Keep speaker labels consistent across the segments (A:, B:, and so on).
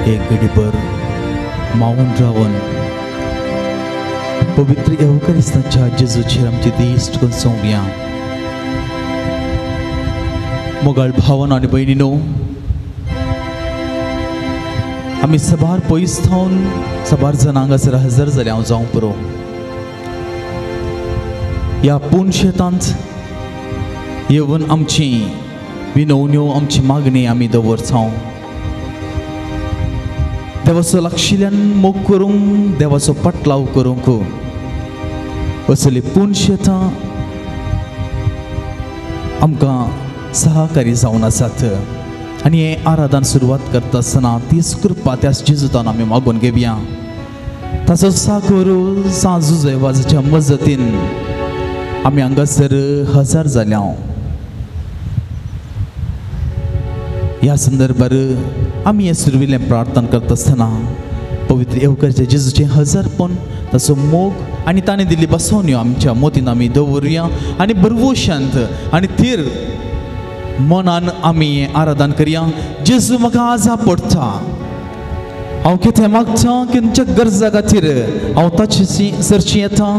A: एक घडीभर मावून रावन पवित्र येवकारिस्ताच्या जेजूचेर आमची दिश्ट करून सोंवया. मोगाळ भावांनो आनी भयणींनो, आमी सबार पयस थावन सबार जाण हांगासर हजर जाले हांव जावं पुरो. ह्या पूर्ण शेतांत येवन आमची विनवण्यो आमची मागणी आमी दवरतां. देवाचो लागशिल्ल्यान मोग करूंक, देवाचो पाटलाव करूंक असली पूर्ण शेतां आमकां सहकारी जावन आसात. आनी हे आराधन सुरवात करता आसतना तीच कृपा त्याच जेजूतान आमी मागून घेवया. ताचो साकर सांजुजे वाजाच्या मजतीन आमी हांगासर हजर जाल्या. ह्या संदर्भार आमी हे सुरविल्लें प्रार्थना करता आसतना पवित्र येवकाराच्या जेजूचें हजरपण, ताचो मोग आनी ताणें दिल्ली बसवण्यो आमच्या मोतीन आमी दवरुया आनी बरवशांत आनी थीर मनान आमी हें आराधन करया. जेजू म्हाका आज पडटा, हांव कितें मागतां की तुमच्या गरजा खातीर हांव ताचे सरची येता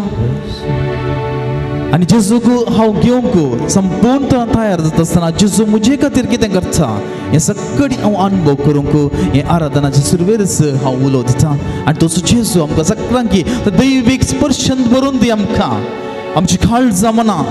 A: आनी जेजूक हांव घेवंक संपूर्ण तयार जाता आसतना जेजू म्हजे खातीर कितें करता हें सगळी हांव अनुभव करूंक हें आराधनाचे सुरवेरच हांव उलो दितां. आनी तसो जेजू आमकां सगळ्यांक दैवीक स्पर्शन भरून दी. आमकां आमची काळजां मनां,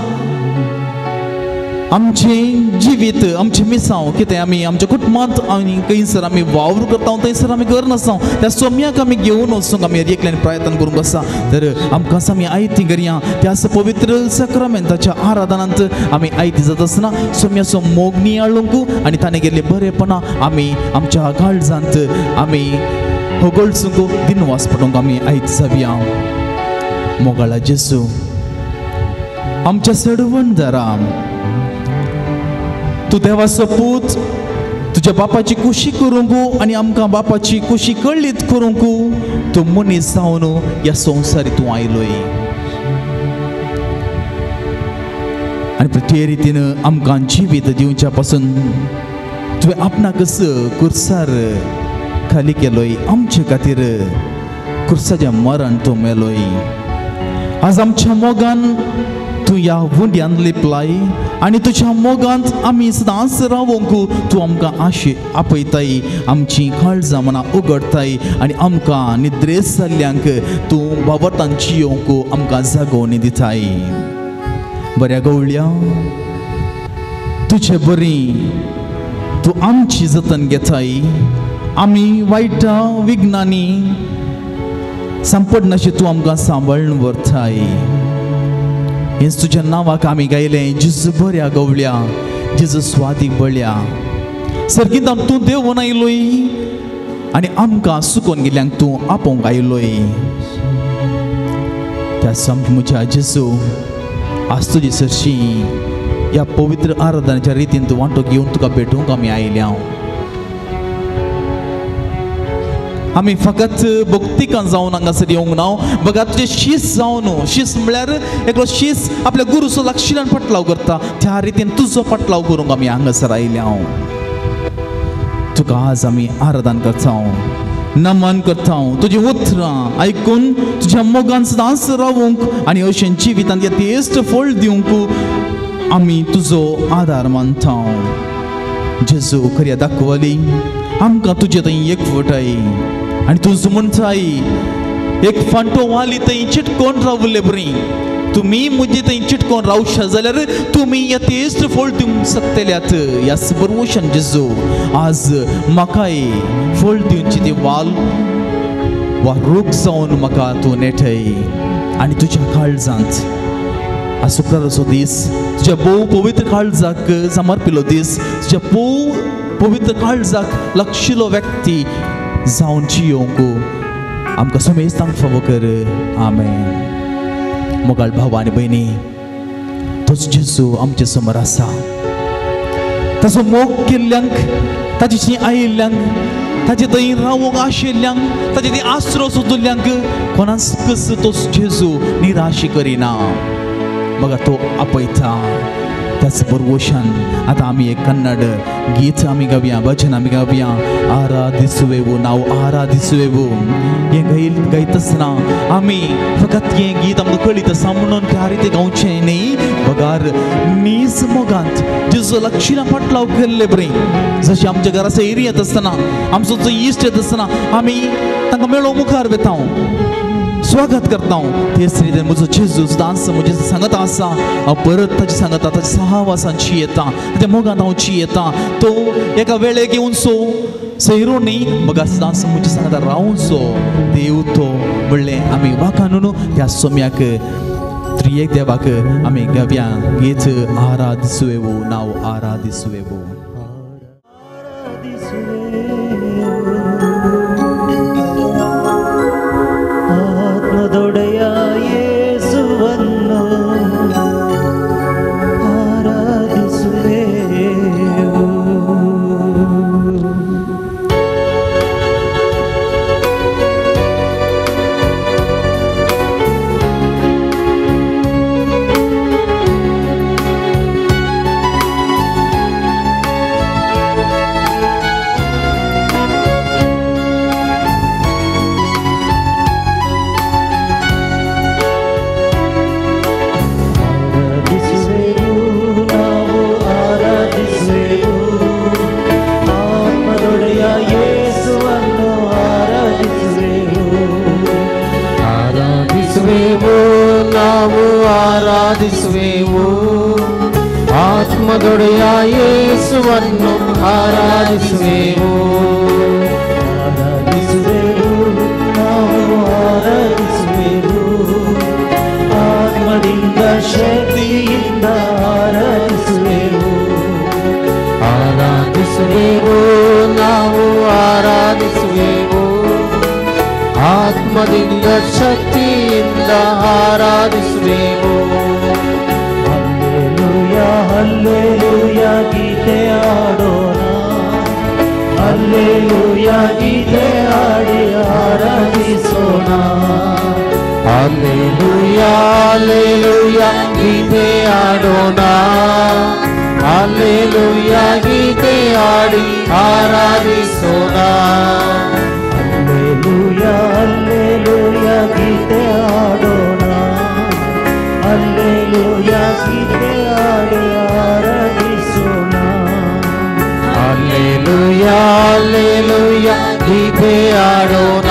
A: आमचें जिवीत, आमचें मिसांव कितें आमी आमच्या कुटुंबांत आनी खंयसर आमी वावर करता थंयसर आमी घर नासा त्या सोम्याक आमी घेवन वचूंक आमी एकल्यान प्रयत्न करूंक आसा. तर आमकां आमी आयती करया त्या पवित्र सक्रमेंताच्या आराधनांत आमी आयती जाता आसतना सोम्याचो मोग नियाळूंक आनी ताणें गेल्ले बरेपणां आमी आमच्या काळजांत आमी होगळसूंक दिनवास पडूंक आमी आयती जावया. मोगाळा जेजू आमच्या सडवणदारां, तूं देवाचो पूत, तुज्या बापाची खुशी करूंक आनी आमकां बापाची खुशी कळीत करूंक तूं मनीस जावन ह्या संवसारी तूं आयलोय. आनी प्रत्येक रितीन आमकां जिवीत दिवच्या पासून तुवें आपणाकच कुर्सार खाली केलोय. आमचे खातीर कुर्साचें मरण तूं मेलोय. आज आमच्या मोगान तूं ह्या वुंड्यान लिपलाय आनी तुज्या मोगांत आमी सदांच रावूंक तूं आमकां आशे आपयताय. आमची काळजां मनां उगडताय आनी आमकां निद्रेस जाल्ल्यांक तूं वावरतान जियोंक आमकां जागोवणी दिताय. बऱ्या गवळ्या, तुजें बरी तूं आमची जतन घेताय. आमी वायटा विघ्नांनी सांपडनाशें तूं आमकां सांबाळून व्हरताय. हेंच तुज्या नांवाक आमी गायलें. जेजू बऱ्या गवळ्या, जेजू स्वादीक बळ्या, सर्गीत तूं देंवन आयलोय आनी आमकां सुकोवन गेल्यांक तूं आपोवंक आयलोय. त्या म्हज्या जेजू आज तुजी सरशी ह्या पवित्र आराधनाच्या रितीन तूं वांटो घेवन तुका भेटूंक आमी आयल्या. आमी फकत भक्तिकां जावन हांगासर येवंक ना, बघा तुजें शीस जावन, शीस म्हळ्यार एकलो शीस आपल्या गुरूचो लागशिल्ल्यान पाटलाव करता त्या रितीन तुजो पाटलाव करूंक आमी हांगासर आयल्या. तुका आज आमी आराधन करता, नमन करता. तुजी उतरां आयकून तुज्या मोगान सदांच रावूंक आनी अशें जिवितांत यथेश्ट फळ दिवंक आमी तुजो आदार मानता. जेजू खऱ्या दाखवली आमकां तुजे थंय एकवटाय आनी तुजो म्हणटाय एक फांटो वाली थंय चिटकोन रावले बरी. तुमी म्हजे थंय चिटकोन रावशा जाल्यार तुमी यथेश्ट फळ दिवंक शकतल्यात. ह्या बरवशान जेजू आज म्हाकाय फळ दिवची ती वाल वा रूख जावन म्हाका तूं नेटय आनी तुज्या काळजांत आज शुक्राराचो दीस तुज्या भोव पवित्र काळजाक समर्पिल्लो दीस, तुज्या भोव पवित्र काळजाक लागशिल्लो व्यक्ती जावन जियोंक आमकां समेस्तांक फावो कर. आमेन. मोगाळ भाव आनी भयणी, तोच जेजू आमचे समोर आसा. ताचो मोग केल्ल्यांक, ताची आयिल्ल्यांक, ताचे थंय रावूंक आशिल्ल्यांक, ताचे ती आसरो सोदुल्ल्यांक कोणाकच तोच जेजू निराश करिना. बघा तो आपयता. त्याच बरोवशान आतां आमी एक कन्नड गीत आमी गावया, भजन आमी गावया. आराधिसुवेवो, नाव आराधिसुवेवो. हें गायत आसतना आमी फकत हें गीत आमकां कळीत आसा म्हणून त्या रिती गावचें न्ही, बगार नीज मोगांत जेजू लक्षिणां फाटलाव केल्ले बरें. जशें आमच्या घराचो एरिया येत आसतना, आमचो जो इश्ट येत आसतना आमी तांकां मेळोवंक मुखार वेता, स्वागत करता. तेच रितीन म्हजो जेजू सुद्दां आसा, म्हजी सांगत आसा. हांव परत ताची सांगता, ताच्या सहवासांची येता, ताच्या मोगांत हांवची येता. तो एका वेळेक येवन सैरो न्ही, बगा सुद्दां म्हजी सांगता रावून सो देव तो म्हणलें आमी वाका न्हू त्या सोम्याक त्रियेक देवाक आमी गावया गीत आराधिसुवेवो, नाव आराधिसुवेवो.
B: ಆತ್ಮದೊಡೆಯ ಯೇಸುವನ್ನು ಆರಾಧಿಸುವೆವು.
C: ಆರಾಧಿಸುವೆವು, ಆತ್ಮದೊಡೆಯ ಯೇಸುವನ್ನು ಆರಾಧಿಸುವೆವು.
B: ಆರಾಧಿಸುವೆವು, ನಾವು ಆರಾಧಿಸುವೆವು, ಆತ್ಮದಿಂದ ಶಕ್ತಿಯಿಂದ ಆರಾಧಿಸುವೆವು.
C: ಆರಾಧಿಸುವೆವು, ನಾವು ಆರಾಧಿಸುವೆವು, ಆತ್ಮದಿಂದ ಶಕ್ತಿಯಿಂದ ಆರಾಧಿಸುವೆವು.
B: ಹಲ್ಲೆಲೂಯಾ ಹಲ್ಲೆಲೂಯಾ ಗೀತೆ ಆಡೋಣ, ಹಲ್ಲೆಲೂಯಾ ಗೀತೆ ಆಡಿ ಆರಾಧಿಸೋಣ.
C: ಹಲ್ಲೆಲೂಯಾ ಹಲ್ಲೆಲೂಯಾ ಗೀತೆ ಆಡೋಣ, ಹಲ್ಲೆಲೂಯಾ ಗೀತೆ ಆಡಿ ಆರಾಧಿಸೋಣ.
B: ಹಲ್ಲೆಲೂಯಾ ಹಲ್ಲೆಲೂಯಾ ಗೀತೆ ಆಡೋಣ, ಹಲ್ಲೆಲೂಯಾ ಗೀತೆ ಆಡಿ ಆರಾಧಿಸೋಣ.
C: ಹಲ್ಲೆಲೂಯಾ ಹಲ್ಲೆಲೂಯಾ ಗೀತೆ ಆಡೋಣ,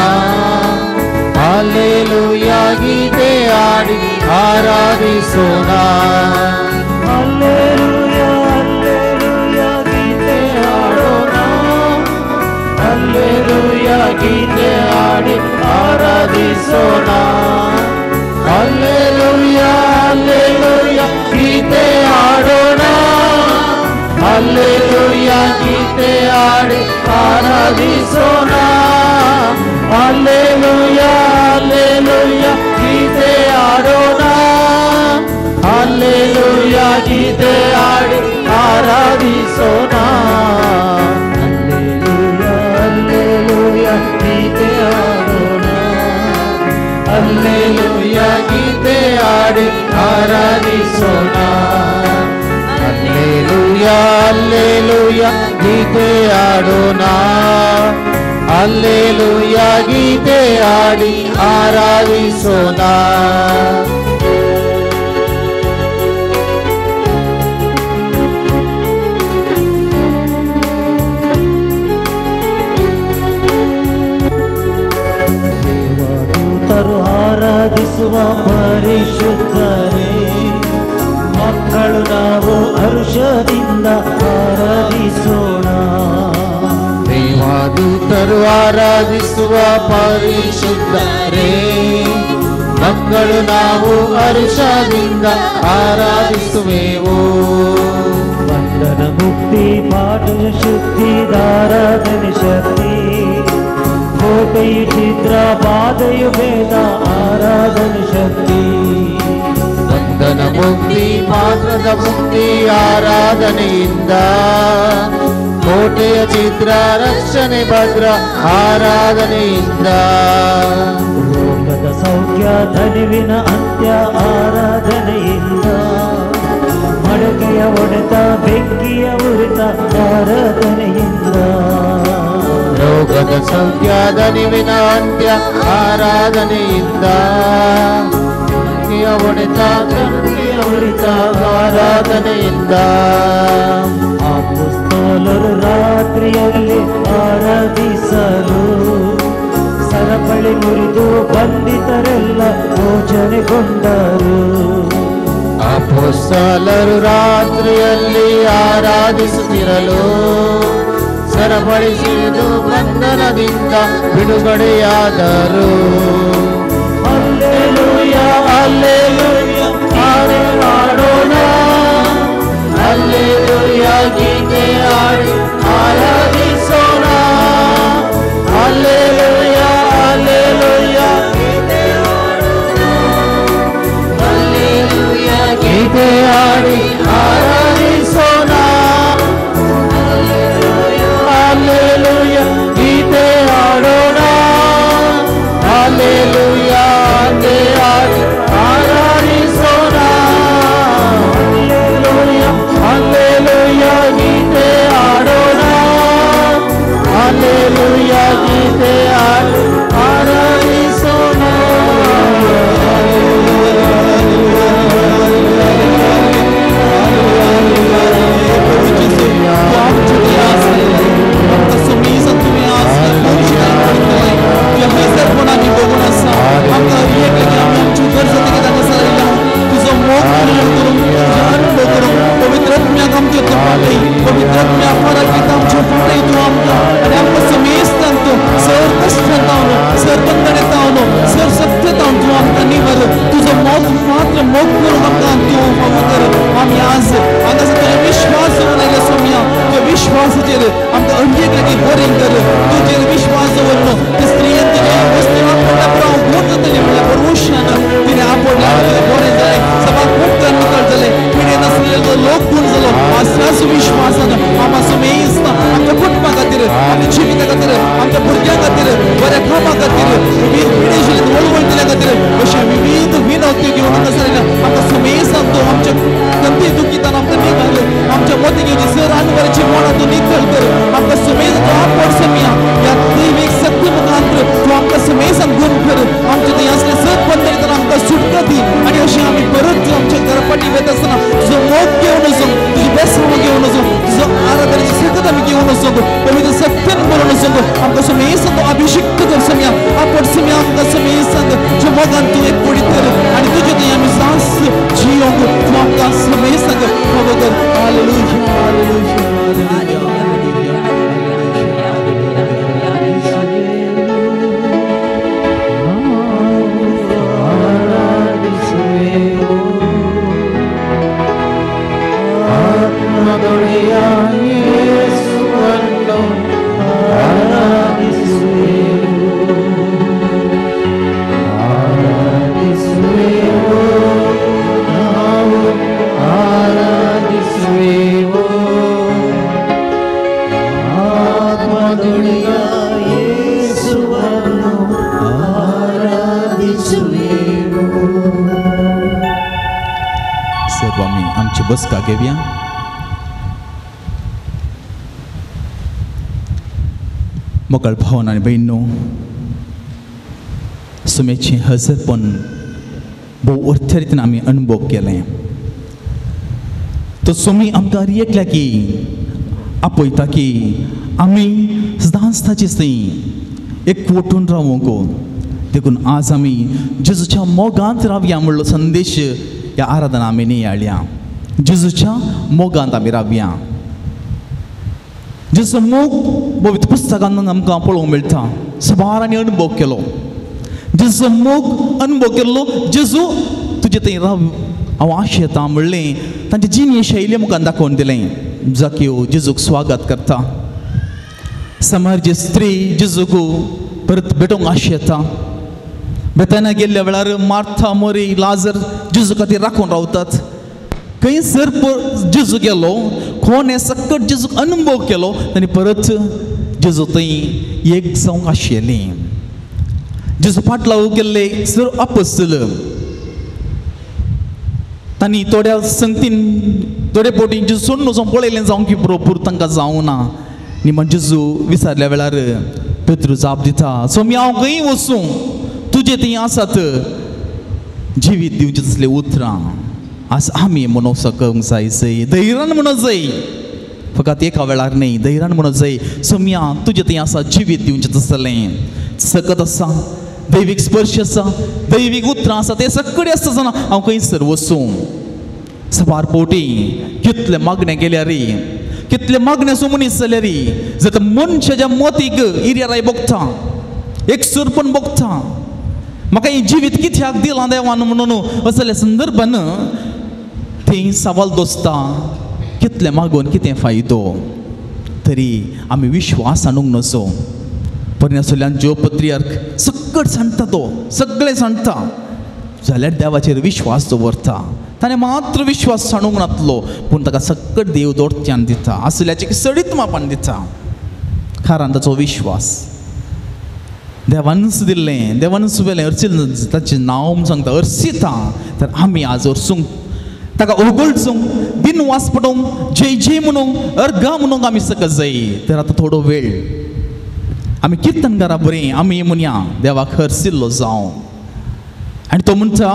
C: ಹಲ್ಲೆಲೂಯಾ ಗೀತೆ ಆಡಿ ಆರಾಧಿಸೋಣ.
B: ಹಲ್ಲೆಲೂಯಾ ಹಲ್ಲೆಲೂಯಾ ಗೀತೆ ಆಡೋಣ, ಹಲ್ಲೆಲೂಯಾ ಗೀತೆ ಆಡಿ ಆರಾಧಿಸೋಣ.
C: ಹಲ್ಲೆಲೂಯಾ ಹಲ್ಲೆಲೂಯಾ ಗೀತೆ ಆಡೋಣ, ಹಲ್ಲೆಲೂಯಾ ಗೀತೆ ಆಡಿ ಆರಾಧಿಸೋಣ. ಹಲ್ಲೆಲೂಯಾ ಹಲ್ಲೆಲೂಯಾ ಗೀತೆ ಆಡೋಣ, ಹಲ್ಲೆಲೂಯಾ ಗೀತೆ ಆಡಿ ಆರಾಧಿಸೋಣ.
B: ಹಲ್ಲೆಲೂಯಾ ಗೀತೆ ಆಡೋಣ,
C: ಹಲ್ಲೆಲೂಯಾ ಗೀತೆ ಆಡಿ ಆರಾಧಿಸೋಣ. ಹಲ್ಲೆಲೂಯಾ ಹಲ್ಲೆಲೂಯಾ ಗೀತೆ ಆಡೋಣ, ಹಲ್ಲೆಲೂಯಾ ಗೀತೆ ಆಡಿ ಆರಾಧಿಸೋಣ.
B: ದೇವದೂತರು ಆರಾಧಿಸುವ ಪರಿಶುದ್ಧರೇ, ಮಕ್ಕಳು ನಾವು ಹರ್ಷದಿಂದ ಆರಾಧಿಸೋಣ.
C: ದೇವದೂತರು ಆರಾಧಿಸುವ ಪರಿಶುದ್ಧರೇ, ಮಕ್ಕಳು ನಾವು ಹರ್ಷದಿಂದ ಆರಾಧಿಸುವೆವು.
B: ಬಂಧನ ಮುಕ್ತಿ ಪಾಠ ಶುದ್ಧಿ ಧಾರಾಧನೆ ಶಕ್ತಿ, ಕೋಟೆಯು ಚಿತ್ರ ಬಾಧೆಯು ಭೇದ ಆರಾಧನೆ ಶಕ್ತಿ.
C: ಬಂಧನ ಮುಕ್ತಿ ಪಾತ್ರದ ಮುಕ್ತಿ ಆರಾಧನೆಯಿಂದ, ಕೋಟೆಯ ಚಿತ್ರ ರಕ್ಷಣೆ ಭದ್ರ ಆರಾಧನೆಯಿಂದ.
B: ರೋಗದ ಸೌಖ್ಯ ಧನುವಿನ ಅಂತ್ಯ ಆರಾಧನೆಯಿಂದ, ಮಡಕೆಯ ಹೊಡೆತ ಆರಾಧನೆಯಿಂದ
C: ರೋಗದ ಸಂಖ್ಯಾದ ನಿವಿನ ಅಂತ್ಯ ಆರಾಧನೆಯಿಂದ ಹೊಡೆತ ಹೊಡೆತ ಆರಾಧನೆಯಿಂದ
B: ಅಪೊಸ್ತಲರು ರಾತ್ರಿಯಲ್ಲಿ ಆರಾಧಿಸಲು ಸರಪಳಿ ಮುರಿದು ಬಂಧಿತರೆಲ್ಲ ಮೋಚನೆಗೊಂಡರು.
C: ಅಪೊಸ್ತಲರು ರಾತ್ರಿಯಲ್ಲಿ ಆರಾಧಿಸುತ್ತಿರಲು ಸರಪಳಿ ಸಿಡಿದು ಬಂಧನದಿಂದ ಬಿಡುಗಡೆಯಾದರು. ಹಲ್ಲೆಲೂಯಾ ಹಲ್ಲೆಲೂಯಾ ಹಾಡೋಣ, ಹಲ್ಲೆಲೂಯಾ ಗೀತೆ ಹಾಡಿ ಆರಾಧಿಸೋಣ. ಹಲ್ಲೆಲೂಯಾ ಹಲ್ಲೆಲೂಯಾ ಗೀತೆ ಹಾಡೋಣ, ಹಲ್ಲೆಲೂಯಾ ಗೀತೆ ಹಾಡಿ ಆರಾಧಿಸೋಣ. ಹಲ್ಲೆಲೂಯಾ ಗೀತೆ ಹಾಡೋಣ, ಹಲ್ಲೆಲೂಯಾ ಗೀತೆ ಹಾಡಿ ಆರಾಧಿಸೋಣ. ಹಲ್ಲೆಲೂಯಾ ಹಲ್ಲೆಲೂಯಾ ಗೀತೆ ಹಾಡೋಣ, ಹಲ್ಲೆಲೂಯಾ ಗೀತೆ ಹಾಡಿ ಆರಾಧಿಸೋಣ.
A: बस का घेऊया. मोकळ भावन आणि बहिणो, सुमेचे हजरपण भोव अर्थ रितीन आमी अनुभव केले. तो सुमी आमकां एकल्या की आपयता की आमी सदांच थंय एकवटून रावूंक. देखून आज आमी जेजूच्या मोगांत रावया म्हणलो संदेश ह्या आराधना आमी नियाळ्या. जेजूच्या मोगांत आमी रावया. जेजूचो मोग पवित्र पुस्तकांत आमकां पळोवंक मेळटा. सबारांनी अनुभव केलो. जेजूचो मोग अनुभव केल्लो. जेजू तुजे थंय राव हांव आशेतां म्हणलें. तांचे जिणे शैली आमकां दाखोवन दिलें. जाक्यो जेजूक स्वागत करता. समार्य स्त्री जेजूक परत भेटोवंक आशेता. बेताना गेल्ल्या वेळार मार्था मोरी लाजर जेजू खातीर राखून रावतात. खंय सर जेजू गेलो, कोण हे सकट जेजूक अनुभव केलो, तांणी परत जेजू थंय एक जावंक आशिल्लीं. जेजू फाटलाव केल्ले सर अपोस्तल आनी थोड्या संगतीन थोडे पोटी जेजू सोडून वचोन पळयलें जावं की पुरो तांकां जावं ना निमण जेजू विचारल्या वेळार पेद्रू जाप दिता स्वामी हांव खंय वचूं तुजे थंय आसात जिवीत दिवचें तसलें उतरां आज आमी म्हणूंक सकूंक जाय धैर्यान म्हणूंक जाय फकत एका वेळार न्ही धैर्यान म्हणूंक जाय सोम्या तुजे थंय आसा जिवीत दिवचें तसलें सकत आसा दैवीक स्पर्श आसा दैवीक उतरां आसा ते सगळें आसता जाणा हांव खंयसर वचूं सबार पोटी कितले मागणें केल्यार कितले मागणे मनीस जाल्यार जर तर मनशाच्या मोतीक हिर्याराय बगता एकसुरपण बगता म्हाका हें जिवीत कित्याक दिलां देवान म्हणून असल्या संदर्भान थंय सवाल दोसता कितले मागून कितें फायदो तरी आमी विश्वास हाडूंक नजो परमेसल्यान ज्यो पत्रियार्क सगळें सांगता तो सगळें सांगता जाल्यार देवाचेर विश्वास दवरता ताणें मात्र विश्वास सांडूंक नातलो पूण ताका सगळें देव दोरत्यान दिता आसल्याचें सडीत मापान दिता कारण ताचो विश्वास देवानच दिल्लें देवानच वेलें अर्चिल ताचें नांव सांगता अर्सिता तर आमी आज अर्सूंक ताका ओगोळचूंक दिनवास पडोवंक जय जय म्हणूंक अर्गा म्हणूंक आमी सगळें जाय तर आतां थोडो वेळ आमी किर्तनकारां बरें आमी म्हणया देवाक हरसिल्लो जावं आनी तो म्हणटा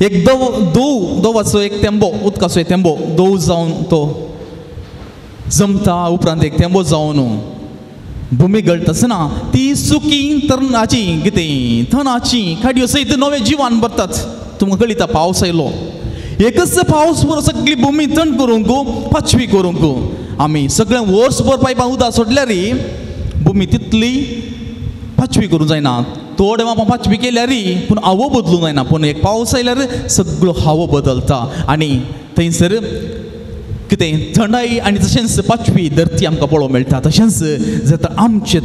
A: एक दोवाचो एक तेंबो उदकाचो एक तेंबो दोव जावन तो जमता उपरांत एक तेंबो जावन भुमी गळटा आसतना ती सुकी तरणाची कितें थनाची काडयो सयत नवें जिवान भरतात तुमकां कळटा पावस आयलो एकच पावस बरो सगळी भुमी थंड करूंक पाचवी करूंक आमी सगळें वर्सभर पायपां उदक सोडल्यार भुमी तितली पाचवी करूंक जायना थोडे मापा पाचवी केल्यार पूण हावो बदलूंक जायना पूण एक पावस आयल्यार सगळो हावो बदलता आनी थंयसर कितें थंडाई आनी तशेंच पाचवी धरती आमकां पळोवंक मेळटा तशेंच जर तर आमचें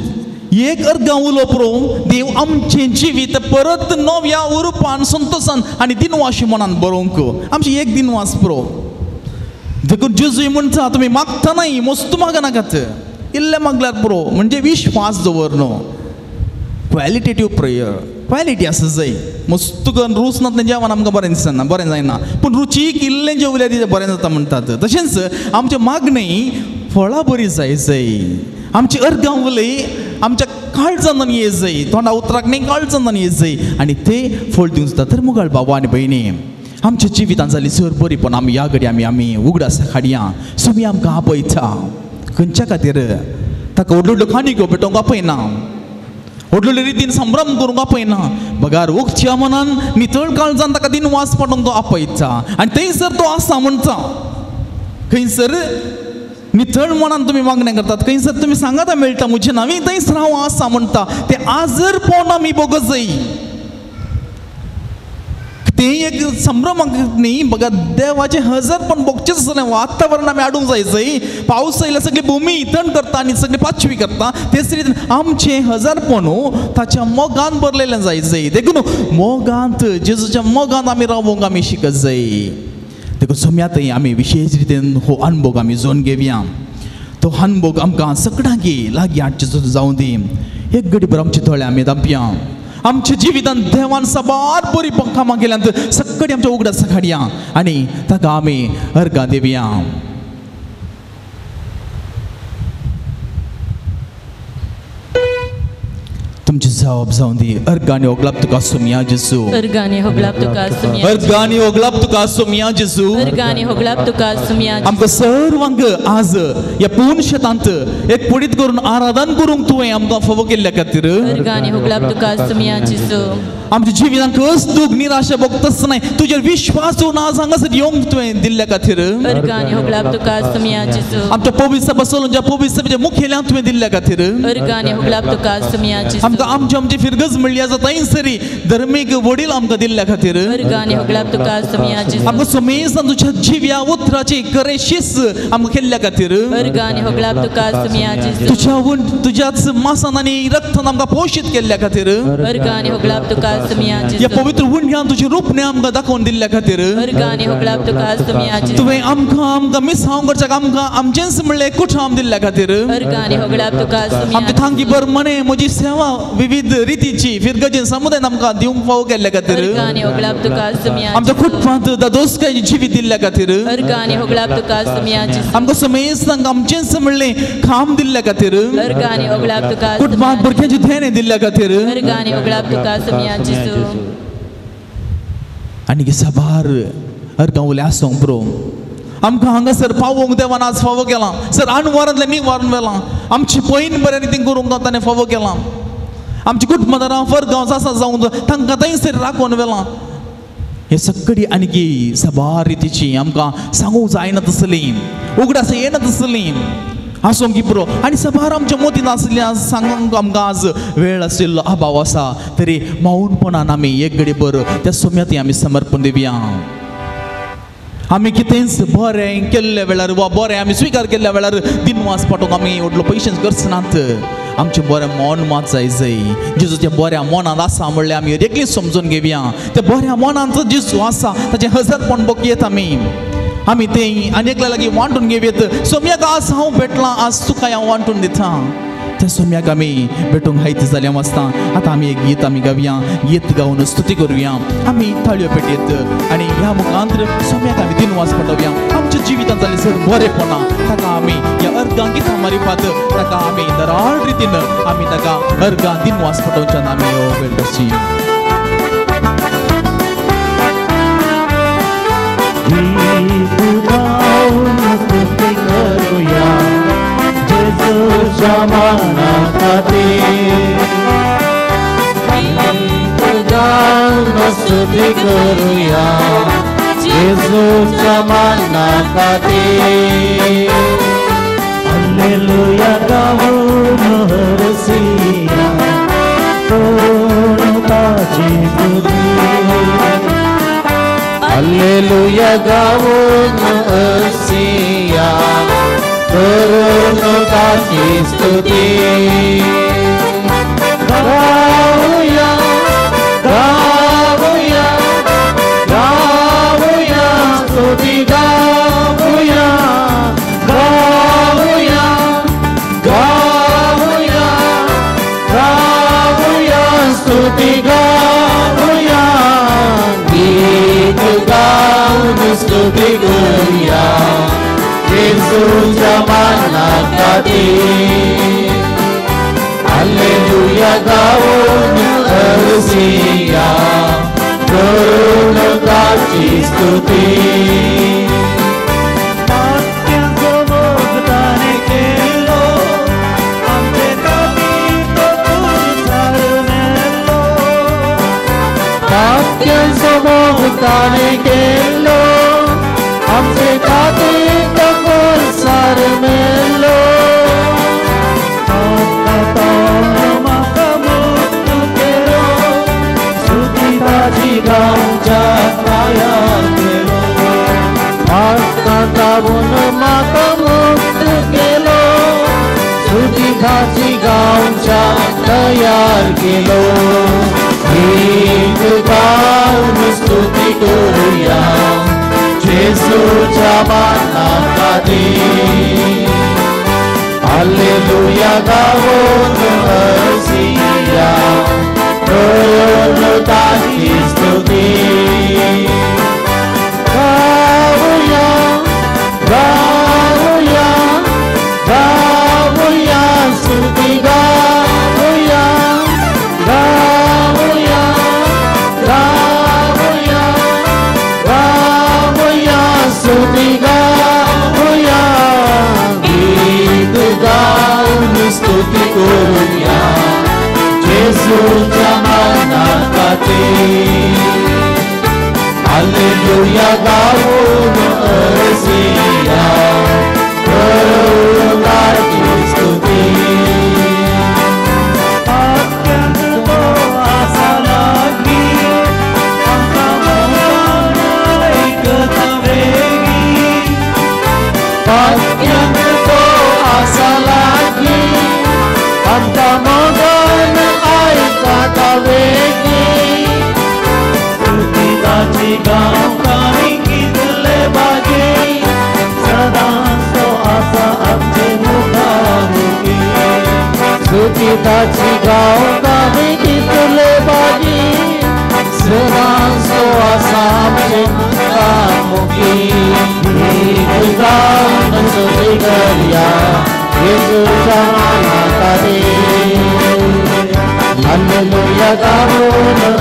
A: एक अर्गां उलो पळोवंक देव आमचें जिवीत परत नव्या उरुपान संतोशान आनी दिनवाशी मनान बरोवंक आमची एक दिनवास पुरो देखून जेजूय म्हणटा तुमी मागतना मस्त मागनाकात इल्लें मागल्यार पुरो म्हणजे विश्वास दवर न्हू क्वॉलिटेटिव्ह प्रेयर क्वॉलिटी आसा जाय मस्त करून रूच नातलें जेवण आमकां बरें जायना पूण रुचीक इल्लें जेवल्यार बरें जाता म्हणटात तशेंच आमचे मागणी फळां बरीं जाय आमची अर्गां उलय आमच्या काळजांत ये जाय तोंडा उतराक न्ही काळजांत ये जाय आनी ते फळ दिवंक जाता तर मुगाळ बाबा आनी भयणी आमच्या जिवितांत जाली सर बरी पण आमी ह्या घडये आमी उगडास हाडया सुमी आमकां आपयता खंयच्या खातीर ताका व्हडल्यो व्हडल्यो खाणी भेटोवंक आपयना व्हडले रितीन संभ्रम करूंक आपयना बगार उक्त्या मनान नितळ काळजान ताका दिनवास पडोवंक तो आपयता आनी थंयसर तो आसा म्हणटा खंयसर नितळ मनान तुमी मागणें करतात खंयसर तुमी सांगाता मेळटा म्हजें नांवी थंयसर हांव आसा म्हणटा तें आजर पोवन आमी बगत जाय तें एक संभ्रमाक न्ही बघा देवाचें हजर पण बगचें जालें वातावरण आमी हाडूंक जाय पावस आयल्यार सगळी भुमी थंड करता आनी सगळी पाचवी करता तेच रितीन आमचें हजरपण ताच्या मोगान भरलेलें जाय देखून मोगांत जेजूच्या मोगांत आमी रावूंक आमी शिकत जाय देखून सोम्यातय आमी विशेश रितीन हो अनुभव आमी जोन घेवया तो अनुभव आमकां सगळ्यांक लागीं हाडचे जावं दी एक घडीभर आमचे दोळे आमी धांपया आमच्या जिवितांत देवान सबार बरी कामां केल्यांत सगळीं आमच्या उगडास हाडया आनी ताका आमी अर्गां दिवया तुमचे जवाब जावं दी अर्गांनी ओगलाप तुका सोम्या जेजू
D: अर्गांनी होगलाप तुका सोम्या
A: अर्गांनी ओगलाप तुका सोम्या जेजू
D: अर्गांनी होगलाप तुका सोम्या
A: आमकां सर्वांक आज ह्या पूर्ण शेतांत एक पडीत करून आराधन करूंक तुवें आमकां फावो केल्ल्या खातीर
D: अर्गांनी होगलाप तुका सोम्या जेजू
A: आमच्या जिवितांत कस दूख निराशा भोगतच नाही तुजेर विश्वास दवरून आज हांगासर येवंक तुवें दिल्ल्या खातीर
D: अर्गांनी होगलाप तुका सोम्या जेजू
A: आमच्या पवित्र सभा सोलून पवित्र सभेच्या मुखेल्यांक तुवें दिल्ल्या खातीर
D: अर्गांनी होगलाप तुका सोम्या जेजू
A: आमची फिरगज म्हणली आसा थंयसरी धर्मीक वडील आमकां दिल्ल्या खातीर
D: अर्गांनी होगलाप तुका सोम्या जेजू
A: आमकां समेसान तुज्या जिव्या उतराची करेशीस आमकां केल्ल्या खातीर
D: अर्गांनी होगलाप तुका सोम्या जेजू
A: तुज्याच मासान आनी रक्तान आमकां पोशीत केल्ल्या खातीर
D: अर्गांनी होगलाप तुका सोम्या जेजू
A: ह्या पवित्र उंड्यान तुजें रूपणे आमकां दाखोवन दिल्ल्या खातीर
D: अर्गांनी होगलाप तुका सोम्या जेजू
A: तुवें आमकां मिसांव करच्याक आमकां आमचेंच म्हणलें कुठाम दिल्ल्या खातीर
D: अर्गांनी होगलाप तुका सोम्या
A: आमचे थांकी भर म्हणे म्हजी सेवा विविध रितीची फिरगेचे समुदाय आमकां दिवंक फावो केल्ल्या खातीर
D: अर्गांनी होगळाप तुका आस्तमिया
A: आमच्या कुटुंबांत दादोसकाय जिवीत दिल्ल्या खातीर
D: अर्गांनी होगळाप तुका आस्तमिया
A: आमकां समेस्तांक आमचेंच म्हणलें काम दिल्ल्या खातीर
D: अर्गांनी होगळाप तुका
A: कुटुंबांत भुरग्यांची धेने दिल्ल्या खातीर
D: अर्गांनी होगळाप तुका आस्तमिया जेजू
A: आनी साबार अर्गां उलें आसूंक पुरो आमकां हांगासर पावोवंक देवान आज फावो केला सर आनवरांतले न्ही व्हरून व्हेलां आमची पयन बरें रितीन करूंक ताणें फावो केला आमची कुटुंबादारां फरगांव आसा जावं तांकां थंयसर राखून व्हेलां हे सगळी आनीकी साबार रितीची आमकां सांगूंक जायना तसलीं उगडास येना तसलीं आसूंक की पुरो आनी साबार आमच्या मोतीन आसल्या सांगूंक आमकां आज वेळ आशिल्लो अभाव आसा तरी मौनपणान आमी एक घडीभर त्या सोम्याती आमी समर्पण दिवया आमी कितेंच बरें केल्ल्या वेळार वा बरें आमी स्विकार केल्ल्या वेळार दिनवास पाठोवंक आमी व्हडलो पेशन्स करचनात आमचें बरें मन मात जाय जेजूच्या बऱ्या मनांत आसा म्हणल्यार आमी एकली समजून घेवया त्या बऱ्या मनांत जेजू आसा ताचें हजरपण बगयत आमी तें आनी एकल्या लागीं वांटून घेवयेत सोम्याक आज हांव भेटलां आज तुका हांव वांटून दिता त्या सोम्याक आमी भेटूंक हायत जाल्यार आसता आतां आमी एक गीत आमी गावया गीत गावन स्तुती करुया आमी ताळयो पेटयत आनी ह्या मुखांतर सोम्याक आमी दिनवास पाठोवया आमच्या जिवितांत जाल्लें सर बरेंपणां ताका आमी ह्या अर्गां गितां मारिफात ताका आमी दराळ रितीन आमी ताका अर्गां दिनवास पाठोवच्यान आमी हो वेळ करची
C: जमाना स्तुति करूया जेजूच्या मानाखाती
B: हालेलुया गाऊन हरसिया करून ताची स्तुती
C: हालेलुया गाऊन हरसिया करून ताची स्तुती गाऊया गाऊया गाऊया स्तुती गाऊया गाऊया गाऊया गाऊया स्तुती गाऊया गीत गाऊन स्तुती करूया जेजूच्या मानाखाती हालेलुया गाऊन हरसिया करून ताची स्तुती
B: वाक्याचो मोग ताणें केलो आमचे खातीर तो खुर्सार मेलो
C: वाक्याचो मोग ताणें केलो आमचे खातीर तो खुर्सार मेलो गांवच्या पांयार गेलो ताबून म्हाका मुक्त केलो सुदिकाची गांवच्या तयार केलो गीत गाऊन स्तुती करूया जेजूच्या मानाखाती हालेलुया गाऊन हरसिया करून ताची स्तुती गाऊया गाऊया गाऊया स्तुती गाऊया गाऊया गाऊया गाऊया स्तुती गाऊया गीत गाऊन स्तुती करूया जेजूच्या मानाखाती हालेलुया गाऊन हरसिया करून ताची स्तुती
B: वाक्यान तो आसा लागली आमकां मोगान ऐकता वेगी
C: वाक्यान तो आसा लागली आमकां मोगान ऐकता वेगी
B: स्तुती ताची गावतानी कितले बागी सदांच तो आसा आमचे मुखामुखी
C: स्तुती ताची गावता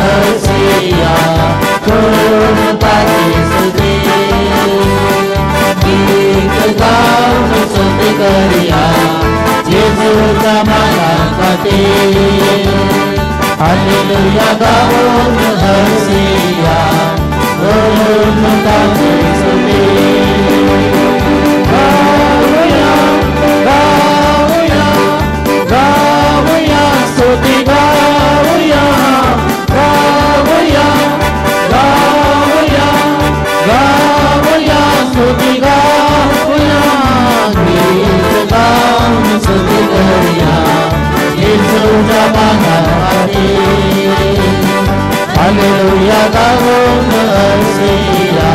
C: हर्षिया करुण पाती स्तुती गीत गाऊन स्तुती करूया येशूचा मानासाठी हालेलुया गाऊन हर्षिया करुण पाती स्तुती गाऊया गाऊया गाऊया स्तुती गाऊया गाऊया गाऊया गाऊया स्तुती गाऊया गीत गाऊन स्तुती करूया येशूच्या मानासाठी हालेलुया गाऊन हर्षिया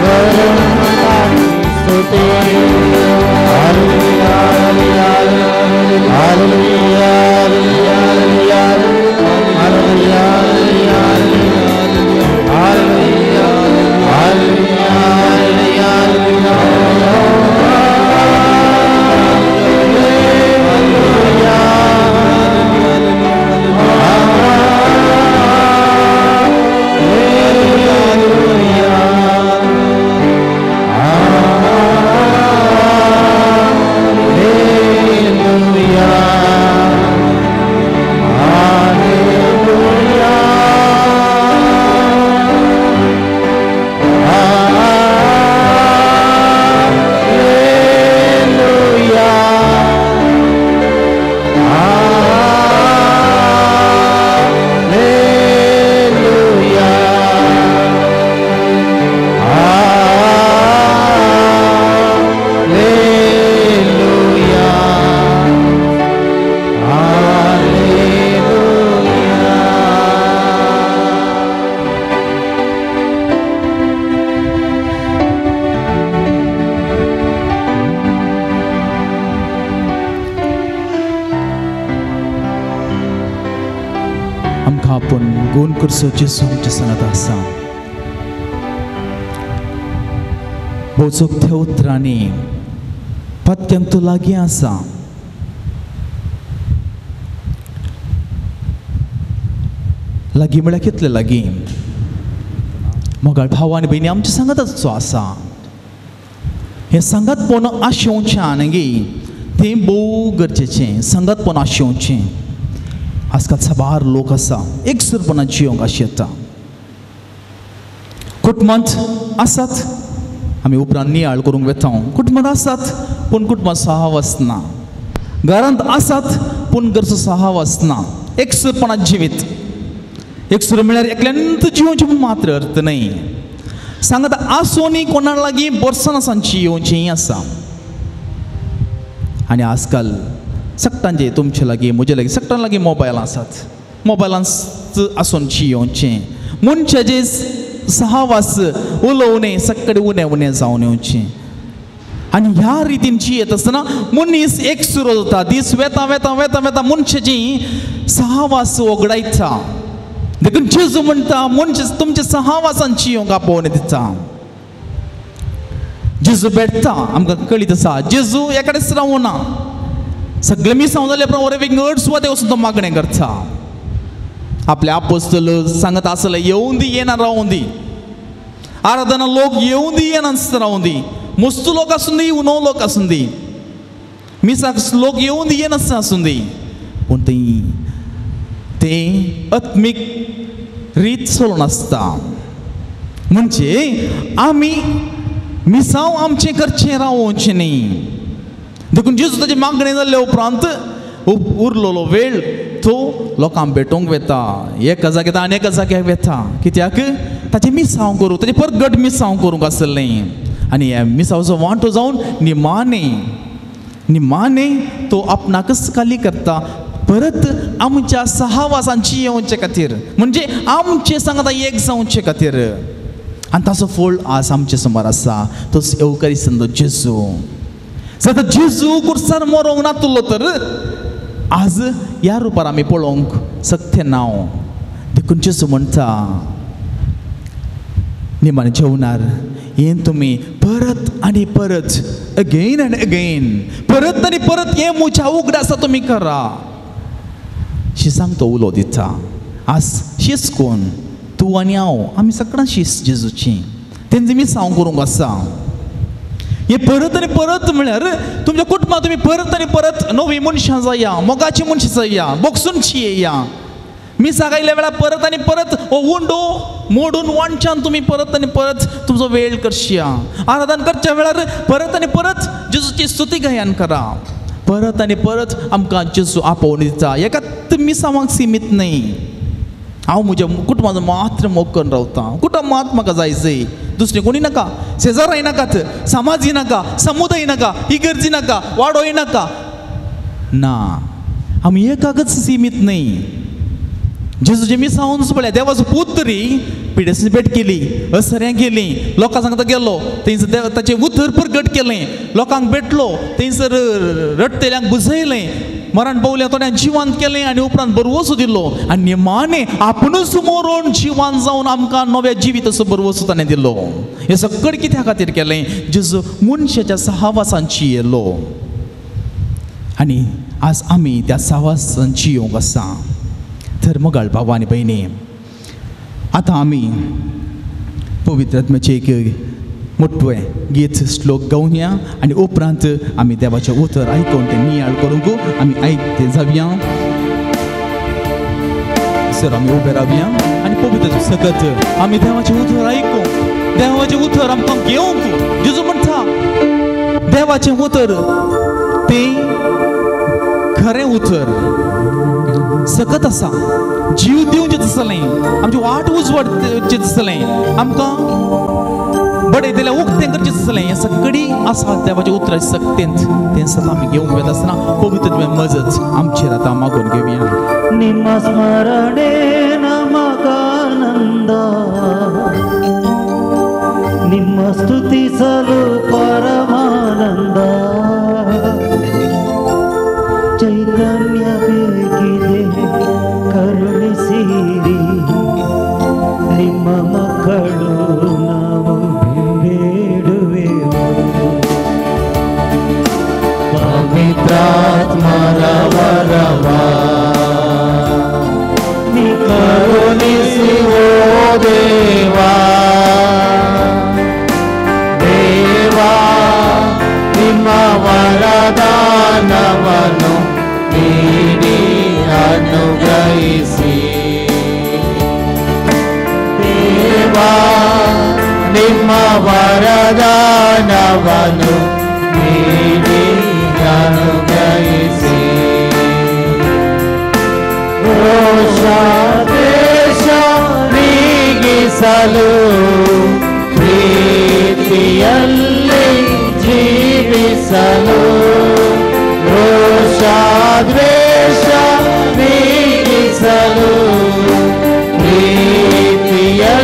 C: करुण पाती स्तुती hallelujah hallelujah hallelujah hallelujah hallelujah hallelujah
A: आपूण गुण करचो जेजू आमच्या सांगात आसा बोचोक त्या उतरांनी पत्क्यान तूं लागीं आसा लागीं म्हळ्यार कितले लागीं मोगाळ भाव आनी भयणी आमच्या सांगातचो आसा हे सांगातपण आशेवच्यान तें भोव गरजेचें सांगातपण आशेवचें आजकाल साबार लोक आसा एकसुरपणान जियोंक अशें येता कुटुंबांत आसात आमी उपरांत नियाळ करूंक वेता कुटुंबांत आसात पूण कुटुंबांत सहवास ना घरांत आसात पूण घरचो सहवास ना एकसुरपणान जिवीत एकसुर म्हळ्यार एकल्यांत जिवोवचें मात्र अर्थ न्हय सांगात आसोनी कोणा लागीं बोरसां सांची येवचीं आसा आनी आजकाल सक्टांचे तुमचे लागीं म्हजे लागीं सक्टां लागीं मोबायल आसात मोबायलान आसून जियोवचें मनशाचें सहवास उलोवणें सगळें उणें उणें जावन येवचें आनी ह्या रितीन जियेत आसतना मनीस एकसुरो जाता दीस वेता वेता वेता वेता मनशाची सहवास वगडायता देखून जेजू म्हणटा मनशा तुमच्या सहवासान जियोंक आपोवन दिता जेजू भेटता आमकां कळीत आसा जेजू एकाडेच रावना सगळे मिसांव जाले उपरांत वेगवेगळ्या सुवातेर वचून तो मागणें करता आपले आपोस्तल सांगत आसले येवूं दी येना रावूं दी आराधना लोक येवूं दी येना रावूं दी मस्त लोक आसूं दी उणव लोक आसूं दी मिसाक लोक येवूं दी येना आसूं दी पूण तें आत्मीक रीत चलून आसता म्हणजे आमी मिसांव आमचें करचें रावोवचें न्ही देखून जेजू ताची मागणी जाल्ले उपरांत उरलेलो वेळ तो लोकांक भेटोवंक वेता एका जाग्यार आनी एका जाग्यार वेता कित्याक ताचें मिसांव करूंक ताचें परगट मिसांव करूंक आसलें आनी ह्या मिसांवचो वांटो जावन निमाणे तो आपणाकच खाली करता परत आमच्या सहवासांची येवचे खातीर म्हणजे आमचे सांगता एक जावचे खातीर आनी ताचो फळ आज आमचे समोर आसा तो एवकारिस्तांचो जेजू सदां जेजू कुर्सार मरोंक नातलो तर आज ह्या रुपार आमी पळोवंक सक्ते नाव देखून जेजू म्हणटा निमाणे जेवणार हें तुमी परत आनी परत अगेन एंड अगेन परत आनी परत हें म्हज्या उगडासा तुमी करा शी सांग तो उलो दिता आज शीस कोण तूं आनी हांव आमी सगळां शीस जेजूची तेंची मिसांव करूंक आसा. हे परत आनी परत म्हळ्यार तुमच्या कुटुंबात तुम्ही परत आनी परत नवी मनशां जाया, मोगाची मनशां जाया, बोगसूनची येया. मिसाक आयल्या वेळार परत आनी परत हो उंडो मोडून वांच्यान तुमी परत आनी परत तुमचो वेळ करशा. आराधन करच्या वेळार परत आनी परत जेजूची स्तुती गायन करा. परत आनी परत आमकां जेजू आपोवन दिता. एकाच मिसावांक सीमीत न्ही. हांव म्हज्या कुटुंबाचो मात्र मोग करून रावता. कुटुंब मात म्हाका जायचंय, दुसरें कोणी नाका. शेजाराय नाकात, समाजय नाका, समुदाय नाका, इगर्जी नाका, वाडोय नाका. ना, आमी एकाकच सीमीत न्ही. जेजूचे मिसावन पळय देवाचो पूत तरी पिडेसाची भेट केली, असऱ्यांक गेली, लोकां सांगता गेलो, थंयसर ताचें उतर प्रगट केलें, लोकांक भेटलो, थंयसर रडटेल्यांक बुजयलें, मरण पावल्या थोड्यांक जिवंत केलें आनी उपरांत बरवसो दिलो. आनी निमाणें आपुणूच मरून जिवंत जावन आमकां नव्या जिविताचो बरवसो ताणें दिलो. हें सगळें कित्या खातीर केलें? जेजू मनशाच्या सहवासांची येयलो आनी आज आमी त्या सहवासांची येवंक आसा. धर्मगाळ भाव आनी भयणी, आतां आमी पवित्र आत्म्याचें एक मोठें गीत श्लोक गावया आनी उपरांत आमी देवाचें उतर आयकून तें नियाळ करूंक आमी आयकते जावया. सर आमी उबे रावया आनी पवित्र सकत आमी देवाचें उतर आयकूंक, देवाचें उतर आमकां घेवंक. जेजू म्हणटा देवाचें उतर तें खरें उतर सकत आसा. जीव दिवचें दिसलें, आमची वाट उजवाडचें दिसलें, आमकां बडें तेल्या उक्तें करचें दिसलें. हें सगळीं आसा देवाच्या उतराच्या सक्तेंत. तें सदां आमी घेवंक वेता आसतना पवित्र तुवें मजत आमचेर आतां मागून घेवया.
B: ನಿಮ್ಮ ಸ್ಮರಣೆ ನಮಗಾನಂದ, ನಿಮ್ಮ ಸ್ತುತಿಸಲು ಪರಮಾನಂದ. ಚೈತನ್ಯ ಬೇಕಿದೆ ಕರುಣಿಸಿರಿ, ನಿಮ್ಮ ಮಕ್ಕಳು ನಾವು ಬೇಡುವೆವು.
C: ಪವಿತ್ರಾತ್ಮರ ವರವ ಕರುಣಿಸಿ ಓ ದೇವಾ, ದೇವಾ ನಿಮ್ಮ ವರದಾನವನ್ನು ನೀಡಿ ಅನುಗ್ರಹಿಸಿ. ದೇವಾ ನಿಮ್ಮ ವರದಾನವನ್ನು ನೀಡಿ ಅನುಗ್ರಹಿಸಿ. ರೋಷ ದ್ವೇಷ ನೀಗಿಸಲು ಪ್ರೀತಿಯಲ್ಲಿ ಜೀವಿಸಲು. ರೋಷ ದ್ವೇಷ ನೀಗಿಸಲು ಪ್ರೀತಿಯಲ್ಲಿ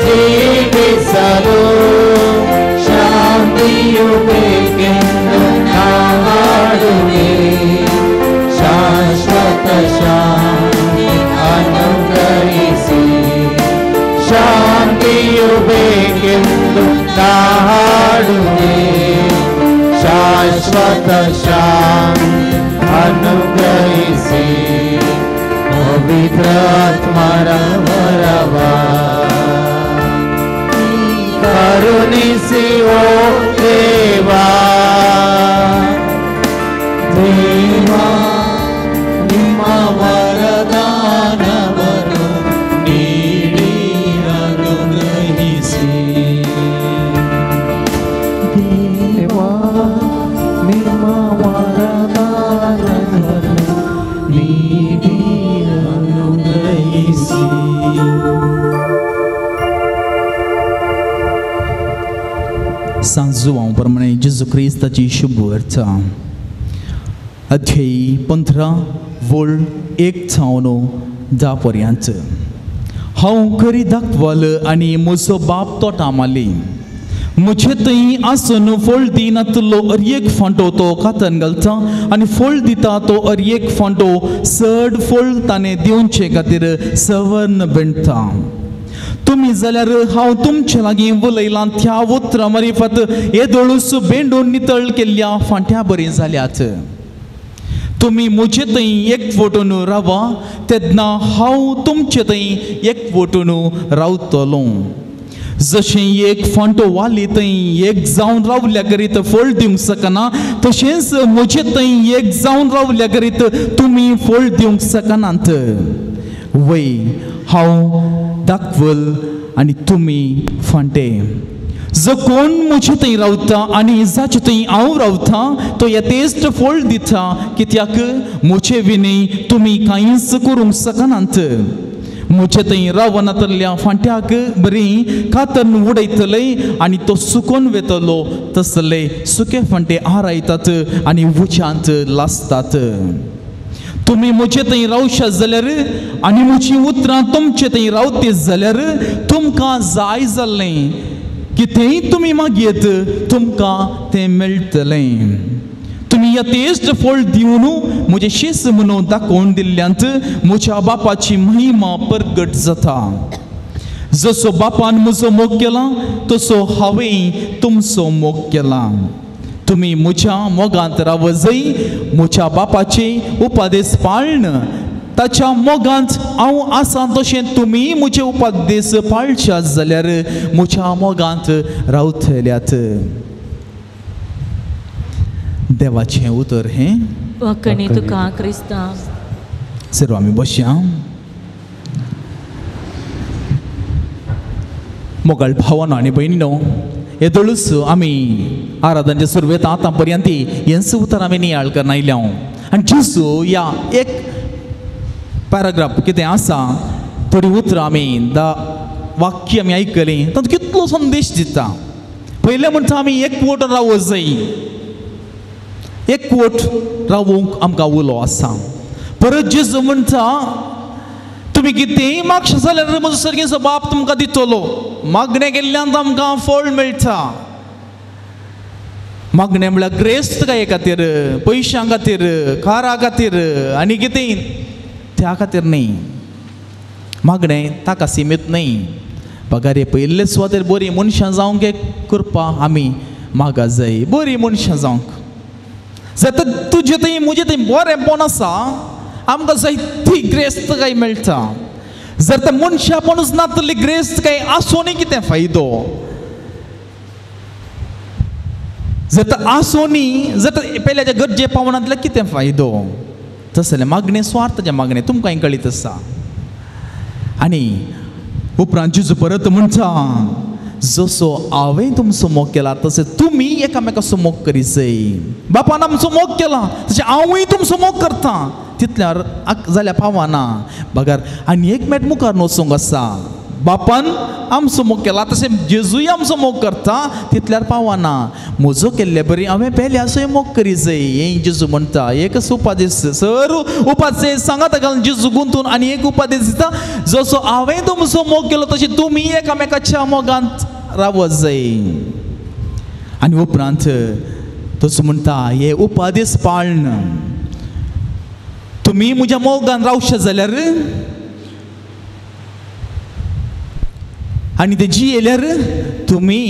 C: ಜೀವಿಸಲು. ಶಾಂತಿಯು ಬೇಕೆಂದು ನಾಡುವೆ, ಶಾಶ್ವತ ಶಾಂತಿ ಅನುಗ್ರಹಿಸಿ. ಶಾಂತಿಯು ಬೇಕೆಂದು ನಾಡುವೆ, ಶಾಶ್ವತ ಶಾಂತಿ ಅನುಗ್ರಹಿಸಿ. ಪವಿತ್ರಾತ್ಮರ ವರವ ಕರುಣಿಸಿ ಓ ದೇವಾ, ದೇವಾ ನಿಮ್ಮ ವರದಾನವನ್ನು ನೀಡಿ ಅನುಗ್ರಹಿಸಿ. ದೇವಾ ನಿಮ್ಮ ವರದಾನವನ್ನು ನೀಡಿ ಅನುಗ್ರಹಿಸಿ.
A: सांजुवां प्रमाणे जेजू क्रिस्ताची शुभ वार्ता अध्याय 15 वळ 1 सावन 10 पर्यंत. हांव खरी दाखवाल आनी म्हजो बाप तोटा माली. म्हजे थंय आसून फळ दिनातलो एक फांटो तो कातन घालता आनी फळ दिता तो एक फांटो चड फळ ताणें दिवचे खातीर सवर्ण विणटा. तुमी जाल्यार हांव तुमचे लागीं उलयलां त्या उतरां मार्फत येदोळूस बेंडून नितळ केल्ल्या फांट्या बरी जाल्यात. तुम्ही मुझे थंय एकवटून रावा तेन्ना हांव तुमचे थंय एकवटून रावतलो. जशें एक फांटो वाली थंय एक जावन रावल्या करीत फळ दिवंक शकना तशेंच मुझे थंय एक जावन रावल्या करीत तुमी फळ दिवंक शकनात. वय हांव दाखवल आनी तुमी फांटे. जो कोण मुझे थंय रावता आनी जाचे थंय हांव रावता तो येतेच फळ दिता कित्याक मुझे विनी तुमी कांयच करूंक शकनात. मुझे थंय रावनातल्या फांट्याक बरी कातन उडयतले आनी तो सुकोन वेतलो तसले सुके फांटे आरायतात आनी उज्यांत लासतात. तुम्ही मुझे थंय रावशात जाल्यार आनी म्हजी उतरां तुमचे थंय रावते जाल्यार तुमकां जाय जाल्लें कितेंय तुमी मागयेत तुमकां तें मेळटलें. तुमी यथेश्ट फळ दिवन म्हजें शीस म्हणून दाखोवन दिल्ल्यांत म्हज्या बापाची महिमा परगट जाता. जसो बापान म्हजो मोग केला तसो हांवें तुमचो मोग केला. तुम्ही म्हज्या मोगांत राव जय म्हज्या बापाचे उपादेश पाळन ताच्या मोगांत हांव आसा तशें तुमी म्हजे उपादेश पाळच्यात जाल्यार म्हज्या मोगांत रावतल्यात. देवाचें उतर हें.
D: वखणी तुका क्रिस्ता.
A: सर्व आमी बसया. मोगाळ भावानो आनी भयणीनो येदळूच आमी आराधनाचे सुरवेत आतां पर्यंत हेंच उतर आमी नियाळ करन आयल्या. आनी जेजू ह्या एक पॅराग्राफ कितें आसा थोडी उतरां आमी वाक्य आमी आयकलीं तातूंत कितलो संदेश दिता. पयलें म्हणटा आमी एकवट रावूं जाय. एकवट रावूंक आमकां उलो आसा. परत जेजू म्हणटा तुमी कितेंय मागशे जाल्यार म्हजो सर्गेचो बाप तुमकां दितलो. मागणें केल्ल्यान आमकां फळ मेळटा. मागणें म्हळ्यार ग्रेस्तकाये खातीर पयशां खातीर कारा खातीर आनी कितें त्या खातीर न्ही. मागणें ताका सीमीत न्ही. पगार पयले सुवातेर बरीं मनशां जावंक करपा आमी मागा जाय. बरीं मनशां जावंक जर तुजें थंय म्हजें थंय बरेंपण आसा आमकां जायती ग्रेस्तकाय मेळटा. जर त्या मनशापणूच नातली ग्रेस्तकाय आसोनी कितें फायदो. जर आसोनी जर पयल्याच्या गरजे पावना जाल्यार कितें फायदो. तसलें मागणें स्वार्थाचें मागणें तुमकांय कळीत आसा. आनी उपरांत जेजू परत म्हणटा जसो हांवें तुमचो मोग केला तशें तुमी एकामेकाचो मोग करीत जाय. बापान आमचो मोग केला तशें हांवूय तुमचो मोग करता. तितल्यार जाल्यार पावना. बगार आनी एक मेट मुखार वचूंक आसा. बापान आमचो मोग केला तशें जेजूय आमचो मोग करता तितल्यार पावना. म्हजो केल्ले बरी हांवें पेल्याचोय मोग करीत जाय हें जेजू म्हणटा. एकच उपादेश सर उपादेश सांगात घालून जेजू गुंतून आनी एक उपादेश दिता जसो हांवें तुमचो मोग केलो तशें तुमी एकामेकाच्या मोगांत रावत जाय. आनी उपरांत तसो म्हणटा हे उपादेश पाळन तुमी म्हज्या मोगान रावशे जाल्यार आनी ते जियेल्यार तुमी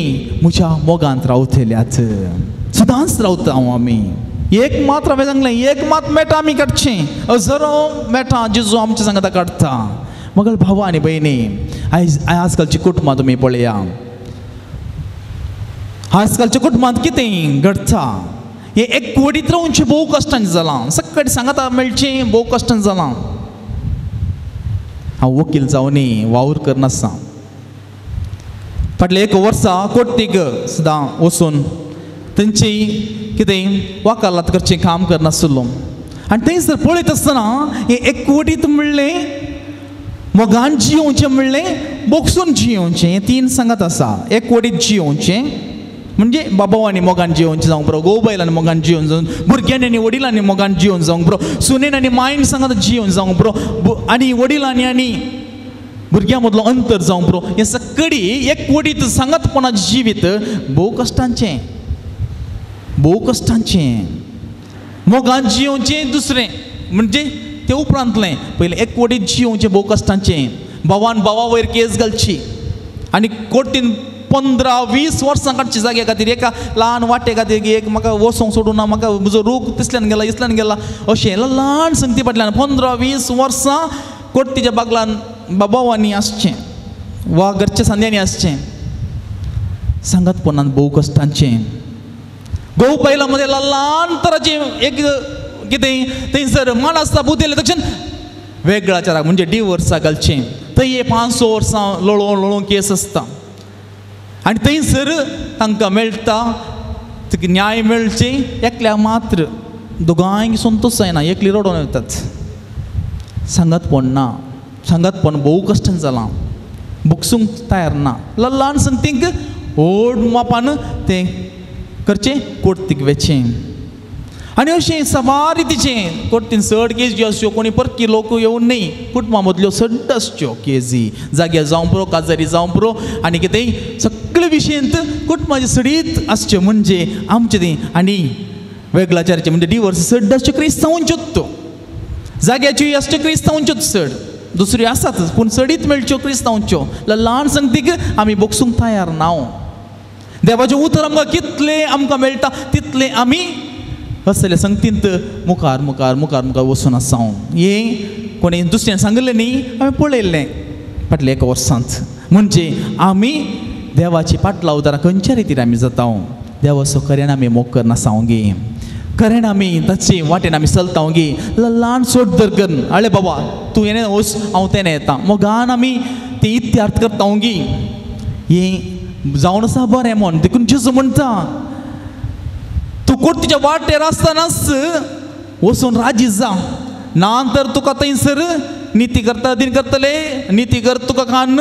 A: म्हज्या मोगांत रावतल्यात. सदांच रावता हांव आमी. एक मात हांवें सांगलें एक मात मेटा आमी काडचें. हजारो मेटा जेजू आमच्या सांगाता काडटा. मगळ भाव आनी भयणी आजकालची कुटुंबां तुमी पळया. आजकालच्या कुटुंबांत कितें घडटा हें एकवटीत रावचें भोव कश्टांचें जालां. सकाळीं सांगाता मेळचें भोव कश्टांचें जालां. हांव वकील जावनी वावर करनासा. फाटल्या एक वर्सा कोर्टीक सुद्दां वचून तेंची कितें वकालत करचें काम करनासलो. आनी थंयसर पळयत आसतना हें एकवटीत म्हणलें मोगान जियोवचें म्हणलें बोगसून जियोवचें हें तीन सांगत आसा. एकवटीत जियोवचें म्हणजे बाबा आनी मोगान जियोवचें जावंक पुरो. घोव बायलांनी मोगान जियोवन जावन भुरग्यांनी आनी वडिलांनी मोगान जियोवन जावंक पुरो. सुनेन आनी मायन सांगात जियोवन जावंक पुरो. आनी वडिलांनी आनी भुरग्यां मदलो अंतर जावंक पुरो. हें सगळी एकवटीत सांगतपणाचें जिवीत भोव कश्टांचें. भोव कश्टांचें. मोगान जियोवचें दुसरें म्हणजे तें उपरांतलें. पयलें एकवटीत जियोवचें भोव कश्टांचें. भावान भावा वयर केस घालची आनी कोर्टीन 15-20 वर्सां काडची जागे खातीर एका ल्हान वाटे खातीर एक म्हाका वसोंक सोडून ना म्हाका म्हजो रूख तिसल्यान गेला इसल्यान गेला अशें ल्हान संगती फाटल्यान 15-20 वर्सां कोर्टीच्या बागलान बाबावांनी आसचें वा घरच्या सांद्यांनी आसचें सांगातपणान भोव कश्टांचें घोव पयला मध्ये ल्हान तराचें एक कितें थंयसर मन आसता बुद्दीले तशें वेगळाच्या म्हणजे डिवोर्सा घालचें थंय 5-6 वर्सां लळोवन केस आसता आनी थंयसर तांकां मेळटा न्याय मेळचें एकल्याक मात्र दोगांयक संतोश जायना एकली रडोवन येतात सांगातपण ना सांगातपण भोव कश्टान जालां बुकसूंक तयार ना ल्हान संगतीक व्हड मापान तें करचें कोर्टीक वेचें आनी अशें सवार रितीचें कोर्टीन चड केस ज्यो आसच्यो कोणी परकी लोक येवन न्ही कुटुंबा मदल्यो सड्ड आसच्यो केसी जाग्यार जावं पुरो काजारी जावं पुरो आनी कितें सगळे विशयंत कुटुंबाचे सडीत आसच्यो म्हणजे आमचें तें आनी वेगळाचाराचें म्हणजे डिवोर्स सड्ड आसच्यो क्रिस्तांवांच्योच त्यो जाग्याच्योय आसच्यो क्रिस्तांवांच्योच चड दुसऱ्यो आसातच पूण सडीत मेळच्यो क्रिस्तांवांच्यो ल्हान संगतीक आमी बोगसूंक तयार नाव देवाचें उतर आमकां कितलें आमकां मेळटा तितलें आमी असले संगतींत मुखार मुखार मुखार मुखार वचून आसा हें कोणी दुसऱ्यान सांगलें न्ही आमी पळयल्लें फाटल्या एका वर्सांत म्हणजे आमी देवाची पाटलावदारां खंयच्या रितीन आमी जाता देवाचो खऱ्यान आमी मोग करना गे खऱ्यान आमी ताचे वाटेन आमी चलता गे ल्हान सोड धर कर आळे बाबा तूं येणे वच हांव तेणे येता मोगान आमी तें इत्यार्थ करता गे हें जावन आसा बरें म्हण देखून जेजू म्हणटा तूं कोर्टीच्या वाटेर आसतनाच वचून राजी जा ना तर तुका थंयसर निती करता दिन करतले निती कर तुका खान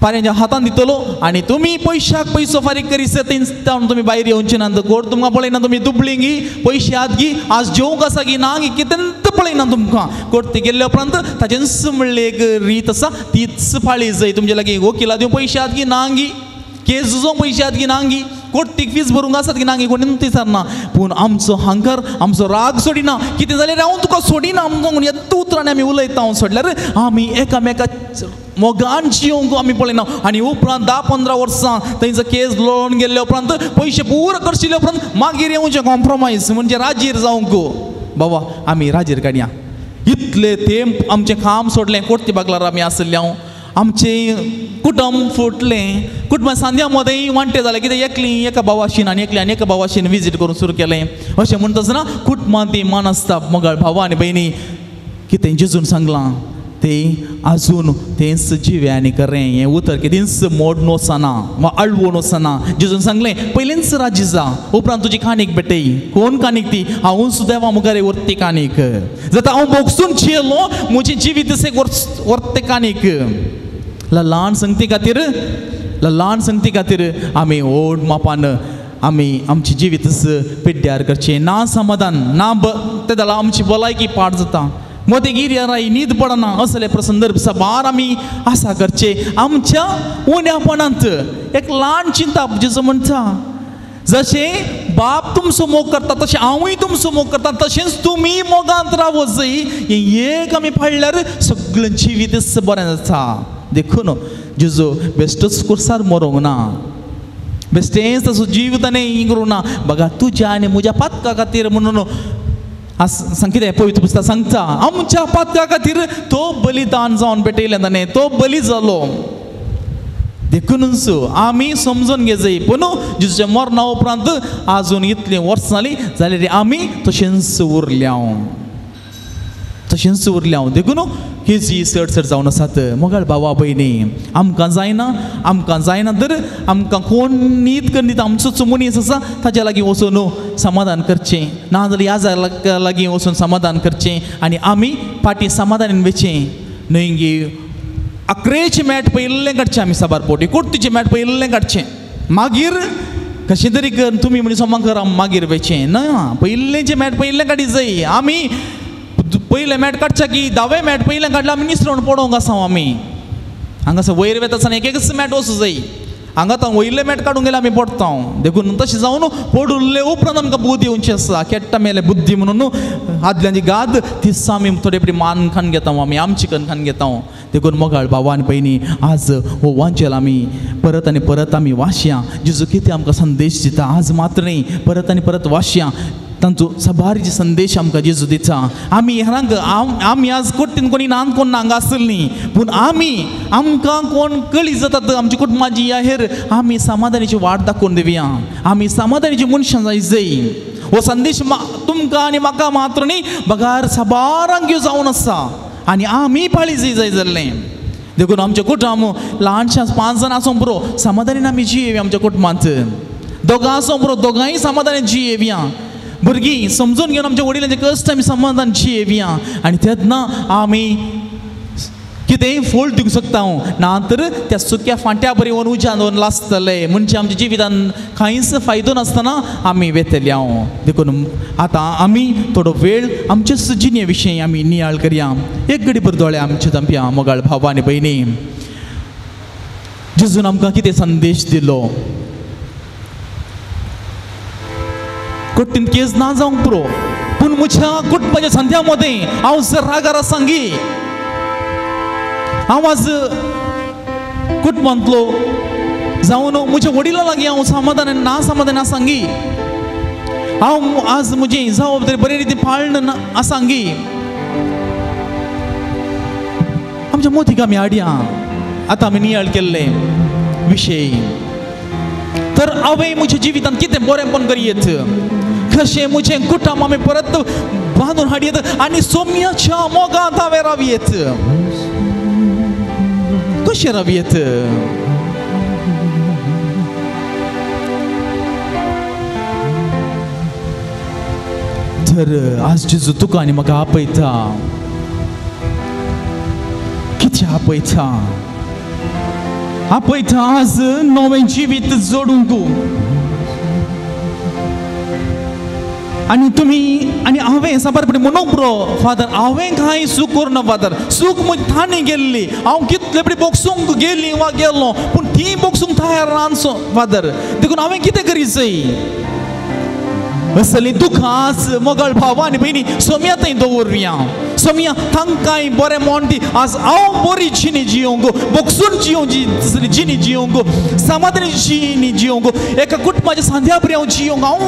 A: पाऱ्यांच्या हातान दितलो आनी तुमी पयशाक पयसो फारीक करीस थंयच्यान तुमी भायर येवचे ना कोर्ट तुमकां पळयना तुमी दुबळी गी पयशे आत गी आज जेवंक आसा गी ना गी कितें पळयना तुमकां कोर्ट गेल्ल्या उपरांत ताचेंच म्हणले एक रीत आसा तीच फाळी जाय तुमचे लागीं वकिला दिवं पयशे आत गी ना गी केस झुजोवंक पयशे आत गी ना गी कोर्टीक फीस भरूंक आसात की ना गी कोणी विचारना पूण आमचो हांकर आमचो राग सोडिना कितें जाल्यार हांव तुका सोडिना आमकां येता उतरांनी आमी उलयता हांव सोडल्यार आमी एकामेका मोगान जियोंक आमी पळयना आनी उपरांत 10-15 वर्सां थंयचो केस लढोवन गेल्ल्या उपरांत पयशे पुरो करशिल्ल्या उपरांत मागीर येवचें कॉम्प्रोमायज म्हणजे राजीर जावंक बाबा आमी राजीर काडया इतले तेंप आमचें काम सोडलें कोर्टी बागलार आमी आसले हांव आमचें कुटुंब फुटलें कुटुंबा सांद्या मदें वांटे जालें कितें एकली एका भावाशीन आनी एकली आनी एका भावाशीन विजीट करून सुरू केलें अशें म्हणटा आसतना कुटुंबांत ती मन आसता मोगाळ भावा आनी भयणी कितें जेजून सांगलां तें आजून तेंच जिव्यांनी करें हें उतर कितेंच मोड वचना वा आळवून वचना जेजून सांगलें पयलींच राजी जा उपरांत तुजी काणीक भेटय कोण काणीक ती हांवूच देवा मुखार व्हरती काणीक जाता हांव बोगसून जियेलो म्हजें जिवीत व्हरते काणीक ल्हान संगती खातीर आमी व्हड मापान आमी आमचें जिवीत पिड्ड्यार करचें ना समाधान ना तें जाल्यार आमची भलायकी पाड जाता मदें गिर्याराय न्हीद पडना असले प्रसंदर्भ साबार आमी आसा करचे आमच्या उण्यापणांत एक ल्हान चिंता जेजू म्हणटा जशें बाप तुमचो मोग करता तशें हांवूय तुमचो मोग करता तशेंच तुमी मोगांत रावत जाय हें एक आमी पाळल्यार सगळें जिवीत बरें जाता देखून जेजू बेश्टोच कुर्सार मरोंक ना बेश्टेंच ताचो जीव ताणें करूं ना बघा तुज्या आनी म्हज्या पातका खातीर म्हणून कितें पवित्र पुस्तक सांगता आमच्या पातका खातीर तो बलिदान जावन पेटयलें ताणें तो बली जालो देखूनच आमी समजून घे जाय पूण जेजूच्या मरणा उपरांत आजून इतलीं वर्सां जालीं जाल्यार आमी तशेंच उरल्या देखून केजी चड जावन आसात मोगाळ भावा भयणी आमकां जायना तर आमकां कोण न्हीद करीत आमचोच मनीस आसा ताच्या लागीं वचून समाधान करचें ना जाल्यार ह्या जाग्या लागीं वचून समाधान करचें आनी आमी फाटीं समाधानान वेचें न्हय गे अकरेचें मॅट पयलें काडचें आमी साबार पोटी कोर्टीचें मॅट पयलें काडचें मागीर कशें तरी कर तुमी म्हण सोमार मागीर वेचें ना पयलेंचें मॅट पयलें काडी जाय आमी पयलें मॅट काडच्या की 10वें मॅट पयलें काडलें आमी निसरवण पडोवंक आसा आमी हांगासर वयर वेता आसतना एकच मॅट वचूं जाय हांगा आतां वयलें मॅट काडूंक गेल्यार आमी पडटा देखून तशें जावन पडुल्ले उपरांत आमकां बुद्धी येवची आसा केट्टा मेले बुद्धी म्हणून आदल्यांची गाद ती आमी थोडे मान खान घेता आमी आमची कण खान घेता देखून मोगाळ भावान भयणी आज हो वांचल आमी परत आनी परत आमी वाचया जेजू कितें आमकां संदेश दिता आज मात्र न्ही परत आनी परत वाचया तांचो सबारीचे संदेश आमकां जेजू दिता आमी हेरांक आमी आज कोट्टीन कोणी नान कोण नांगा आसली पूण आमकां कोण कळी जातात आमच्या कुटुंबाची या हेर आमी समाधानाची वाट दाखोवन दिवया आमी समाधानाची मनशां जाय हो संदेश तुमकां आनी म्हाका मात्र न्ही बगार सबारांक घेवन जावन आसा आनी आमी पाळी जाय जाल्लें देखून आमचें कुटुंब ल्हानशें 5 जाण आसूं पुरो समाधानान आमी जियेवया आमच्या कुटुंबांत दोगां आसूं पुरो दोगांय समाधानान जियेवया भुरगीं समजून घेवन आमच्या वडिलांचे कश्ट आमी समाधान जियेवया आनी तेन्ना आमी कितेंय फळ दिवंक शकता ना तर त्या सुक्या फांट्या बरी व्हरून उज्यान व्हरून लासतले म्हणजे आमच्या जिवितान कांयच फायदो नासतना आमी वेतले देखून आतां आमी थोडो वेळ आमच्या जिणे विशीं आमी नियाळ करया एक घडी भर दोळे आमचे जमया मोगाळ भाव आनी भयणी जेजून आमकां कितें संदेश दिलो कठीण केस ना जावंक पुरो पूण म्हज्या कुटुंबाच्या संध्या मध्ये हांव जर रागारा सांगी हांव आज कुटुंबांतलो जावन म्हज्या वडिलां लागीं हांव समाधान ना समाधान सांगी हांव आज म्हजी जबाबदारी बरे रितीन पाळन आसांगी आमच्या मोतीक आमी हाडया आतां आमी नियाळ केल्ले विशय तर हांवें म्हज्या जिवितांत कितें बरेंपण करयेत कशें म्हजें कुटुंब आमी परत बांदून हाडयेत आनी सोम्याच्या मोगांत हांवें रावयेत कशें रावयेत तर आज जेजू तुका आनी म्हाका आपयता कितें आपयता आज नवें जिवीत जोडूंक आनी तुमी आनी हांवें साबारपणी म्हणूंक पुरो फादर हांवें कांय सूख करूं ना फादर सूख म्हजी थाणी गेल्ली हांव कितले बरी बोगसूंक गेल्ली वा गेल्लो पूण ती बोगसूंक तयार ना फादर देखून हांवें कितें करी जाय असली दुखास मोगाळ भाव आनी भयणी सोम्या थंय दवरया सोम्या तांकांय बरें मोन दी आज हांव बरी जिणी जियोंक बोगसून जियोंक जिणी जियोंक समाधानी जिणी जियोंक एका कुटुंबाच्या सांध्या बरी हांव जियोंक हांव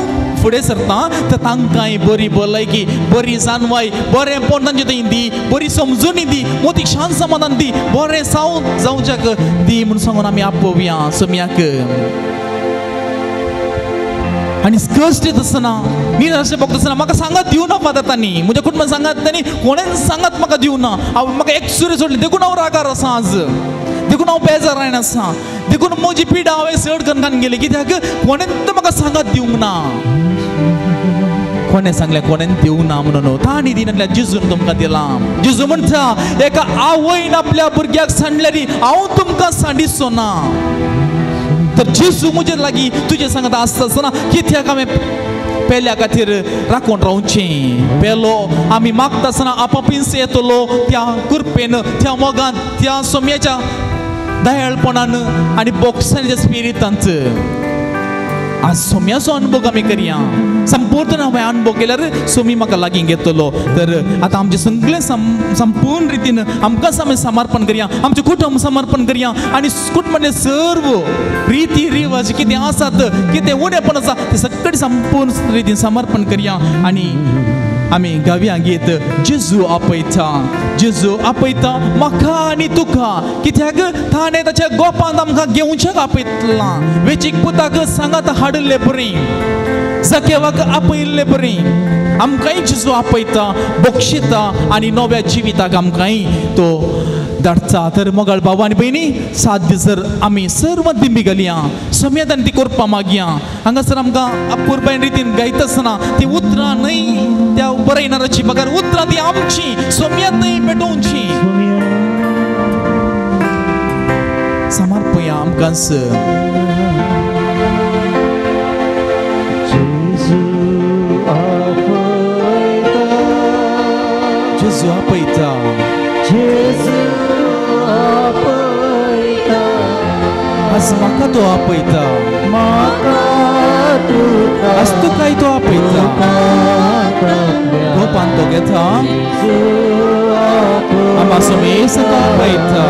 A: फुडें सरता तर तांकांय बरी भलायकी बरी जानवाय बरेंपण तांचे थंय दी बरी समजुनी दी मोतीक शांत समाधान दी बरें जावच्याक दी म्हूण सांगून आमी आपोवया सोम्याक आनी कश्ट येत आसतना निराशे भोगता आसतना म्हाका सांगात दिवं ना फादर तांणी म्हज्या कुटुंबान सांगात तांणी कोणें सांगात म्हाका दिवं ना हांव म्हाका एक सुरे सोडली देखून हांव रागार आसा आज देखून हांव बेजारायन आसा देखून म्हजी पिडा हांवें चड करून गेली कित्याक कोणें म्हाका सांगात दिवंक ना कोणें सांगलें कोणें दिवंक ना म्हणून तांणी दिनातल्या जेजून तुमकां दिलां जेजू म्हणटा एका आवयन आपल्या भुरग्याक सांडल्यारी हांव तुमकां सांडिचो ना तर जेजू म्हजे लागीं तुजे सांगता आसता आसतना कित्याक हांवें पेल्या खातीर राखून रावचें पेलो आमी मागता आसतना आपापीस येतलो त्या कृपेन त्या मोगान त्या सोम्याच्या दयाळपणान आनी बोगसाच्या स्पिरितांत आज सोम्याचो अनुभव आमी करया संपूर्ण हांवें अनुभव केल्यार सोमी म्हाका लागीं घेतलो तर आतां आमचें सगळें संपूर्ण रितीन आमकांच आमी समर्पण करया आमचें कुटुंब समर्पण करया आनी कुटुंबाचे सर्व रिती रिवाज कितें आसात कितें उणेपण आसा तें सगळें संपूर्ण रितीन समर्पण करया आनी आमी गावया गीत जेजू आपयता म्हाका आनी तुका कित्याक ताणें ताच्या गोपांत आमकां घेवच्याक आपयतलां वेचीक पुताक सांगात हाडले बरी सकेवाक आपयल्ले बरी आमकांय जेजू आपयता बक्षिता आनी नव्या जिविताक आमकांय तो धाडटा तर मोगाळ भाव आनी भयणी साध्य जर आमी सर्व दिंबी घालया सोम्यात आनी ती करपा मागया हांगासर आमकां अपुरबायन रितीन गायता आसतना ती उतरां न्हय त्या बरयणाराची बगार उतरां ती आमची सोम्यात न्हय पेटोवची समर्पया आमकांच जेजू आपयता आज म्हाका तो आपयता आज तुकाय तो आपयता गोपान तो घेता Amasumi Sakaita.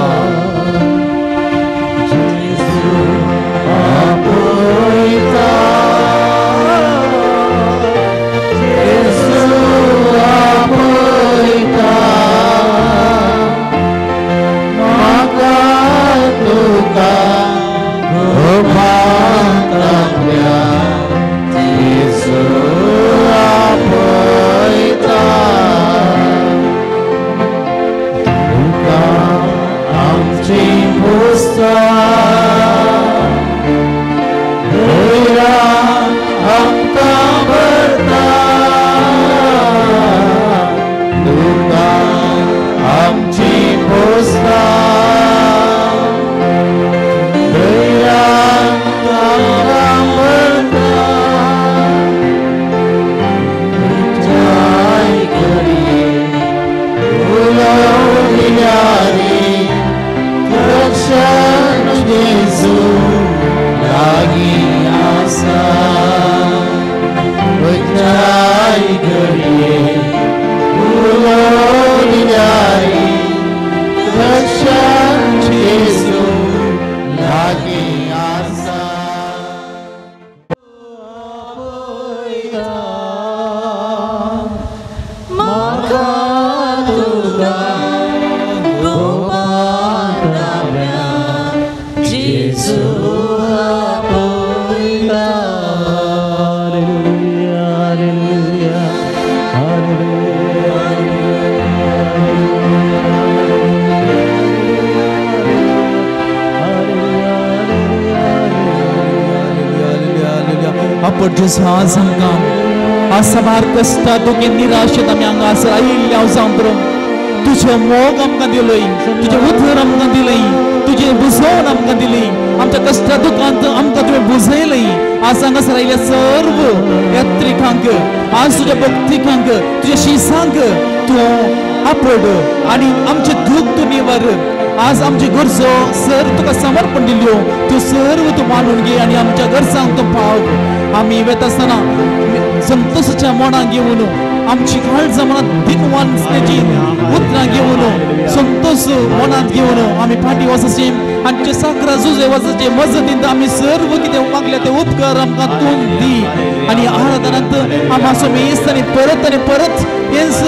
A: Asabar kasta tuki nirasha tamyanga sarai liao zambro तुझे मोग आमकां दिलय तुझे उतर आमकां दिलय तुझे बुजवण आमकां दिली आमच्या कश्टा दुखांत आमकां तुवें बुजयलय आज हांगासर आयिल्ल्या सर्व यात्रिकांक आज तुझ्या भक्तिकांक तुझ्या शिसांक तूं आपड आनी आमचे दूख तूं निवार आज आमची गरजो सर तुका समर्पण दिल्यो त्यो सर्व तूं मानून घे आनी आमच्या गरजांक तूं पाव आमी वेता आसतना संतोषाच्या मनाक घेवन आमची काळजा मनात दिनवानची उतरां घेवन संतोष मनात घेवन आमी फाटी वचचे आनी ते साकरा झुजे वचचे मजतींत आमी सर्व कितें मागले ते उपकार आमकां तूं दी आनी आराधनांत आमाचो मेस्त आनी परत हेच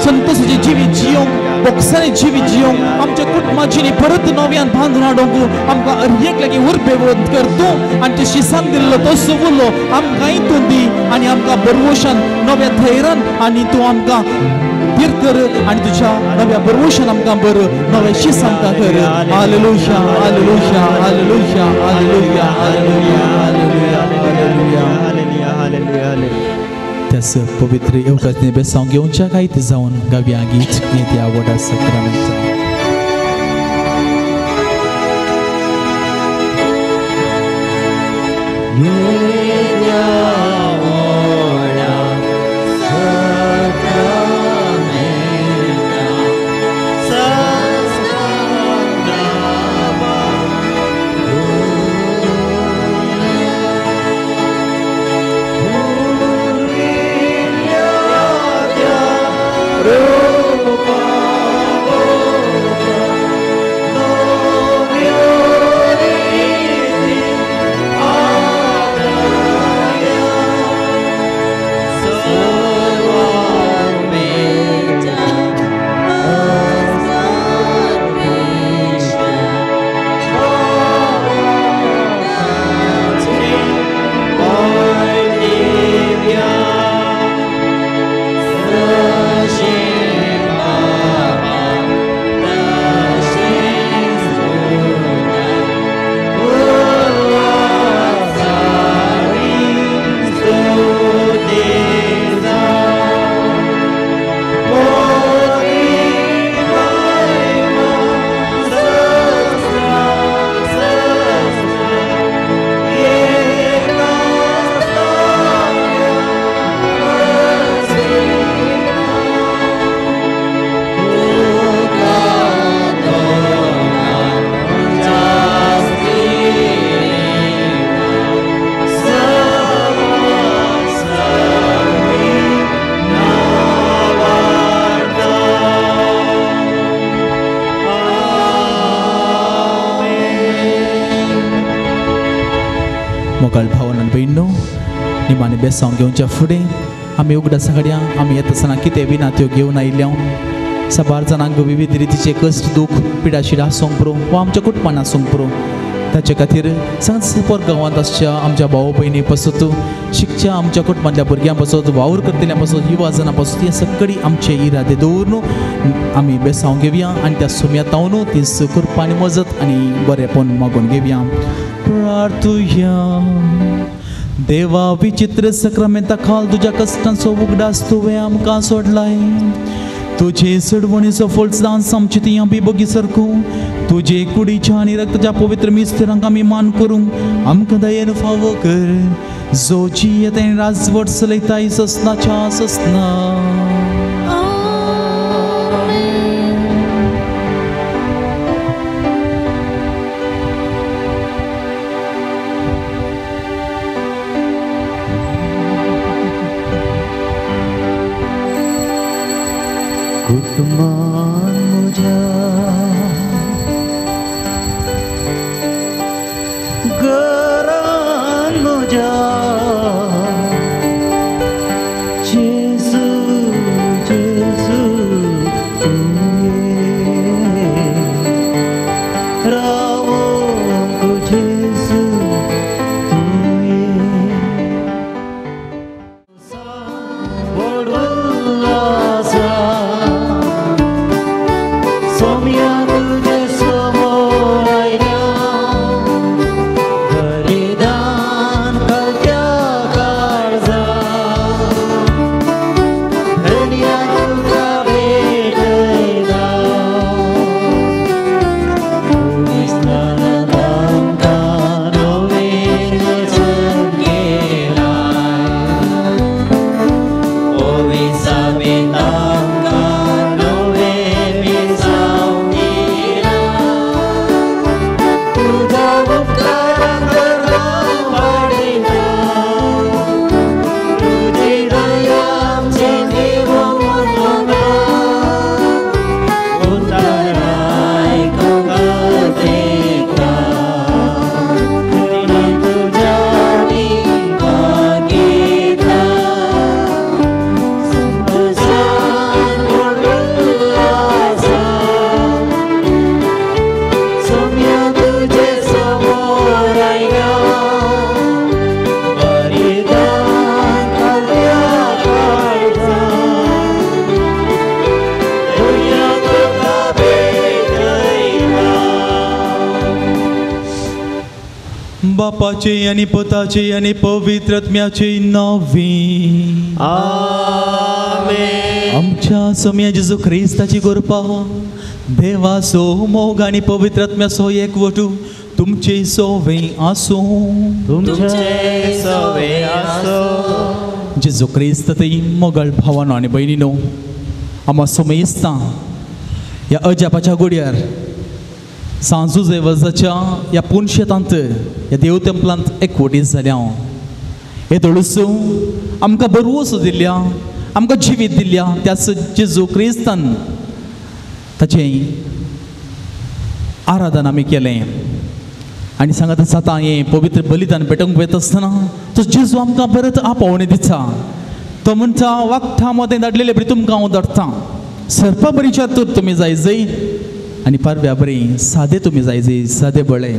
A: संतोषाची जिवीत जियोंक बोक्सांनी जिवीत जियोंक आमच्या कुटुंबाची परत नव्यान बांदून हाडूंक आमकां हरएक लागीं उर्बेवत कर तूं आनी ते शिसांक दिल्लो तो सुवुलो आमकांय तूं दी आनी आमकां बरवशान नव्या धैर्यान आनी तूं आमकां धीर कर आनी तुज्या नव्या बरवशान आमकां बर नवे शीस आमकां कर hallelujah hallelujah hallelujah hallelujah hallelujah hallelujah hallelujah hallelujah त्यास पवित्र येवकाचने बेसांव घेवच्या कांयत जावन गाव्या गीत येत्या वडा सक्रामेंत मोगाळ भावन आनी भयणो निमाणे बेसांव घेवच्या फुडें आमी उगडा सगळ्या आमी येता आसतना कितें विना त्यो घेवन आयल्या साबार जाणांक विविध रितीचे कश्ट दूख पिडा शिडा आसूंक पुरो वा आमच्या कुटुंबान आसूंक पुरो ताचे खातीर सांग सुपर गांवांत आसच्या आमच्या भाव भयणी पासत शिकच्या आमच्या कुटुंबांतल्या भुरग्यां पासत वावर करतल्यां पासत युवा जाणां पासत हे सगळी आमचे इरादे दवरून आमी बेसांव घेवया आनी त्या सुम्या तावन ती सुकृपा आनी मजत आनी बरेपण मागून घेवया प्रार्थुया देवा विचित्र सक्रामेंता खाल तुज्या कश्टांचो उगडास तुवें आमकां सोडलाय तुझे सडवणीचो फळदान आमची ती आमी बगी सरकू तुझे कुडीच्या आनी रक्ताच्या पवित्र मिस्तिरांक आमी मान करूंक आमकां दयेन फावो कर जो जियेत आनी राजवट चलयताय ससनाच्या ससना
B: कुटुंबान म्हज्या घरान म्हज्या जेजू जेजू रावोंक जेजू सोम्या तुझे समोर आयल्या बलिदान कळत्या काळजा हृदया तुका भेटयला दिसताना आमकां नवें वचन केलाय ओ विसावेन आमकां नवें विसाव दिला तुझा उपकाराक नांव वाडयता तुजी दया आमचे देव म्हणूना उताराय कगातेका तिणी तुझ्या मागेता संतोषान उल्हासा सोम्या तुझे समोर आयल्या बलिदान कळत्या काळजा हृदया तुका भेटयला
A: बापाचे आणि पुताचे आणि पवित्र आत्म्याचे नावी
B: आमेन
A: आमच्या सोम्या जेजू ख्रिस्ताची कृपा देवाचो मोग आणि पवित्र आत्म्याचो एकवटू तुमचे सोवे आसूं
B: तुमचे सवे आसो
A: जेजू ख्रिस्त ती मोगळ भावानो आणि भयणीनो आम्हा सोमेस्तां ह्या अजापाच्या गुड्यार सांजू जेवजाच्या ह्या पुणशेतांत ह्या देव तेंपलांत एकवटीत जाल्या हे धडूस आमकां बरवस दिल्या आमकां जिवीत दिल्या त्याच जेजू क्रिस्तान ताचें आराधन आमी केलें आनी सांगात जाता हें पवित्र बलिदान पेटोवंक वयता आसतना तो जेजू आमकां परत आपोवणें दिता तो म्हणटा वागता मदें धाडलेले बरी तुमकां हांव धाडटां सरपा बरी चातूर तुमी जाय जय आनी पारव्या बरी सादे तुमी जाय जय सादे बळे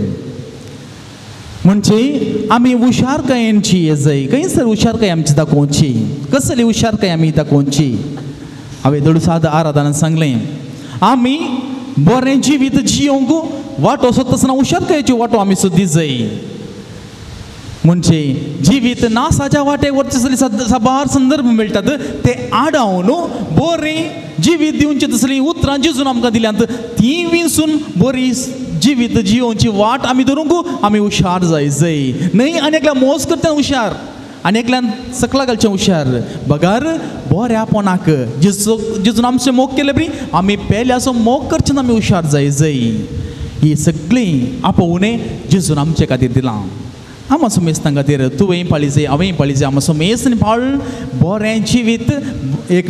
A: म्हणजे आमी हुशारकायेंची हे जाय खंयसर हुशारकाय आमची दाखोवची कसली हुशारकाय आमी दाखोवची हांवें धडू साद आराधनान सांगलें आमी बरें जिवीत जियोंक वाटो सोदता आसतना हुशारकायेची वाटो आमी सोदी जाय म्हणजे जिवीत नासाच्या वाटेक वरचे साबार संदर्भ मेळटात ते आडावन बरें जिवीत दिवची तसली उतरां जेजून आमकां दिल्यांत ती विंसून बरी जिवीत जियोवची वाट आमी धरूंक आमी हुशार जाय न्हय आनी एकल्या मोज करता हुशार आनी एकल्यान सकला घालचें हुशार बगार बऱ्यापणाक जेजून आमचें मोग केलें बरी आमी पेल्याचो मोग करचें आमी हुशार जाय ही सगळीं आपोवणें जेजून आमचे खातीर दिलां आमा सुमेस्तां खातीर तुवें पाळी जाय हांवें पाळी जाय आमा सुमेस्त पाळून बरें जिवीत एक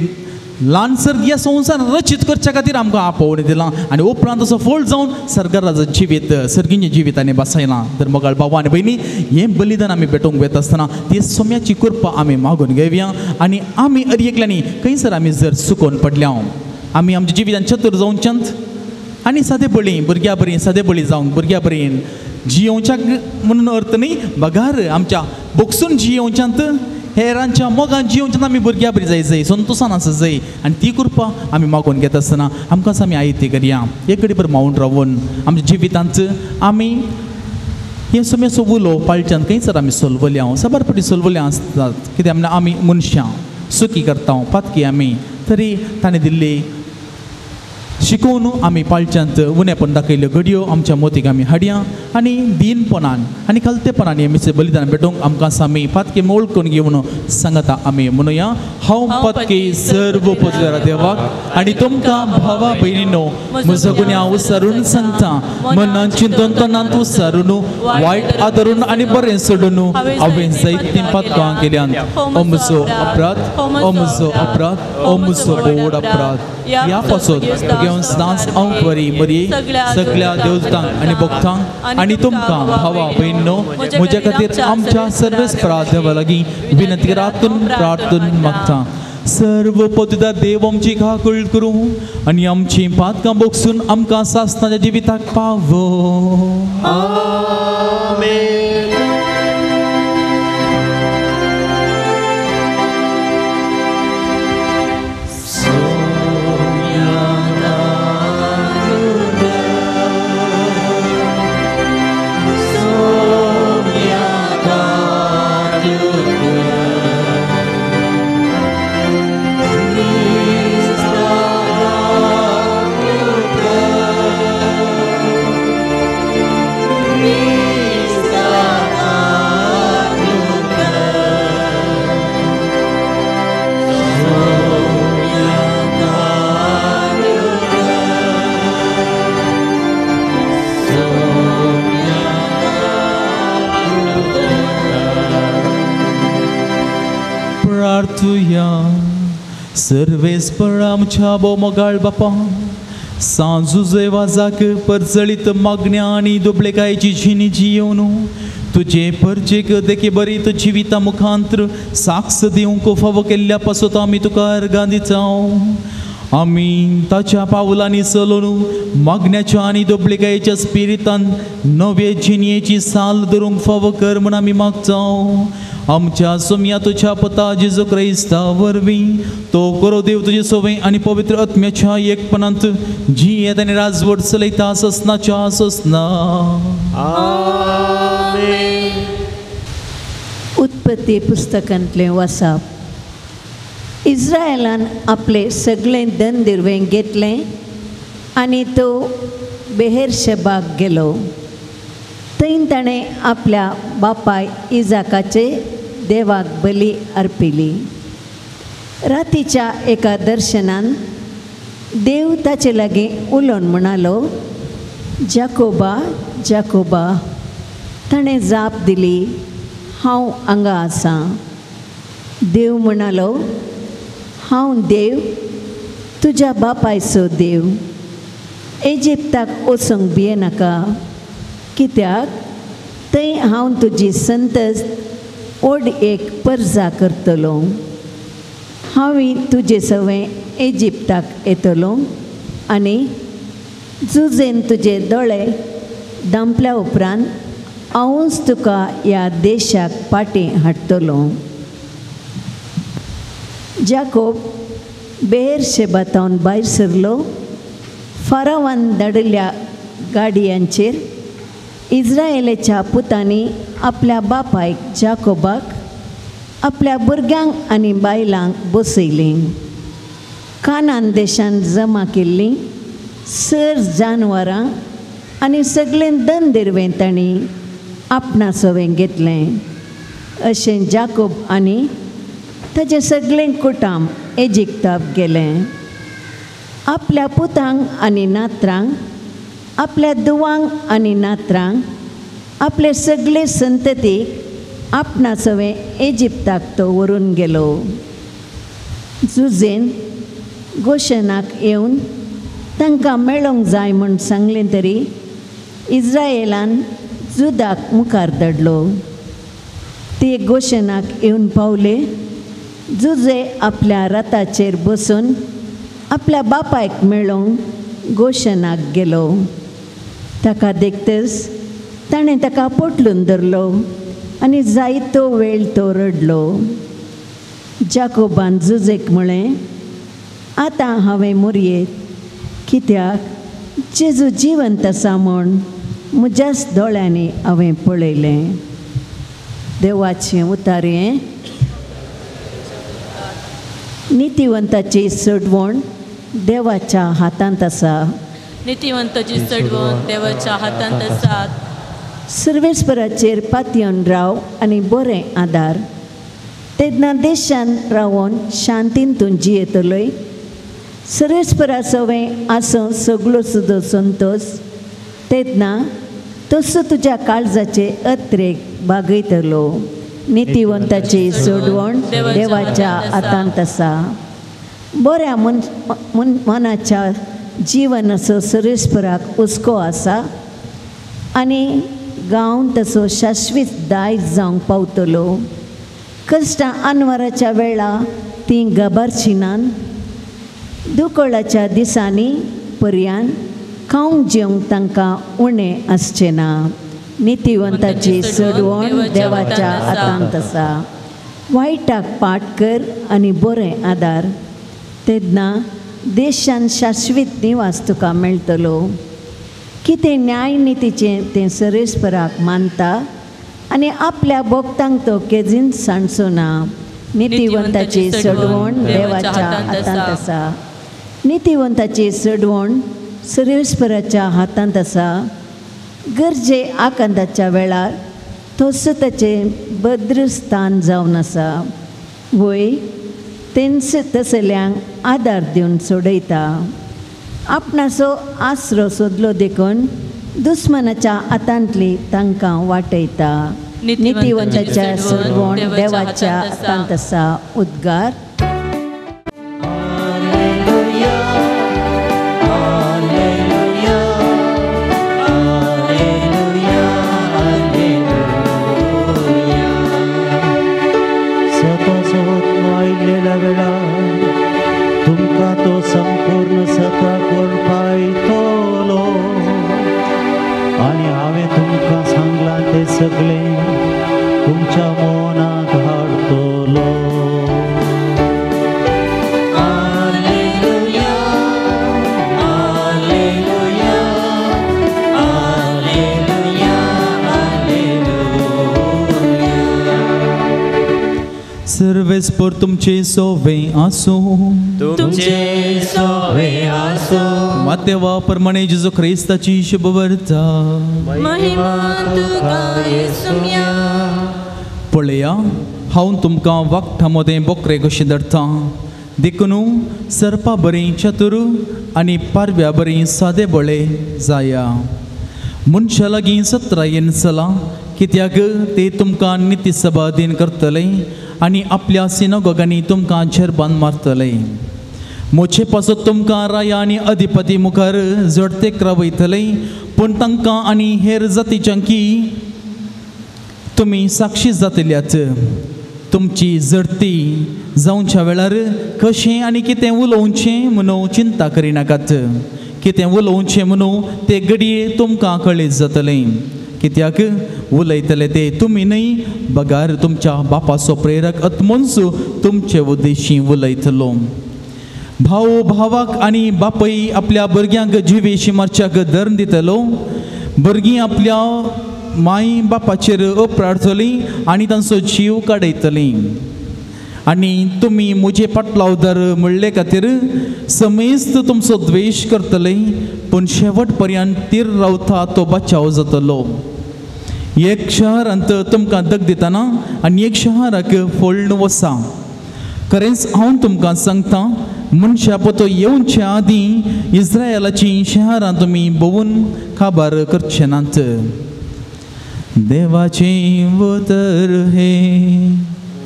A: ल्हानसर ह्या संवसार रचीत करच्या खातीर आमकां आपोवणें दिलां आनी उपरांत असो फळ जावन सरकाराचो जिवीत सर्गींच्या जिवितांनी बसयलां. तर मोगाळ बाबा आनी भयणी, हें बलिदान आमी भेटोवंक वेता आसतना ती सोम्याची कृपा आमी मागून घेवया. आनी आमी एकल्यांनी खंयसर आमी जर चुकोवन पडल्या, आमी आमच्या जिवितांत चतूर जावच्यात आनी सादे बळी भुरग्यां बरी सादे बळी जावंक भुरग्यां बरी जियोवच्याक म्हणून अर्थ न्ही, बगार आमच्या बोगसून जियोवच्यांत हेरांच्या मोगान जियोवच्यात आमी भुरग्यां बरी जाय संतोशान आसा जाय. आनी ती कृपा आमी मागून घेता आसतना आमकांच आमी आयती करया. एक कडेन बरें मावून रावून आमच्या जिवितांत आमी हे सगळे उलो पाळच्यान खंयसर आमी सोलवल्या साबार फावटी सोलवल्या आसतात. कित्याक आमी मनशां सुखी करता पातकी आमी, तरी ताणें दिल्ली शिकोवन आमी पाळच्यांत उणेपण दाखयल्यो घडयो आमच्या मोतीक आमी हाडया आनी दिनपणान आनी खालतेपणान आमी बलिदान भेटोवंक आमकां आमी पातकी मोळ करून घेवन सांगता आमी म्हणुया. हांव पातकी सर्व पदव्यारा देवाक आनी तुमकां भावा भयणीनो म्हजो गुन्यांव उसरून सांगता. मनान चिंतन तनांत उसरून वायट आदरून आनी बरें सोडून हांवें जायतीं पातकां केल्यात. ओ म्हजो अपराध, ओ म्हजो अपराध, ओ म्हजो व्हड अपराध. ह्या पासून घेवन सदांच हांव बरी सगळ्या देवतांक आनी भक्तांक आनी तुमकां भावा भयणीनो म्हज्या खातीर आमच्या सर्वेस्परा देवा लागीं विनंती करातून प्रार्थना मागता. सर्व पदवीदार देव आमची खाकूळ करूं आनी आमची पातकां बोगसून आमकां सासणाच्या जिविताक पावो. सर्वेस्पर आमच्या बोमोगाळ बापा, सांजू जेवाजाक परजळीत मागण्या आनी दुबळेकायेची जिणी जियोवन तुजे परजेक देखी बरीत जिविता मुखांतर साक्ष दिवंक फावो केल्ल्या पासत आमी तुका अर्गां दिता. आमी ताच्या पावलांनी चलोवन मागण्याच्या आनी दुबळेकायेच्या स्पिरितान नवे जिणयेची साल धरूंक फावो कर म्हूण आमी मागता. आमच्या सोम्या तुझ्या पता जेजू क्रिस्ता वरवीं तो करो देव तुझे सोवे आनी पवित्र आत्म्याच्या एकपणांत जी येत आनी राजवट चलयता ससनाच्या ससना.
E: उत्पत्ती पुस्तकांतलें वाचप. इस्रायलान आपले सगळें धन दिर्वें घेतलें आनी तो बेहेरशेबाक गेलो. थंय ताणें आपल्या बापाय इजाकाचे देवाक बली अर्पिली. रातीच्या एका दर्शनान देव ताचे लागीं उलोवन म्हणालो, जाकोबा जाकोबा. ताणें जाप दिली, हांव हांगा आसां. देव म्हणालो, हांव देव तुज्या बापायचो देव. इजिप्ताक वचूंक भियेनाका, कित्याक थंय हांव तुजी संतत ओड एक परजा करतलो. हांवें तुजे सवें इजिप्ताक येतलो आनी झुजेन तुजे दोळे दांपल्या उपरांत हांवूच तुका ह्या देशाक पाटी हाडटलो. जाकोब बेहेरशेबातावन भायर सरलो. फारावान धाडिल्ल्या गाडयांचेर इस्रायेलाच्या पुतांनी आपल्या बापायक जाकोबाक आपल्या भुरग्यांक आनी बायलांक बसयलीं. कानान देशांत जमा केल्लीं सर जानवरां आनी सगळें धन दिर्वें तांणी आपणा सवें घेतलें. अशें जाकोब आनी ताचें सगळें कुटुंब इजिप्ताक गेलें. आपल्या पुतांक आनी नातरांक, आपल्या धुवांक आनी नातरांक, आपले सगळे संततीक आपणा सवें इजिप्ताक तो व्हरून गेलो. झुजेन गोशनाक येवन तांकां मेळोंक जाय म्हूण सांगलें तरी इस्रायेलान जुदाक मुखार धाडलो. ते गोशनाक येवन पावले. जुजे आपल्या रथाचेर बसून आपल्या बापायक मेळोंक गोशनाक गेलो. ताका देखतच ताणें ताका पोटलून धरलो आनी जायतो वेळ तो रडलो. जाकोबान जुजेक म्हळें, आतां हांवें मोरयेत, कित्याक जेजू जिवंत आसा म्हूण म्हज्याच दोळ्यांनी हांवें पळयलें. देवाचें उतारें. नितिवंताची सडवण देवाच्या हातांत आसा.
D: नितिवंताची सडवण देवाच्या हातांत आसात.
E: सर्वेस्पराचेर पातयेवन राव आनी बरें आदार. तेन्ना देशान रावून शांतीन तूं जियेतलोय. सर्वेस्परा सवें आसूं सगळो सुद्दां संतोश. तेन्ना तसो तुज्या काळजाचे अत्रेक बागयतलो. नितिवंताची सोडवण देवाच्या हातांत आसा. बऱ्या मनाच्या जीवन असो सर्वेस्पराक हुस्को आसा आनी गांव तसो शाश्वीत दायज जावंक पावतलो. कश्टां आनवराच्या वेळा ती गबारचिनान. दुकोळाच्या दिसांनी पर्यान खावंक जेवंक तांकां उणें आसचें ना. नितिवंताची सडवण देवाच्या हातांत आसा. वायटाक पाट कर आनी बरें आदार. तेन्ना देशान शाश्वीत निवास तुका मेळटलो. कितें न्याय नितीचें तें सर्वेस्पराक मानता आनी आपल्या भोगतांक तो केजीन सांडचो ना. नितिवंताची सडवण देवाच्या हातांत आसा. नितिवंताची सडवण सर्वेस्पराच्या हातांत आसा. गरजे आकांताच्या वेळार तो स्वताचें भद्र स्थान जावन आसा. वय तेंच तसल्यांक आदार दिवन सोडयता. आपणाचो आसरो सोदलो देखून दुस्मनाच्या हातांतली तांकां वाटयता. नितिवंताच्या सडवण देवाच्या हातांत आसा. उद्गार.
C: तुमकां तो संपूर्ण सता करपायतलो आनी हांवें तुमकां सांगलां तें सगळें तुमच्या मनांत हाडटलो.
A: सर्वेस्पर तुमचे सोवें आसूं.
B: तुमचे सोवे आसो.
A: मातेवा प्रमाणे जेजू ख्रिस्ताची शुभ वार्ता.
D: महिमा तुका येसुम्या.
A: पळया, हांव तुमकां वखदां मदें बोकरे कशें धरता. देखून सर्पा बरीं चतुर आनी पारव्या बरीं सादे बळे जाया. मनशा लागीं सत्रा येन चला, कित्याक ते तुमकां नित्य सभा दिन करतले आनी आपल्या सिनोगोगांनी तुमकां झेरबान मारतले. मोचे पासत तुमकां राया आनी अधिपती मुखार जडतेक रावयतले. पूण तांकां आनी हेर जातीच्यांकी तुमी साक्षी जातल्यात. तुमची जडती जावच्या वेळार कशें आनी कितें उलोवचें म्हणून चिंता करिनाकात. कितें उलोवचें म्हणून ते घडये तुमकां कळीत जातलें. कित्याक उलयतले ते तुमी न्हय, बगार तुमच्या बापाचो प्रेरक आत्मोन्स तुमचे उद्देशी उलयतलो. भाव भावाक आनी बापय आपल्या भुरग्यांक जिवेशी मारच्याक धर्म दितलो. भुरगीं आपल्या माय बापाचेर उपराडटलीं आनी तांचो जीव काडयतलीं. आनी तुमी म्हजे पाटलावदार म्हणले खातीर समेस्त तुमचो द्वेश करतले, पूण शेवट पर्यंत तीर रावता तो बचाव जातलो. एक शहरांत तुमकां दग दितना आनी एक शहराक फोडून वसा. खरेंच हांव तुमकां सांगता, मनशा पोतो येवच्या आदीं इस्रायलाची शहरां तुमी भोंवून काबार करचे नात. देवाचें उतर हे.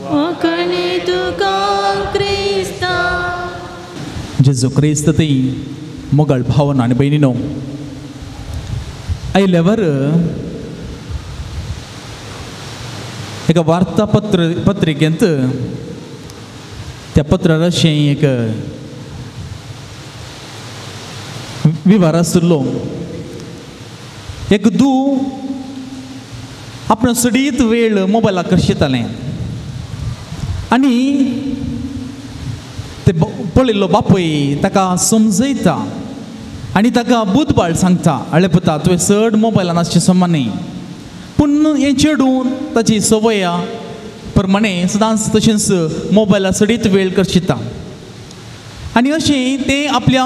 D: वखणी तुका क्रिस्ता.
A: जेजू क्रिस्त ती मोगळ भावन आनी भयणीनो आयल्यावर एका वार्तापत्रिकेंत त्या पत्रार अशें एक विवार आसलो एक दू आपण सडीत वेळ मोबायलाक करशितालें आनी ते पळयल्लो बापूय ताका समजयता आनी ताका बुधबाळ सांगता आळे पुता तुवें चड मोबायलान आसचें समान पूण हें चेडूं ताची सवया प्रमाणे सदांच तशेंच मोबायलार सडीत वेळ करशिता आनी अशें तें आपल्या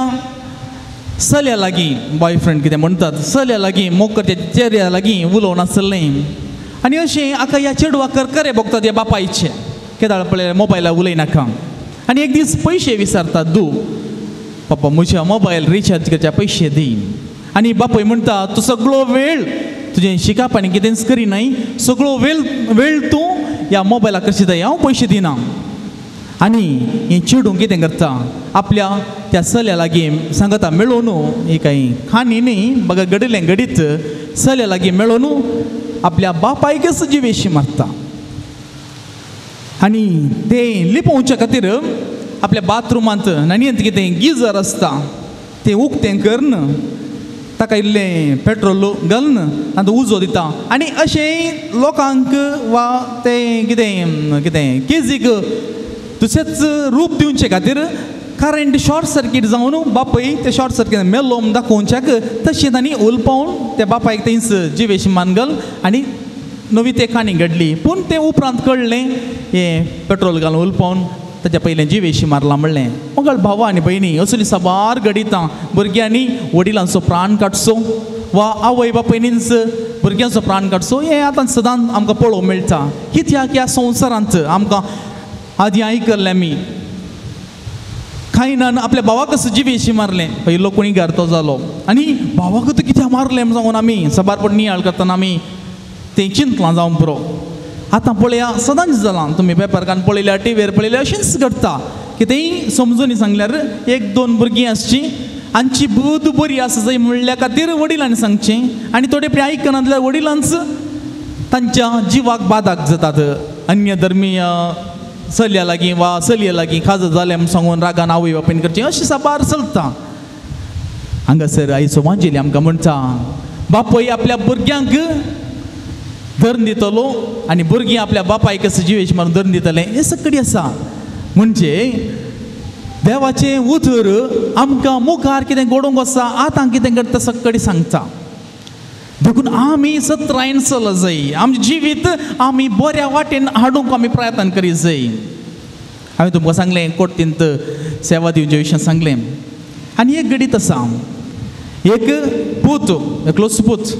A: चल्या लागीं बॉयफ्रेंड कितें म्हणटात चल्या लागीं मोगच्या चेड्या लागीं उलोवन आसलें आनी अशें आका ह्या चेडवाक करकरे भोगतात ह्या बापायचे केदाळ पळय मोबायलार उलयनाका आनी एक दीस पयशे विचारतात दू पापा म्हज्या मोबायल रिचार्ज करच्या पयशे दी आनी बापूय म्हणटा तूं सगळो वेळ तुजें शिकप आनी कितेंच करिनाय सगळो वेळ तूं ह्या मोबायलाक कशें जाय हांव पयशे दिना आनी हें चेडूं कितें करता आपल्या त्या चल्या लागीं सांगता मेळोवन ही कांय खाणी न्ही बघा घडिल्लें घडीत चल्या लागीं मेळोवन आपल्या बापायकच जिवेशी मारता आनी तें लिपोवच्या खातीर आपल्या बाथरुमांत नाणयेंत कितें गिजर आसता तें उक्तें करन ताका इल्लें पेट्रोल घालन आनी उजो दिता आनी अशें लोकांक वा तें कितें कितें केजीक दुसरेंच रूप दिवचे खातीर करंट शॉर्ट सर्कीट जावन बापूय ते शॉर्ट सर्कीट मेलो दाखोवच्याक तशें तांणी उलपावन त्या बापायक थंयच जिवेशी मानगल आनी नवी ते काणी घडली पूण तें उपरांत कळ्ळें हें पेट्रोल घालून उलपावन ताच्या पयलें जिवेशी मारला म्हणलें मगळ भाव आनी भयणी असली साबार घडितां भुरग्यांनी वडिलांचो प्राण काडचो वा आवय बापायनीच भुरग्यांचो प्राण काडचो हें आतां सदांच आमकां पळोवंक मेळटा कित्याक ह्या संवसारांत आमकां आदी आयकल्लें आमी कायनान आपल्या भावाक कसो जिवेशी मारलें पयलो कोणी घारतो जालो आनी भावाक तो कित्याक मारलें सांगून आमी सबारपण नियाळ करतना आमी तें चिंतलां जावं पुरो आतां पळया सदांच जालां तुमी पेपरान पळयल्यार टीव्हीर पळयल्यार अशेंच घडटा की तें समजून सांगल्यार एक दोन भुरगीं आसचीं हांची बुद बरी आसा जाय म्हणल्या खातीर वडिलांनी सांगचें आनी थोडे फावटी आयकना जाल्यार वडिलांच तांच्या जिवाक बादाक जातात अन्य धर्मीय चलया लागीं वा चलये लागीं खाजो जालें म्हूण सांगून रागान आवय बापायन करचें अशें साबार चलता हांगासर आयचो वांजेली आमकां म्हणटा बापूय आपल्या भुरग्यांक धर्म दितलो आनी भुरगीं आपल्या बापायक कसो जिवेश मारून धर्म दितलें हें सकडी आसा म्हणजे देवाचें उतर आमकां मुखार कितें घडोवंक आसा आतां कितें करता सकडी सांगता देखून आमी सत्रायन चल जाय आमचें जिवीत आमी बऱ्या वाटेन हाडूंक आमी प्रयत्न करीत जाय हांवें तुमकां सांगलें कोर्टींत सेवा दिवचे विशयान सांगलें आनी एक घडीत आसा एक पूत एकलो सुपूत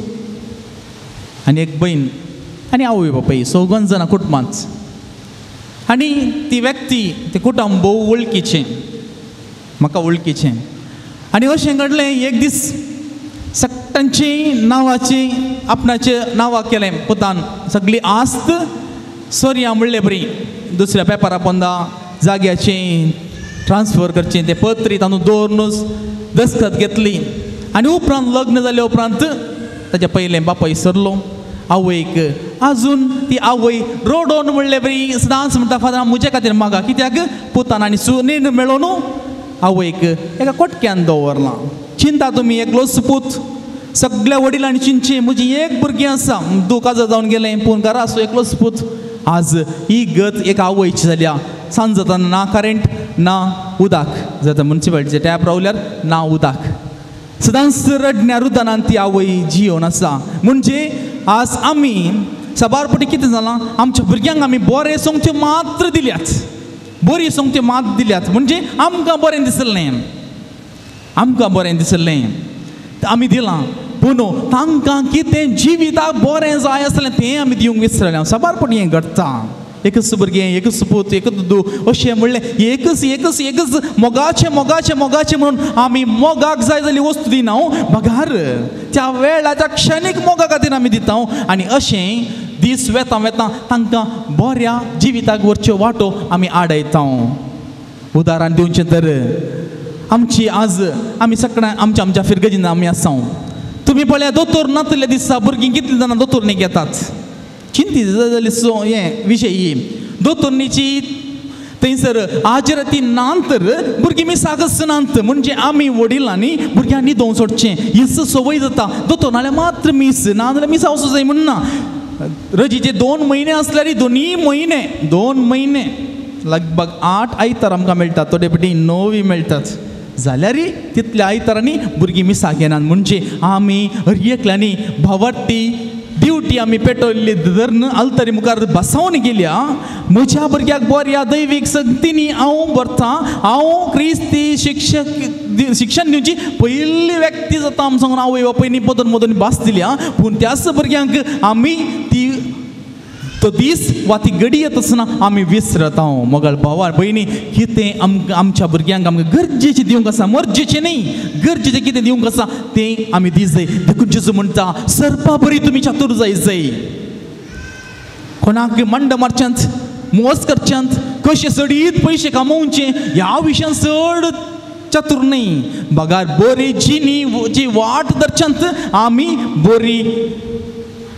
A: आनी एक बहीण आनी आवय बापाय सगळीं जाणां कुटुंबांत आनी ती व्यक्ती तें कुटुंब भोव वळखीचें म्हाका वळखीचें आनी अशें घडलें एक दीस सगळ्यांची नांवाची आपणाचें नांवां केलें पुतान सगळी आस्त सोरया म्हणलें बरी दुसऱ्या पेपरा पोंदा जाग्याचें ट्रान्सफर करचें तें पत्री तातूंत दवरूनच दस्तखत घेतली आनी उपरांत लग्न जाल्या उपरांत ताच्या पयलें बापाय सरलो आवयक आजून ती आवय रोडोन म्हणलें बरी सदांच म्हणटा फादर म्हजे खातीर मागा कित्याक पुतान आनी सुनीन मेळोन आवयक एका कोटक्यान दवरलां चिंता तुमी एकलो सुपूत सगळ्या वडिलांनी चिंतचें म्हजी एक भुरगीं आसा दुकाजो जावन गेलें पूण घरा आसूं एकलो सुपूत आज ही गत एका आवयची जाल्या सांज जाताना ना करंट ना उदक जर मुन्सिपालिटीचे टॅप रावल्यार ना उदक सदांच रडण्या रुदनान ती आवय जियोन आसा म्हणजे आज आमी सबारपटी कितें जालां आमच्या भुरग्यांक आमी बरें संगत्यो मात्र दिल्यात बरी संगत्यो मात दिल्यात म्हणजे आमकां बरें दिसलें आमी दिलां पूण तांकां कितें जिविताक बरें जाय आसलें तें आमी दिवंक विसरलें सबारपटी हें घडटा एकच भुरगें एकच सुपूत एकच दू अशें म्हणलें एकच मोगाचें म्हणून आमी मोगाक जाय जाली वस्तू दिना बगार त्या वेळाच्या क्षणीक मोगा खातीर आमी दिता आनी अशें दीस वेता तांकां बऱ्या जिविताक वरच्यो वाटो आमी आडयता उदाहरण दिवचें तर आमची आज आमी सगळ्या आमच्या फिरगजीन आमी आसा तुमी पळया दोतोर नातल्या दिसा भुरगीं कितलीं जाणां दोतोरनी घेतात चिंती जाल्यार हें विशयी दोतोरनीची थंयसर हाजराती नांतर भुरगीं मिसागस नांत म्हणजे आमी वडिलांनी भुरग्यांक न्हिदोवं सोडचें हीच संवय जाता दोतोर नाल्यार मात्र मीस नाजाल्यार मीस वचूं जाय म्हणना रजीचे 2 म्हयने आसल्यार 2 म्हयने लगभग 8 आयतार आमकां मेळटात थोडे फावटी 9 मेळटात जाल्यार तितल्या आयतारांनी भुरगीं मिसा घेनात म्हणजे आमी हरयेकल्यांनी भावार्थी ड्युटी आमी पेटयल्ली धरून आलतारी मुखार बसावन गेल्या म्हज्या भुरग्याक बऱ्या दैवीक संगतींनी हांव व्हरतां हांव क्रिस्ती शिक्षण दिवची पयली व्यक्ती जाता आमी सांगून आवय बापायनी मदन मदन भास दिल्या पूण त्याच भुरग्यांक आमी ती तो दीस वा ती घडी येत आसतना आमी विसरता मोगाळ भावा भयणी कितें आमच्या भुरग्यांक आमकां गरजेचें दिवंक आसा मर्जेचें न्ही गरजेचें कितें दिवंक आसा तें आमी दी जाय देखून जेजू म्हणटा सर्पा बरी तुमी चातूर जाय कोणाक मंड मारच्यांत मोस करच्यांत कशें सडीत पयशे कमोवचे ह्या विशयान चड चातूर न्ही बगार बरी जी वाट धरच्यांत आमी बरी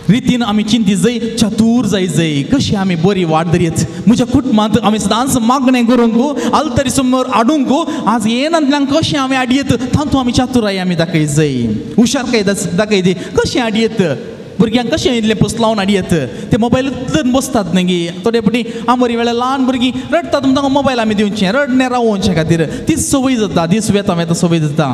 A: रितीन आमी चिंती जाय चातूर जाय कशी आमी बरी वाट धरयत म्हज्या कुटुंबांत आमी सदांच मागणें करूंक आलतारी समोर हाडूंक आज येनांतल्यान कशें आमी हाडयत तातूंत आमी चातुराय आमी दाखय जाय हुशारकाय दाखयत कशें हाडयत भुरग्यांक कशें इतलें पयस लावन हाडयत ते मोबायलांत बसतात न्ही थोडे फावटी बरी वेळार ल्हान भुरगीं रडटात तांकां मोबायल आमी दिवचें रडणें रावोवचे खातीर तीच संवय जाता दीस वेता संवय जाता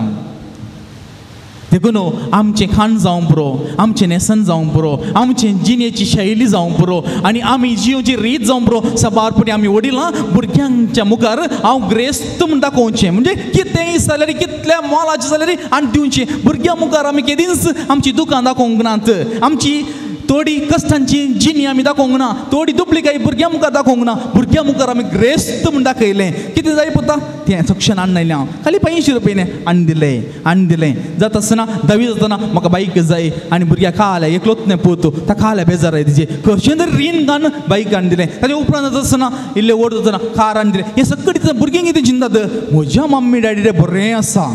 A: देखून आमचें खाण जावं पुरो आमचें नेसन जावं पुरो आमचें जिणेची शैली जावं पुरो आनी आमी जिवची रीत जावं पुरो सबारपणी आमी वडिलां भुरग्यांच्या मुखार हांव ग्रेस्त म्हूण दाखोवचें म्हणजे कितेंय जाल्यार कितल्या मोलाचें जाल्यार आनी दिवचें भुरग्यां मुखार आमी केदींच आमची दुकां दाखोवंक नात आमची थोडी कश्टांची जिणी आमी दाखोवंक ना थोडी दुपलिकाय भुरग्यां मुखार दाखोवंक ना भुरग्यां मुखार आमी ग्रेस्त म्हूण दाखयलें कितें जाय पडटा तें सक्षण हाडून हांव खाली 500 रुपयाने आनी दिलें जाता आसतना 10वी जातना म्हाका बाईक जाय आनी भुरग्याक खाल्या एकलोतने पोतो ताका खाल्या बेजार जाय तेजे कशें तरी रीण घालून बाईक हाडून दिलें ताच्या उपरांत जाता आसतना इल्लें व्हड जातना कार हाडून दिलें हें सगळें भुरगीं कितें चिंतात म्हज्या मम्मी डॅडी रे बरें आसा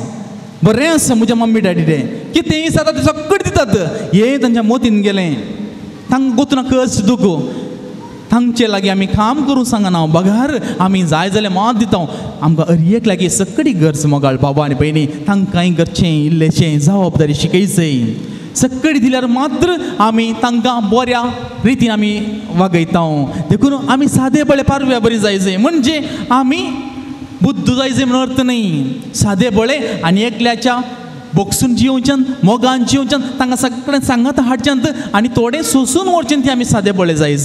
A: म्हज्या मम्मी डॅडी रे कितेंय जाता तें सगळें दितात हें तांच्या मोतीन गेलें तांकां गोतून कस दुखो तांचे लागीं आमी काम करूं सांगना बगार आमी जाय जाल्यार मात दिता आमकां हरयेक लागीं सगळी गरज मोगाळ बाबा आनी भयणी तांकांय करचें इल्लेशें जबाबदारी शिकयचें सगळी दिल्यार मात्र आमी तांकां बऱ्या रितीन आमी वागयता देखून आमी सादेपळे पारव्या बरी जाय म्हणजे आमी बुद्ध जाय म्हणून अर्थ न्ही सादेपळे आनी एकल्याच्या बोगसून जिवच्यान मोगान जिवच्यान तांकां सगळें सांगात हाडच्यांत आनी थोडें सोंसून व्हरचें तें आमी सादेपळे जाय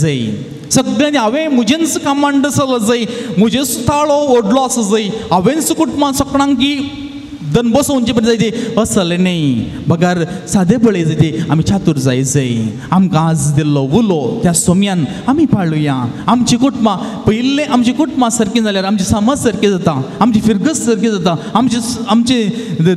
A: सगळ्यांनी हांवें म्हजेंच कामांड जालो जाय म्हजेच ताळो व्हडलो आसा जाय हांवेंच कुटुंबां सगळ्यांक की दन बसोवचे बरें जाय तें असलें न्ही बगार सादेपळे जाय तें आमी चातूर जाय आमकां आज दिल्लो उलो त्या सोम्यान आमी पाळुया आमची कुटुंबां पयिल्ले आमची कुटुंबां सारकीं जाल्यार आमचे समाज सारकें जाता आमची फिरगत सारकी जाता आमचे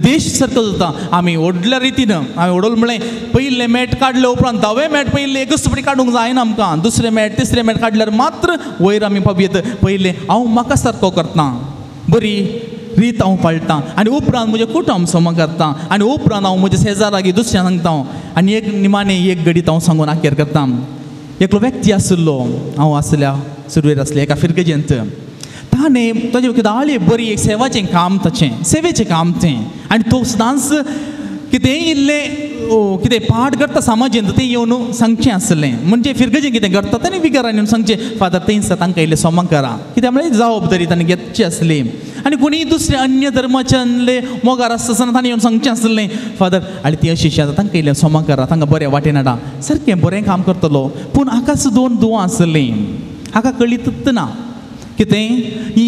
A: देश सारको जाता आमी व्हडल्या रितीन हांवें व्हडलो म्हळें पयिल्लें मॅट काडले उपरांत 10वें मॅट पयिल्लें एकच फावटी काडूंक जायना आमकां दुसरें मॅट तिसरें मॅट काडल्यार मात्र वयर आमी पावयत पयलें हांव म्हाका सारको करता बरी रीत हांव पाळटां आनी उपरांत म्हजें कुटुंब सम करतां आनी उपरांत हांव म्हज्या शेजाराक दुसऱ्या सांगता आनी एक निमाणें एक घडीत हांव सांगून आखेर करता एकलो व्यक्ती आसलो हांव आसल्या सुरवेर आसले एका फिरगजेंत ताणें ताजे कितें बरी एक सेवाचें काम ताचें सेवेचें काम तें आनी तो सदांच कितेंय इल्लें कितें पाठ करता समाजेंत तें येवन सांगचें आसलें म्हणजे फिरगजें कितें करता तेणें विकारान येवन सांगचें फादर तेंच तांकां इल्लें सोमाक करा कित्याक म्हळ्यार जबाबदारी ताणें घेवची आसली आनी कोणीय दुसरे अन्य धर्माच्यानले मोगार आसता आसतना ताणें येवन सांगचें आसलें फादर आनी ती अशी आतां तांकां इल्लें सोमाक करा तांकां बरें वाटेन हाडा सारकें बरें काम करतलो पूण हाका 2 दुआं आसलीं हाका कळीतच ना कितें ही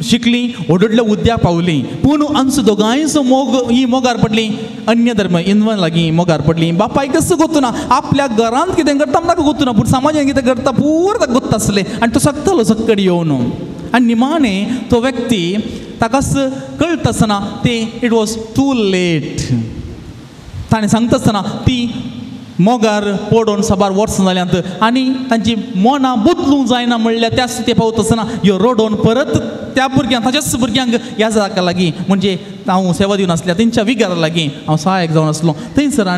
A: शिकलीं व्हडल्या हुद्द्याक पावलीं पूण आमचो दोगांयचो ही मोगार पडली अन्य धर्म इनवन लागीं मोगार पडली बापायक कसो गोतू ना आपल्या घरांत कितें करता म्हाका गोतू ना पूण समाजान कितें करता पूर्ण ताका गोत्ता आसलें आनी तो सांगतालो सक्कडी येवन आनी निमाणें तो व्यक्ती ताकाच कळटा आसतना तें इट वॉज टू लेट ताणें सांगता आसतना ती मोगार पडोवन साबार वर्सां जाल्यांत आनी तांची मनां बदलूंक जायना म्हणल्यार त्या स्थिती पावता आसतना ह्यो रडोवन परत त्या भुरग्यांक ताच्याच भुरग्यांक ह्या जाका लागीं म्हणजे हांव सेवा दिवन आसल्या तेंच्या विगारा लागीं हांव सहायक जावन आसलो थंयसर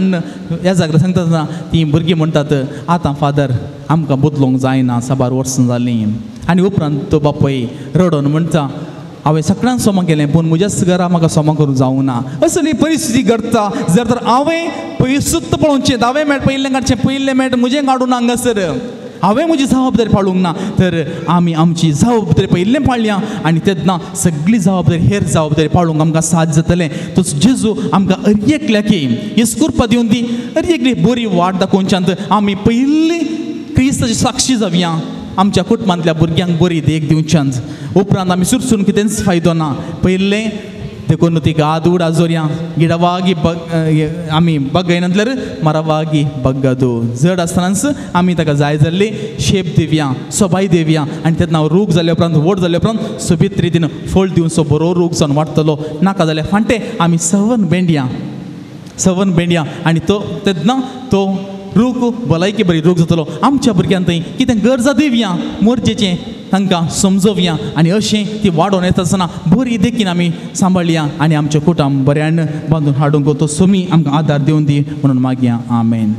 A: ह्या जाग्यार सांगता ती भुरगीं म्हणटात आतां फादर आमकां बदलूंक जायना 6 वर्सां जालीं आनी उपरांत तो बापूय रडोन म्हणटा हांवें सगळ्यांक सोमां केलें पूण म्हज्याच घरा म्हाका सोमां करूंक जावं ना असली परिस्थिती घडटा जर तर हांवें पयसूच पळोवचें दावे मेळ पयलें काडचें पयलें मेळ म्हजें काडून हांगासर हांवें म्हजी जबाबदारी पाळूंक ना तर आमी आमची जबाबदारी पयलें पाळल्या आनी तेन्ना सगळी जबाबदारी हेर जबाबदारी पाळूंक आमकां साथ जातलें तो जेजू आमकां अर्येकल्याकी हीच कृपा दिवन दी अर्येकली बरी वाट दाखोवच्यांत आमी पयलीं क्रिस्ताची साक्षी जावया आमच्या कुटुंबांतल्या भुरग्यांक बरी देख दिवच्यांत उपरांत आमी सुरसून कितेंच फायदो ना पयलें देखून तिका आदूड आजोऱ्या गिडवागी आमी बगयनातल्यार मरवागी बग्गदो जड आसतनाच आमी ताका जाय जाल्ली शेप दिवया सोबाय दिवया आनी तेन्ना रूख जाल्या उपरांत व्हड जाल्या उपरांत सोबीत रितीन फळ दिवन सो बरो रूख जावन वाडटलो नाका जाल्यार फांटे आमी सवन बेंडया आनी तो तेन्ना तो रूख भलायकी बरी रूख जातलो आमच्या भुरग्यांक थंय कितें गरजा दिवया मोरजेचें तांकां समजोवया आनी अशें ती वाडोवन येता आसतना बरी देखीन आमी सांबाळया आनी आमचें कुटुंब बऱ्यान बांदून हाडूंक तो सोमी आमकां आदार दिवन दी म्हणून मागया आमेन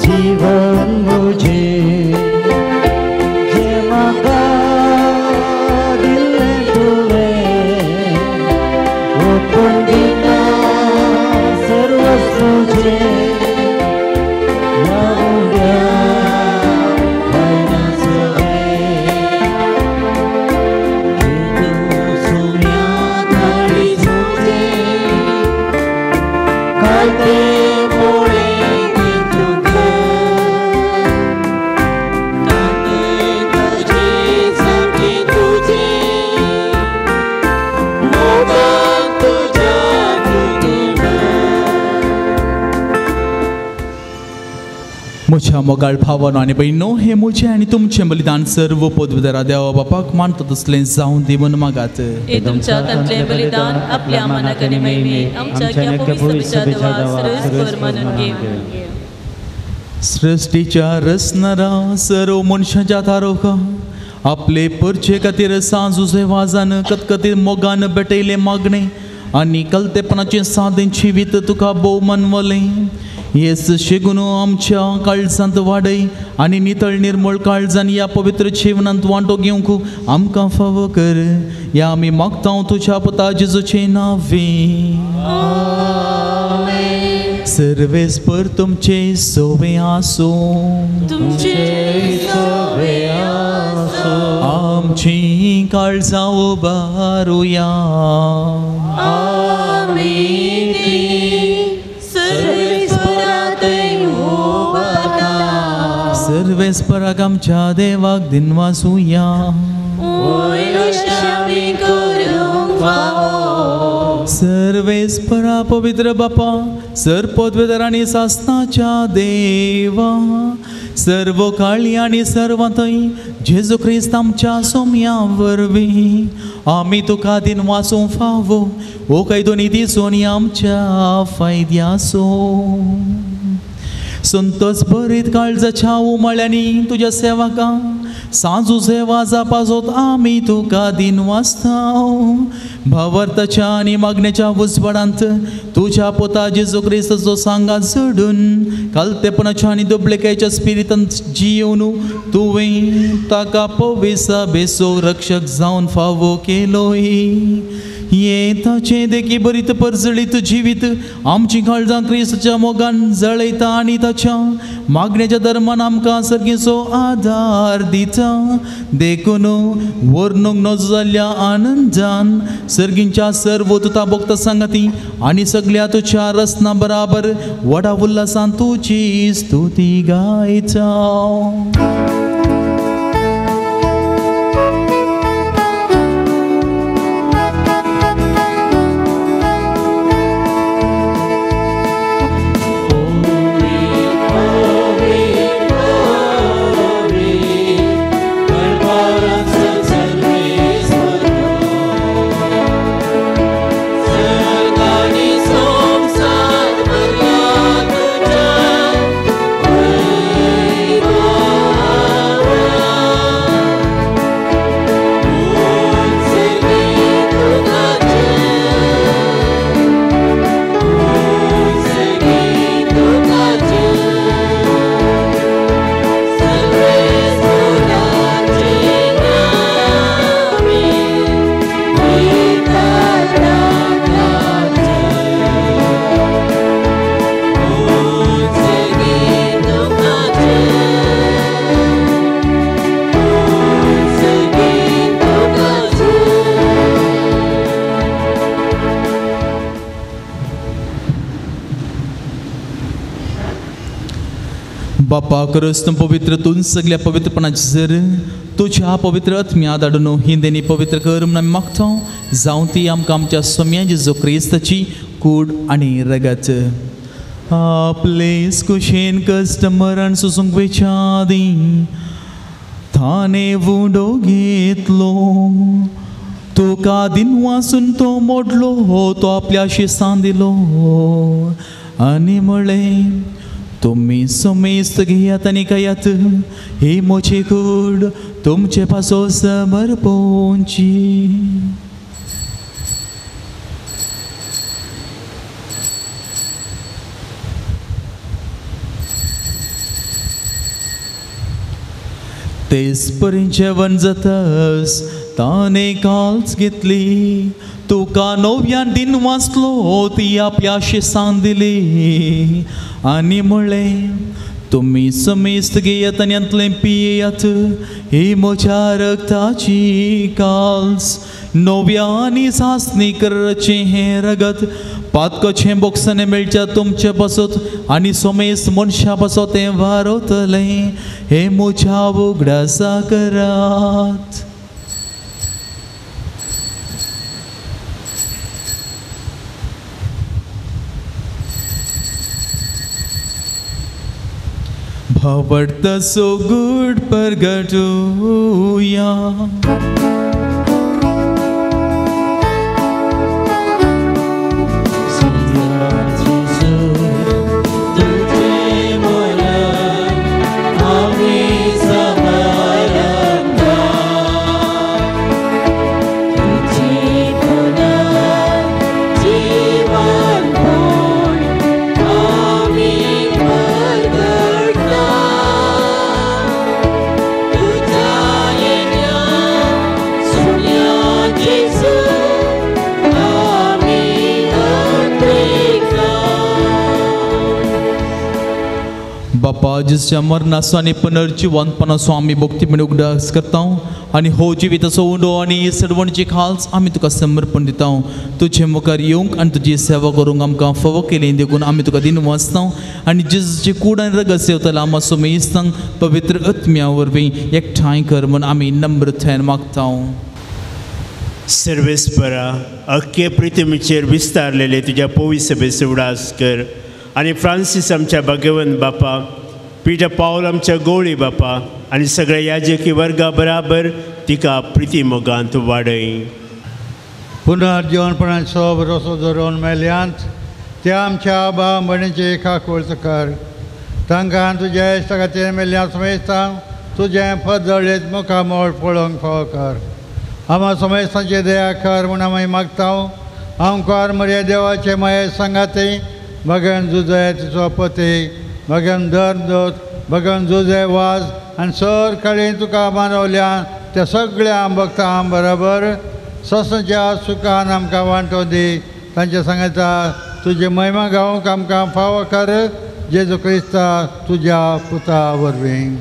C: जीवन मुझे जे म्हाका दिल्लें तुवें ओपून दिता सर्वस्व तुजें
A: म्हज्या मोगाळ भावानो आनी भयणो हे म्हजें आनी तुमचें बलिदान सर्व पदवीदारा देवा बापाक मानता तसलें जावं दी म्हूण मागात
D: हे तुमच्या हातांतलें बलिदान आपल्या मनाक आनी मैमेक आमच्या पवित्र सभेच्या मानून घेवं
A: सृष्टीच्या रचणारा सर्व मनशाच्या तारोका आपले परचे खातीर सांजुजे वाजान कतकतीत मोगान भेटयले मागणे आनी कलतेपणाचें सादें जिवीत तुका भोव मनवलें येस शेगून आमच्या काळजांत वाडय आनी नितळ निर्मळ काळजान ह्या पवित्र जिवनांत वांटो घेवंक आमकां फावो कर या आमी मागता तुज्या पुता जेजूचे नांवे सर्वेस्पर तुमचे सोवे आसो आमची काळजां उबारुया सर्वेस्पराक आमच्या देवाक दिन वासुया सर्वेस्परा पवित्र बापा सर पदवीधर आनी सासनाच्या देवा सर्व काळी आनी सर्वांतय जेजू क्रिस्त आमच्या सोम्या वरवीं आमी तुका दिन वाचूंक फावो ओ काय दोनी दिसोनी आमच्या फायद्यासो संतोष बरीत काळजाच्या उमळ्यांनी तुज्या सेवकां सांजू सेवा जापाजोत आमी तुका दिन वाचताव भावार्थाच्या आनी मागणेच्या उजवाडांत तुज्या पोता जेजू क्रिस्ताचो सांगात जडून कालतेपणाच्या आनी दुबळेकायेच्या स्पिरितांत जियोवन तुवें ताका पविसा बेसो रक्षक जावन फावो केलोय ये ताचे देखी बरीत परजळीत जिवीत आमची काळजां क्रिस्ताच्या मोगान जळयता आनी ताच्या मागणेच्या धर्मान आमकां सर्गेचो आदार दिता देखून वर्णूंक नजो जाल्ल्या आनंदान सर्गींच्या सर्व तुता भोगता सांगाती आनी सगळ्या तुज्या रसना बराबर व्हडा उल्हासान तुजी स्तुती गायता
B: Oh
A: बापा खरंच तूं पवित्रतून सगळ्या पवित्रपणाची जर तुझ्या पवित्र आत्म्या धाडून ही देणी पवित्र कर म्हूण आमी मागता जावं ती आमकां आमच्या स्वाम्या जेजू क्रिस्ताची कूड आनी रगत आपले कुशेन कश्ट मरण सोसूंक वेचादी ताणे वुडो घेतलो तुका दिन वासून तो मोडलो तो आपल्या शिसान दिलो आनी म्हळें तुम्ही समेस्त घेयात आनी खायात ही मोची कूड तुमचे पासो समर्पणची तेच पर्यंत जेवण जाताच ताणे काल्स घेतली तुका नव्यान दिन वाचलो ती आपल्या शिसान दिली आनी म्हळें तुम्ही समेस्त घेयात आनी अंतलें पियेयात ही म्हज्या रगताची काल्स नव्या आनी सासणी करचें हें रगत पातकोचें बोक्साने मेळच्या तुमचे बसत आनी समेस्त मनशा बसत तें वारवतलें हे म्हज्या उगडासा करात भावडता सो गुड परगटूया बापा जिसच्या मरणाचो आनी पुनर्जिवंतपणाचो आमी भक्तीपणे उगडास करता आनी हो जिविताचो उंडो आनी सडवणची खाल्स आमी तुका समर्पण दिता तुजे मुखार येवंक आनी तुजी सेवा करूंक आमकां फावो केलें देखून आमी तुका दिन वाचता आनी जिसची कूड आनी रगत सेवतला आमकां समेस्तांक पवित्र आत्म्या वरवीं एकठांय कर म्हूण आमी नम्रतायेन मागता
F: सर्वेस्परा अख्खे पृथ्वीचेर विस्तारलेले तुज्या पवित्र सभेचो उडास कर आनी फ्रांसीस आमच्या भाग्यवंत बापा पिटर पावल आमच्या गवळी बापा आनी सगळ्या याजकी वर्गा बराबर तिका प्रिती मोगान तूं वाडय
G: पुनर्जीवनपणाचो भरोसो धरून मेल्यांत त्या आमच्या आबा भणीचे खाकोळच कर तांकां तुज्या इश्टा खातीर मेल्ल्या समेस्तांक तुजें पद जळेत मुखामोळ पळोवंक फावो कर आमा समेस्तांची दया कर म्हूण आमी मागता आमकां मरे देवाचे माये सांगाती भगवान जुजे तिचो पती भगवान धर्मदूत भगवान जुजे वाज आनी सर कडेन तुका मानवल्या त्या सगळ्या भक्तां बरोबर ससाच्या सुखान आमकां वांटो दी तांचे सांगता तुजी महिमा गावंक आमकां फावो कर जेजू क्रिस्ता तुज्या पुता वरवीं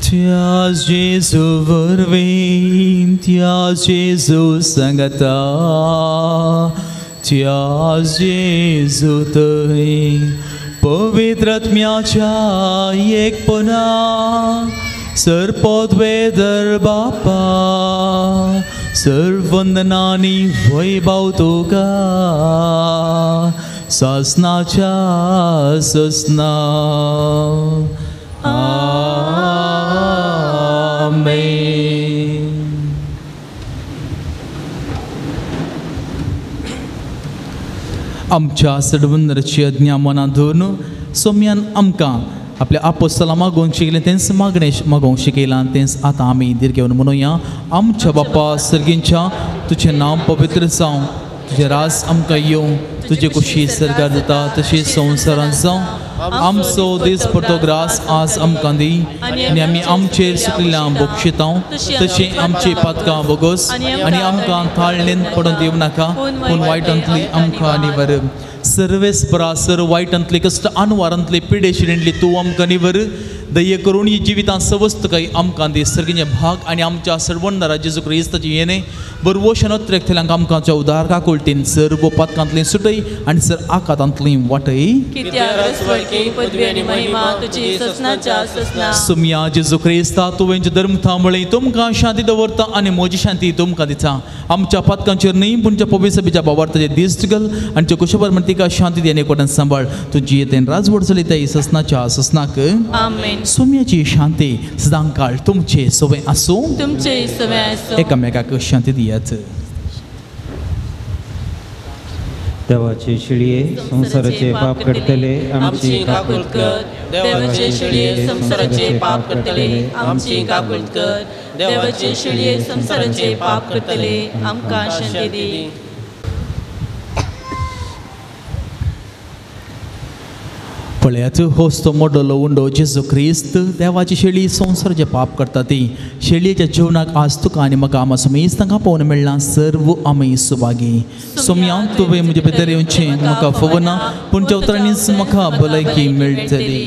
A: त्या जेजू वरवीं त्या जेजू सांगता त्या जेजू थंय पवित्र आत्म्याच्या एकपणा सरपद वेदर बापा सर्वंदनानी वैभव तुका सासनाच्या ससना आमेन. आमच्या सडवंदराची आज्ञा मनात धरून सोम्यान आमकां आपल्या आपोस्तलां मागोवंक शिकलें तेंच मागोवंक शिकयलां तेंच आतां आमी दिर्घेवन म्हणुया. आमच्या बापा सर्गींच्या तुजें नांव पवित्र जावं तुजें रास आमकां येवं तुजे कुशी सरकार जाता तशी संवसारांत जावं. आमचो दीस पडटो ग्रास आज आमकां दी आनी आमी आमचेर सुकलेल्यां बक्षिता तशें आमची पातकां बोगोस आनी आमकां ताळणेन पडून दिवं नाका पूण वायटांतली आमकां निवर. सर्वेस्परासर वायटांतले कश्ट आनवारांतले पिडेशिरेंतली तूं आमकां निवर दये करून ही जिवितां सवस्त काही आमकां दे सर्गीचे भाग आनी आमच्या सर्वंडरा जेजू क्रिस्ताची येणे बरवो शनोत्रेक आमकांच्या उदार काकुळटीन सर वो पातकांतली सुटय आनी सर आकातांतली वाटय सुमया जेजू क्रिस्ता तुवेंचे धर्म थांबळी तुमकां शांती दवरता आनी म्हजी शांती तुमकां दिता आमच्या पातकांचेर न्ही पूण पवित्र सभेच्या भावार्थाचे दिश्ट घाल आनी त्या कुशबर म्हणटिका शांती देणे कोटान सांबाळ तुजी येतेन राजवट चलयता ससनाच्या ससनाक
D: आमेन
A: सोम्याची शांती सदांकाळ तुमचे सवय आसूं
D: तुमचे सवय आसूं
A: एकामेकाक शांती दियात
B: देवाचे शिळये संसाराचे पाप करतले आमची काकूळ कर
D: देवाचे शिळये संसाराचे पाप करतले आमची काकूळ कर देवाचे शिळये संसाराचे पाप करतले आमकां शांती दी
A: पळयात होच तो मोडलो उंडो जेजू क्रिस्त देवाची शेळी संसाराचे पाप करता ती शेळयेच्या जीवनाक आज तुका आनी म्हाका आमा समेज तांकां पावून मेळना सर्व आमी सुभागी सोम्या तुवें म्हजे भितर येवचें म्हाका फवना पूण त्या उतरांनीच म्हाका भलायकी मेळटली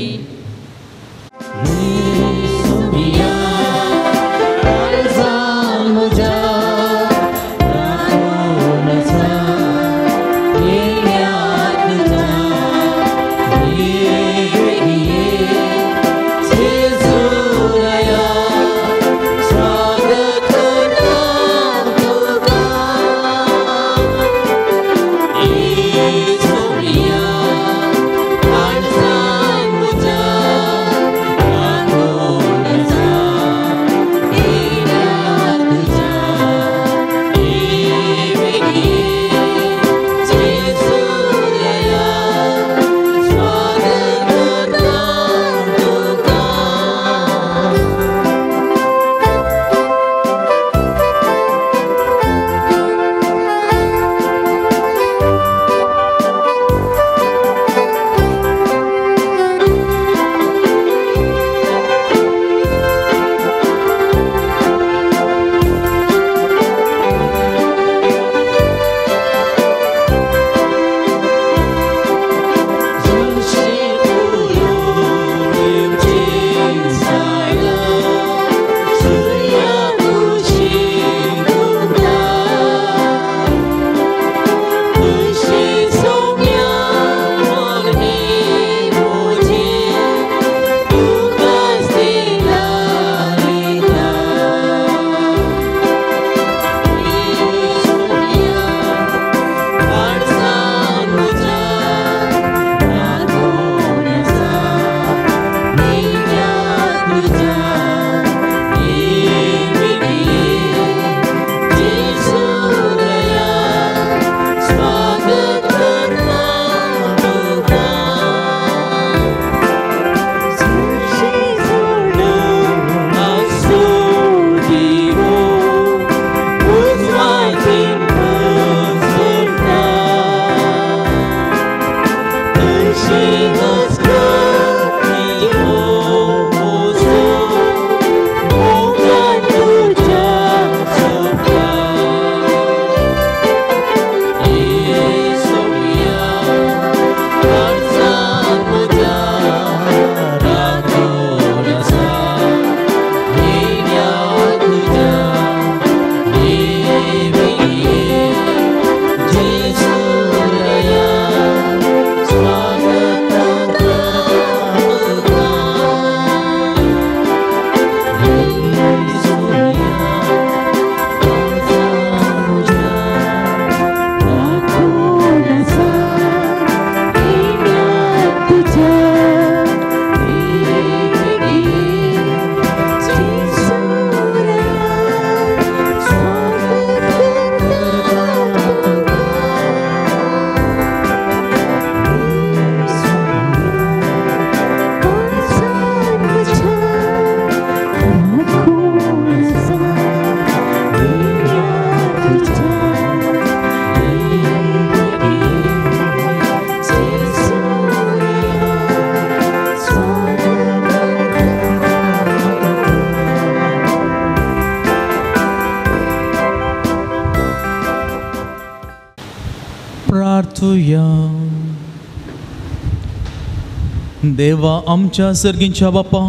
A: देवा आमच्या सर्गींच्या बापा,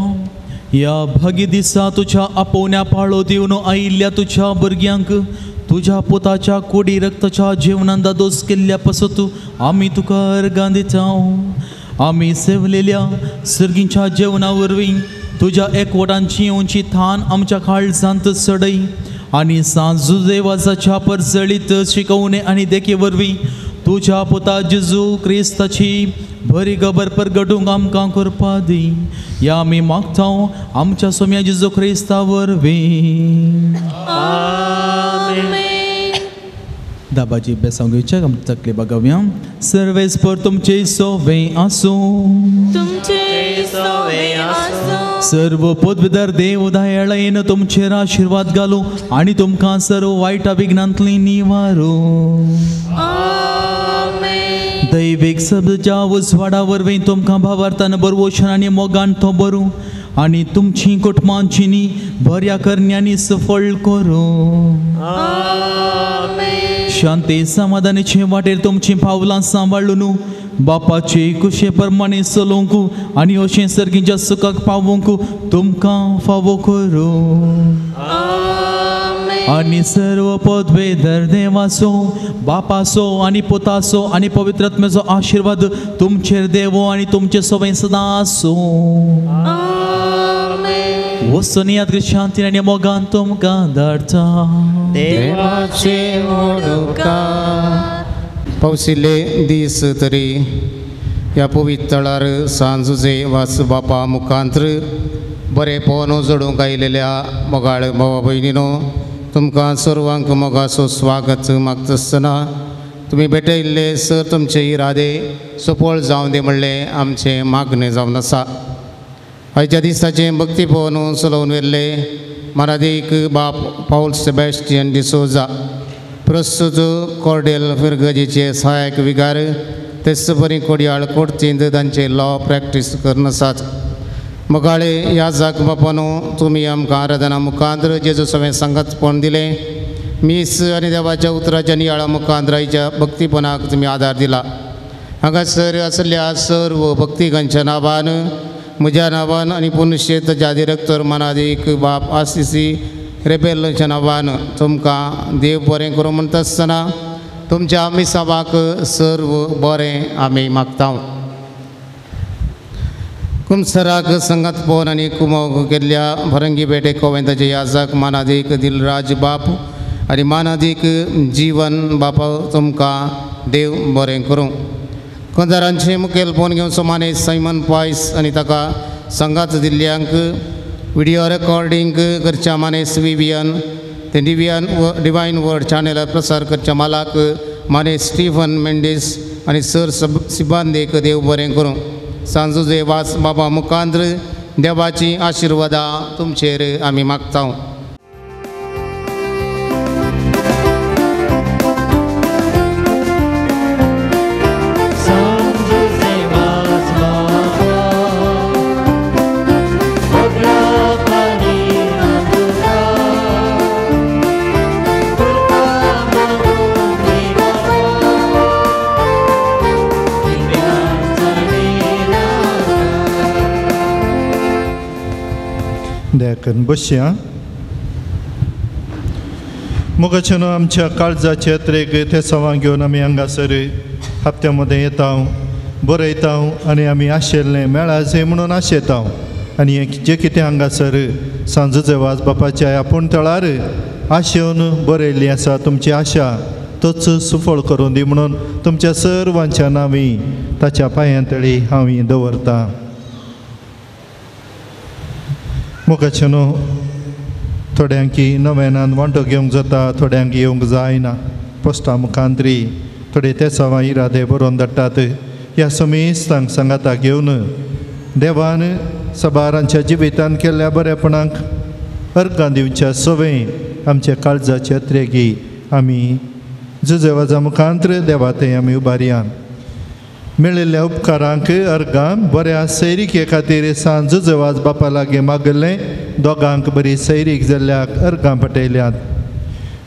A: या भागी दिसा तुझ्या आपोवण्या पाळो दिवन आयिल्ल्या तुझ्या भुरग्यांक तुझ्या पुताच्या कोडी रक्ताच्या जेवणान दोस केल्ल्या पासत आमी तुका अर्गां दिता. आमी सेवलेल्या सर्गींच्या जेवणा वरवीं तुझ्या एकवटांची उंची थान आमच्या काळजांत सडय आनी सांजू देवाच्या परजळीत शिकवणे आनी देखे वरवीं तुझ्या पुता जेजू क्रिस्ताची बरी खबर परगटूंक आमकां करपा दी. या आमी मागता आमच्या सोम्या जेजू क्रिस्ता वरवीं. दाबाजी बेसांगेच्या तकले बघाव्या. सर्वेस्पर तुमचे सोवे आसूं,
D: तुमचे सोवे आसूं.
A: सर्व पदवीधर देव दयाळेन तुमचेर आशीर्वाद घालूं आनी तुमकां सर्व वायटा विघ्नांतली निवारो. दैवीक सब्जा उजवाडा वरवीं तुमकां भावार्थान बरवोशन आनी मोगान तो बरूं आनी तुमची कुटुंबांची नी बऱ्या करण्यांनी सफळ करूं. शांती समाधानाचे वाटेर तुमची पावलां सांबाळून बापाचे कुशे प्रमाणे चलोवंक आनी अशें सर्गीच्या सुखाक पावोवंक तुमकां फावो करूं. आनी सर्व पदवेधर देवाचो बापाचो आनी पुताचो आनी पवित्र आत्म्याचो आशीर्वाद तुमचेर देवो आनी तुमचे सवय सदां आसूं. वचून याद शांती आनी मोगान तुमकां धाडटा.
B: देवाचे पावसिल्ले दीस तरी ह्या पवित्र तळार सांजुचे वास बापा मुखांत्र बरे पोवन जोडूंक आयिल्ल्या मोगाळ भावा भयणीनो, तुमकां सर्वांक मोगाचो स्वागत मागता आसतना तुमी भेटयिल्ले सर तुमचे इरादे सफळ जावं दी म्हणलें आमचें मागणें जावन आसा. आयच्या दिसाचें भक्ती पवन चलोवन व्हेल्ले मानादीक बाप पाऊल सेबॅस्टियन डिसोजा, प्रस्तुत कॉर्डेल फिरगजीचे सहायक विगार तेच बरी कोडयाळ कोर्तींत तांचे लॉ प्रॅक्टीस करन आसात. मोगाळे ह्या जाग बापानो, तुमी आमकां आराधना मुखांत्र जेजू सवें सांगतपण दिलें. मीस आनी देवाच्या उतराच्या नियाळा मुखांत्र आयच्या भक्तीपणाक तुमी आदार दिला. हांगासर आसल्या सर्व भक्तिकांच्या नांवान, म्हज्या नांवान आनी पुनशेताच्या डिरेक्टर मानादीक बाप आसिसी रेबेलच्या नांवान तुमकां देव बरें करूं म्हणटा आसतना तुमच्या मिसावाक सर्व बरें आमी मागता. कुमसराक संगत पोवन आनी कुमोग केल्ल्या भरंगी बेटे कोवेंताचे याजक मानादीक दिलराज बाप आनी मानादीक जीवन बाप तुमकां देव बरें करूं. कंदारांचे मुखेलपण घेवन सोमाने सैमन पायस आनी ताका संगात दिल्ल्यांक व्हिडिओ रेकॉर्डिंग करच्या मानेस विवियन ते डिवायन वर्ड चॅनलार प्रसार करच्या मालाक माने स्टीफन मेंडीस आनी सर सिबांदेक देव बरें करूं. सांजुजे वास बाबा मुखांत्र देवाची आशिर्वादां तुमचेर आमी मागता.
H: देखन बसया. मुखाच्यान आमच्या काळजाचे यात्रेक ते सवां घेवन आमी हांगासर हप्त्या मध्ये येता, बरयता आनी आमी आशेल्लें मेळा जे म्हणून आशेता. आनी जे कितें हांगासर सांजुचे वाज बापाच्या ह्या पुणतळार आशेवन बरयल्ली आसा, तुमची आशा तोच सुफळ करून दी म्हणून तुमच्या सर्वांच्या नांवी ताच्या पांयांतळी हांव दवरतां. मुखाच्यान थोड्यांकी नव्यानान वांटो घेवंक जाता, थोड्यांक येवंक जायना. पोस्टा मुखांत्री थोडे ते सवां इरादे बरोवन धाडटात. ह्या समेस्तांक सांगाता घेवन देवान सबारांच्या जिवितान केल्ल्या बरेपणाक अर्गां दिवच्या सवें आमच्या काळजाचे यात्रेकी आमी जुजेवाजा मुखांत्र देवा थंय आमी उबारया. मेळिल्ल्या उपकारांक अर्गां बऱ्या सैरीके खातीर सांज जुजेवाज बापा लागीं मागलें. दोगांक बरी सैरीक जाल्ल्याक अर्गां पटयल्यात.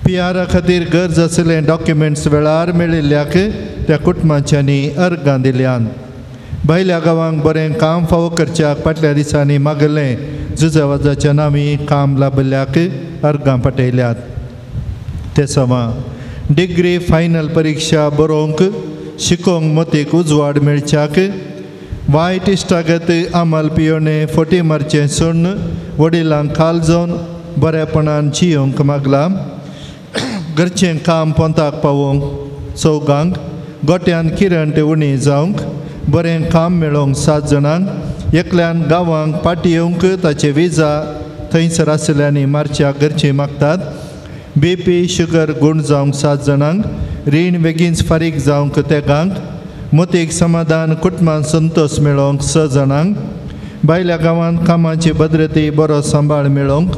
H: पियारा खातीर गरज आसलें डॉक्युमेंट्स वेळार मेळिल्ल्याक त्या कुटुंबाच्यांनी अर्गां दिल्यात. भायल्या गांवांक बरें काम फावो करच्याक फाटल्या दिसांनी मागलें जुजावाजाच्या नांवी काम लाभल्याक अर्गां पाठयल्यात. ते सवां डिग्री फायनल परीक्षा बरोवंक शिकोवंक मतीक उजवाड मेळच्याक वायट इश्टागत अमल पियोने फोटी मारचें सोडून वडिलांक खाल जावन बरेपणान जियोंक मागला. घरचें काम पोंताक पावोवंक चौगांक गोट्यान किरण उणी जावंक बरें काम मेळोवंक 7 जाणांक एकल्यान गांवांक पाटी येवंक ताचे विजा थंयसर आसल्यांनी मारच्याक घरचीं मागतात. BP शुगर गूण जावंक 7 जाणांक रीण बेगीनच फारीक जावंक तेगांक मतीक समाधान कुटुंबान संतोश मेळोवंक 6 जाणांक भायल्या गांवांत कामाची भद्रती बरो सांबाळ मेळोवंक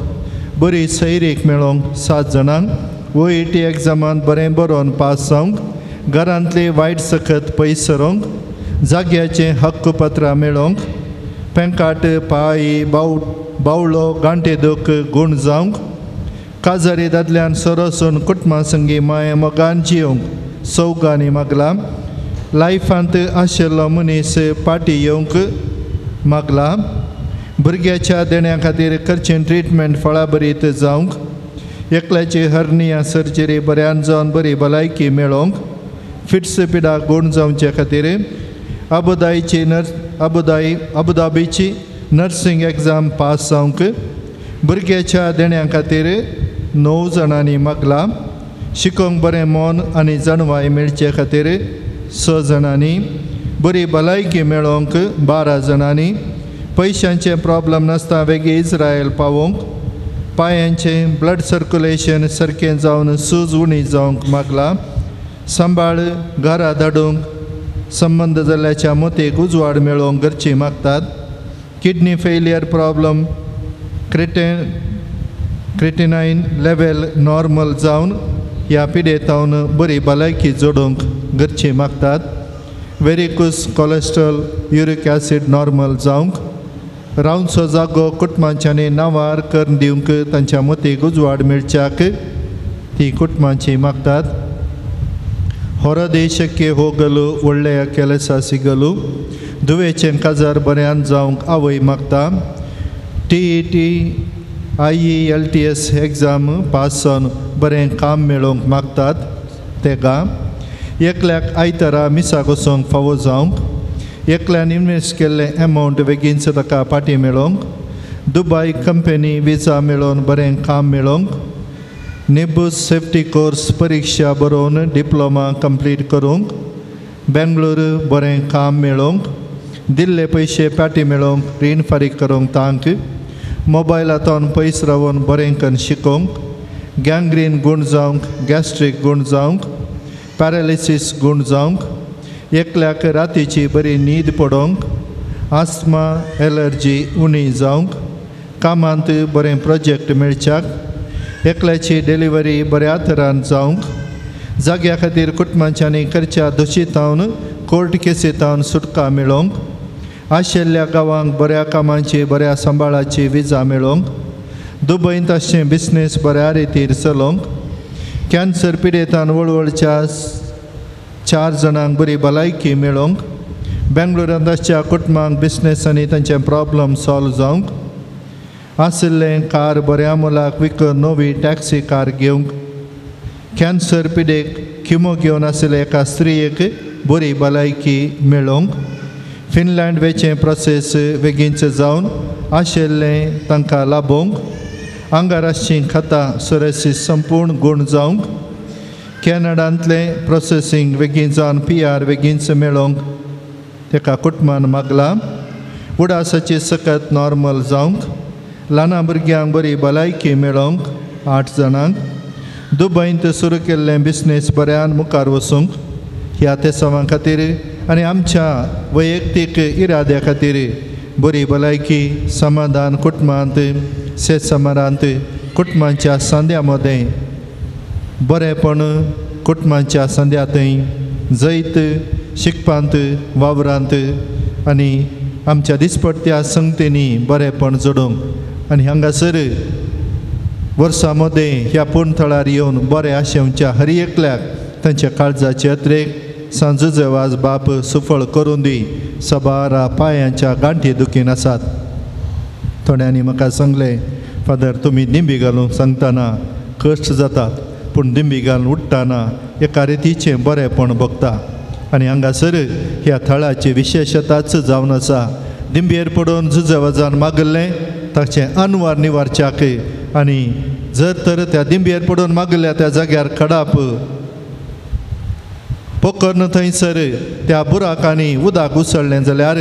H: बरी सैरीक मेळोवंक 7 जाणांक OET एग्जामांत बरें बरोवन पास जावंक घरांतली वायट सखत पयस सरोवंक जाग्याचें हक्कपत्रां मेळोवंक पेंकाट पाळी बावळो गांठेदूक गूण जावंक काजारी दादल्यान सरसून कुटुंबा संगी माये मोगान जियोंक सौगांनी मागला. लायफांत आशिल्लो मनीस पाटी येवंक मागला. भुरग्याच्या देण्या खातीर करचें ट्रिटमेंट फळाबरीत जावंक एकल्याची हर्निया सर्जरी बऱ्यान जावन बरी भलायकी मेळोवंक फिट्स पिडा गूण जावचे खातीर अबुधाबीची नर्सिंग एग्जाम पास जावंक भुरग्याच्या देण्या खातीर 9 जाणांनी मागला. शिकोवंक बरें मोन आनी जणवाय मेळचे खातीर 6 जाणांनी बरी भलायकी मेळोवंक 12 जाणांनी पयशांचे प्रॉब्लेम नासता वेगळी इस्रायल पावोवंक पांयांचें ब्लड सर्क्युलेशन सारकें जावन सूज उणी जावंक मागला. सांबाळ घरा धाडूंक संबंद जाल्ल्याच्या मतीक उजवाड मेळोवंक घरचीं मागतात. Kidney failure problem creatinine level normal जावन ह्या पिडेतावन बरी भलायकी जोडूंक घरचीं मागतात. वेरिकूस कोलेस्ट्रॉल युरीक एसीड नॉर्मल जावंक रावंचो जागो कुटुंबांच्यांनी नांवार करून दिवंक तांच्या मतीक उजवाड मेळच्याक ती कुटुंबांची मागतात. ಹೊರ ದೇಶಕ್ಕೆ ಹೋಗಲು ಒಳ್ಳೆಯ ಕೆಲಸ ಸಿಗಲು ದುವೇಚೆಂ ಕಜಾರ್ ಬರೆಯಾನ್ ಜಾವಂಕ್ ಅವೈ ಮಾಗ್ತಾ. TET IELTS एग्जाम पास जावन बरें काम मेळोवंक मागतात. तेका एकल्याक आयतारा मिसाक वचोंक फावो जावंक एकल्यान इन्वेस्ट केल्ले एमावंट बेगीनच ताका पाटी मेळोवंक दुबय कंपनी विजा मेळोवन बरें काम मेळोवंक नेबूस सेफ्टी कोर्स परीक्षा बरोवन डिप्लोमा कंप्लीट करूंक बेंगळूर बरें काम मेळोवंक दिल्ले पयशे पाटी मेळोवंक रीण फारीक करूंक तांक मोबायलांतून पयस रावन बरें करून शिकोवंक गँग्रीन गूण जावंक गॅस्ट्रीक गूण जावंक पॅरालिसीस गूण जावंक एकल्याक रातीची बरी न्हीद पडोवंक आस्थमा एलर्जी उणी जावंक कामांत बरें प्रोजेक्ट मेळच्याक एकल्याची डिलिव्हरी बऱ्या तरान जावंक जाग्या खातीर कुटुंबांच्यांनी करच्या दोशीतावन कोर्ट केसीतावन सुटका मेळोवंक आशिल्ल्या गांवांक बऱ्या कामांची बऱ्या सांबाळाची विजा मेळोवंक दुबयंत तशें बिझनेस बऱ्या रितीन चलोवंक कॅन्सर पिडेतान वळवळच्या 4 जाणांक बरी भलायकी मेळोवंक बेंगळुरांत आसच्या कुटुंबांक बिझनेसांनी तांचे प्रॉब्लम सॉल्व जावंक आशिल्लें कार बऱ्या मोलाक विकून नवी टॅक्सी कार घेवंक कॅन्सर पिडेक किमो घेवन आशिल्ले एका स्त्रियेक बरी भलायकी मेळोवंक फिनलँड वेचें प्रोसेस बेगीनच जावन आशिल्लें तांकां लाभोवंक आंगाराची खातां सोरेसीस संपूर्ण गूण जावंक कॅनडांतलें प्रोसेसींग बेगीन जावन PR बेगीनच मेळोवंक तेका कुटुंबान मागला. उडासाची सकत नॉर्मल जावंक ल्हान भुरग्यांक बरी भलायकी मेळोवंक 8 जाणांक दुबयंत सुरू केल्लें बिझनेस बऱ्यान मुखार वचूंक ह्या तेसावां खातीर आनी आमच्या वैयक्तीक इराद्या खातीर बरी भलायकी समाधान कुटुंबांत शेत समारांत कुटुंबांच्या सांद्या मदें बरेंपण कुटुंबांच्या सांद्या थंय जैत शिकपांत वावरांत आनी आमच्या दिसपट्ट्या संगतींनी बरेंपण जोडूंक आनी हांगासर वर्सां मदें ह्या पुणथळार येवन बरें आशेवच्या हर एकल्याक तांच्या काळजाचे यात्रेक सांजुजे वाज बाप सुफळ करून दी सबारा पांयांच्या गांठी दुखीन आसात. थोड्यांनी म्हाका सांगले फादर तुमी दिंबी घालूंक सांगतना कश्ट जातात पूण दिंबी घालून उठ्ठाना एका रितीचें बरेंपण भोगता आनी हांगासर ह्या थळाची विशेशताच जावन आसा. दिंबयेर पडून जुजवाजान मागल्लें ताचें अनवार निवारच्याक आनी जर तर त्या दिंबयेर पडून मागल्या त्या जाग्यार खडाप पोकर्न थंयसर त्या बुराकांनी उदक उसळ्ळें जाल्यार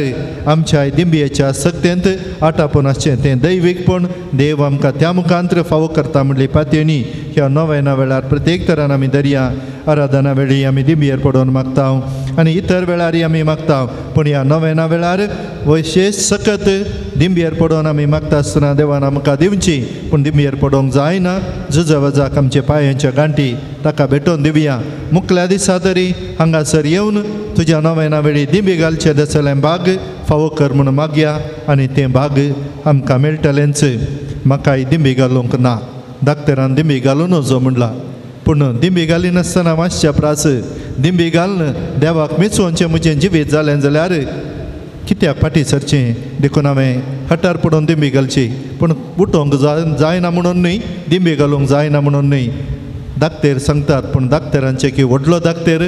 H: आमच्या दिंबयेच्या सक्तेंत आटापून आसचें तें दैवीकपण देव आमकां त्या मुखांत्र फावो करता म्हणली पातयेनी ह्या नोवेना वेळार प्रत्येक तरान आमी दर्या आराधना वेळी आमी दिंबयेर पडून मागता आनी इतर वेळारय आमी मागता. पूण ह्या नोवेना वेळार विशेश सकत दिंबयेर पडून आमी मागता आसतना देवान आमकां दिवची पूण दिंबयेर पडोवंक जायना. जुजवाजाक आमचे पांयांच्या गांठी ताका भेटोवन दिवया. मुखल्या दिसा तरी हांगासर येवन तुज्या नोवेना वेळी दिंबी घालचे दसलें भाग फावो कर म्हूण मागया आनी तें भाग आमकां मेळटलेंच. म्हाकाय दिंबी घालूंक ना धाकटेरान दिंबी घालून वचो म्हणला पूण दिंबी घाली नासतना मातशें प्रास दिंबी घालन देवाक मेचोवचें म्हजें जिवीत जालें जाल्यार कित्याक फाटीं सरचें देखून हांवें हटार पडून दिंबी घालची पूण उठोवंक जायना म्हणून न्हय दिंबी घालूंक जायना म्हणून न्हय. धाकटेर सांगतात पूण धाकटेरांचे की व्हडलो धाकटेर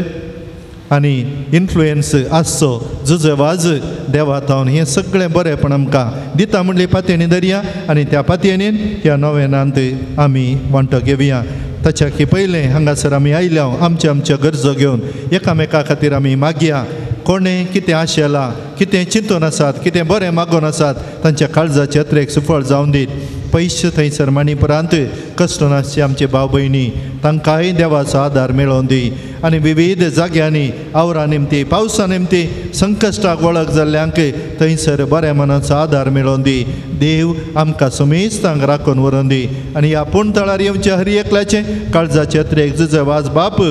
H: आनी इन्फ्लुयन्स आसचो जुजवाज देवातावन हें सगळें बरेंपण आमकां दिता म्हणली पातयेनी दर्या आनी त्या पातयेनीन ह्या नोवेनांत आमी वांटो घेवया. ताच्या की पयलें हांगासर आमी आयल्या आमच्या गरजो घेवन एकामेका खातीर आमी मागया. कोणें कितें आशेलां कितें चिंतून आसात कितें बरें मागून आसात तांच्या काळजाचे यात्रेक सुफळ जावन दीत. पयशे थंयसर माणिपुरांत कश्ट नासचे आमचे भाव भयणी तांकांय देवाचो आदार मेळोवन दी आनी विविध जाग्यांनी आवरा निमती पावसा निमती संकश्टाक वळख जाल्ल्यांक थंयसर बऱ्या मनाचो आदार मेळोवन दी. देव आमकां समेस्तांक राखून व्हरून दी आनी ह्या पुणतळार येवचे हर एकल्याचे काळजाचे यात्रेक जुजवाज बाप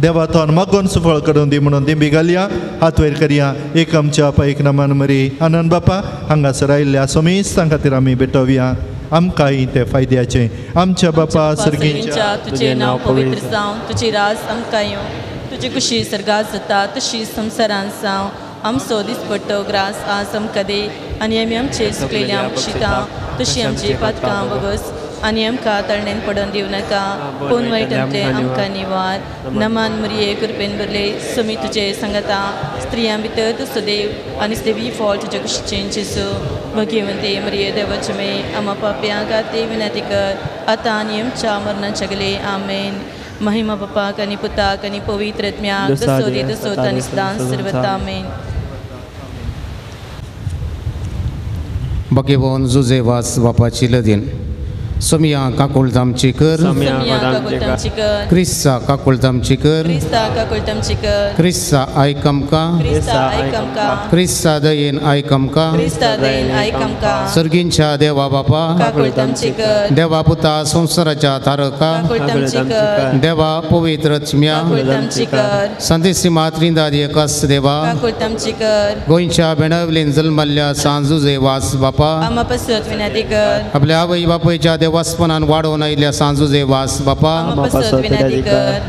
H: देवातान मागोन सुफळ करून दी म्हणून दिंबी घालया. हात वयर करया. एक आमच्या एक नमान मरी आनंद बापा हांगासर आयिल्ल्या समेस्तां खातीर आमी भेटोवया. आमकांय ते फायद्याचें. आमच्या बापा सर्गीच्या
D: तुजें नांव पवित्र जावं तुजी रास आमकां येवं तुजी कुशी सर्गास जाता तशी संवसारांत जावं. आमचो दिसपट्टो ग्रास आज आमकां दे आनी आमी आमचे सुकलेल्या शिता तशी आमची पातकां बगस आनी आमकां तळणेन पडोवन दिवं नाका पूण वायटांतले आमकां निवार. नमान मरिये कृपेन भरले समी तुजे सांगता स्त्रियां भितर तूं सदैव आनी सेवी फॉल तुजे कुशीचें जेजू भगिवंते मरिये देवाचे मे आमा पाप्यां खातीर विनंती कर आतां आनी आमच्या मरणाच्या गेले आमेन. महिमा बापाक आनी पुताक आनी पवित्र आत्म्याक दसोत आनी सदां सर्वदा आमेन.
B: भगिवोन जुजे वास बापाची लदीन सोमिया काकुळतामची कर क्रिस्ता काकुळतामची कर क्रिस्ता आयकमका क्रिस्ता दयेन आयकमका सर्गींच्या देवा बापा देवा पुता संसाराच्या तारका देवा पवित्र आत्म्या संदेशी मात्रिंदाद एकस देवा गोंयच्या बेणवलीन जल्मल्ल्या सांजुजे वास बापा आपल्या आवय बापयच्या देवास्पनान वाडोवन आयिल्ल्या सांजुजे वास बापा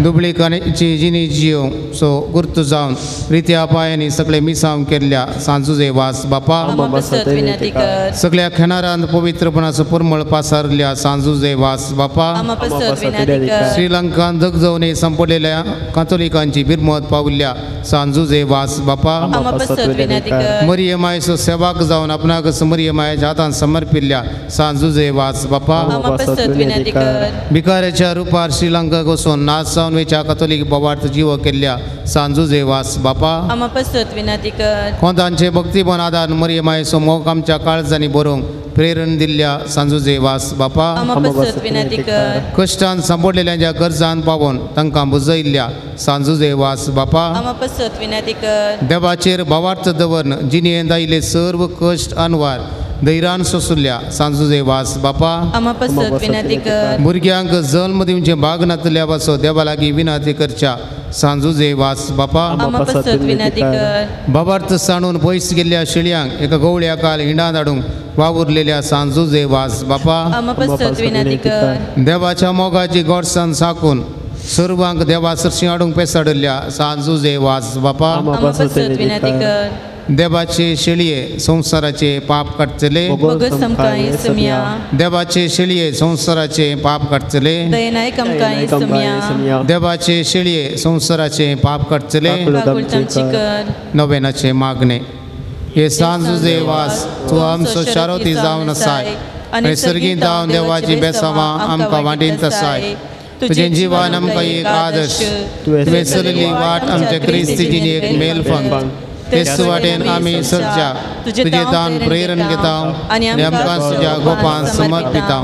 B: दुबळीकाची जिनी जियो सो गुर्त जावन रित्या पायांनी सगळे मिसांव केल्ल्या सांजुजे वास बापा सगळ्या खेणारांत पवित्रपणाचो परमळ पासारल्या सांजुजे वास बापा श्रीलंकान दगजवणे संपलेल्या कातोलिकांची बिरमत पावल्या सांजुजे वास बापा मरिये मायेचो सेवाक जावन आपणाक मरिये मायेच्या हातान समर्पिल्ल्या सांजुजे वास बापा भिकाऱ्याच्या रुपार श्रीलंकाक वचून नाच जावन वेच्या कातोलीक बोवार्थ जीव केल्ल्या सांजुजे वास बापा कोंतांचे भक्तीपण आदार मरिये मायेचो मोग आमच्या काळजांनी बरोवंक प्रेरण दिल्ल्या सांजुजे वास बापा कश्टान सांपडलेल्या गरजान पावोन तांकां बुजयल्ल्या सांजुजे वास बापा देवाचेर भावार्थ दवरन जिणेंत आयिल्ले सर्व कश्ट अनवार धैर्यान सोंसुल्ल्या सांजुजे वास बापा भुरग्यांक जल्म दिवचे भाग नातल्या पासो देवा लागीं विनंती करच्या सांजुजे वास बापा भावार्थ सांडून पयस गेल्ल्या शेळयांक एका गवळ्या काल हिंडात हाडूंक वावुरलेल्या सांजुजे वास बापा देवाच्या मोगाची गोडसाण साकून सर्वांक देवा सरशी हाडूंक पेसाडल्या सांजुजे वास बापा
D: आमकां विनंती कर
B: देवाचे शेळये संसाराचे पाप काडचले
D: बोगस आमकां इसमिया
B: देवाचे शेळये संसाराचे पाप काडचले
D: दयनायक आमकां इसमिया
B: देवाचे शेळये संसाराचे पाप काडचले
D: काकुळतांची कर
B: नवेनाचे मागणे हे सांजुजे वास तू आमचो शारोती जावन आसाय आनी सर्गीत जावन देवाची बेसावां आमकां वांटीत आसाय तुझे जीवन आमकां एक आदर्श तुवें चलिल्ली वाट आमच्या क्रिस्तीची एक मेलफंग तेच वाटेन आमी सज्जा तुझे दान प्रेरण घेता आनी आमकां तुज्या गोपान समर्पिता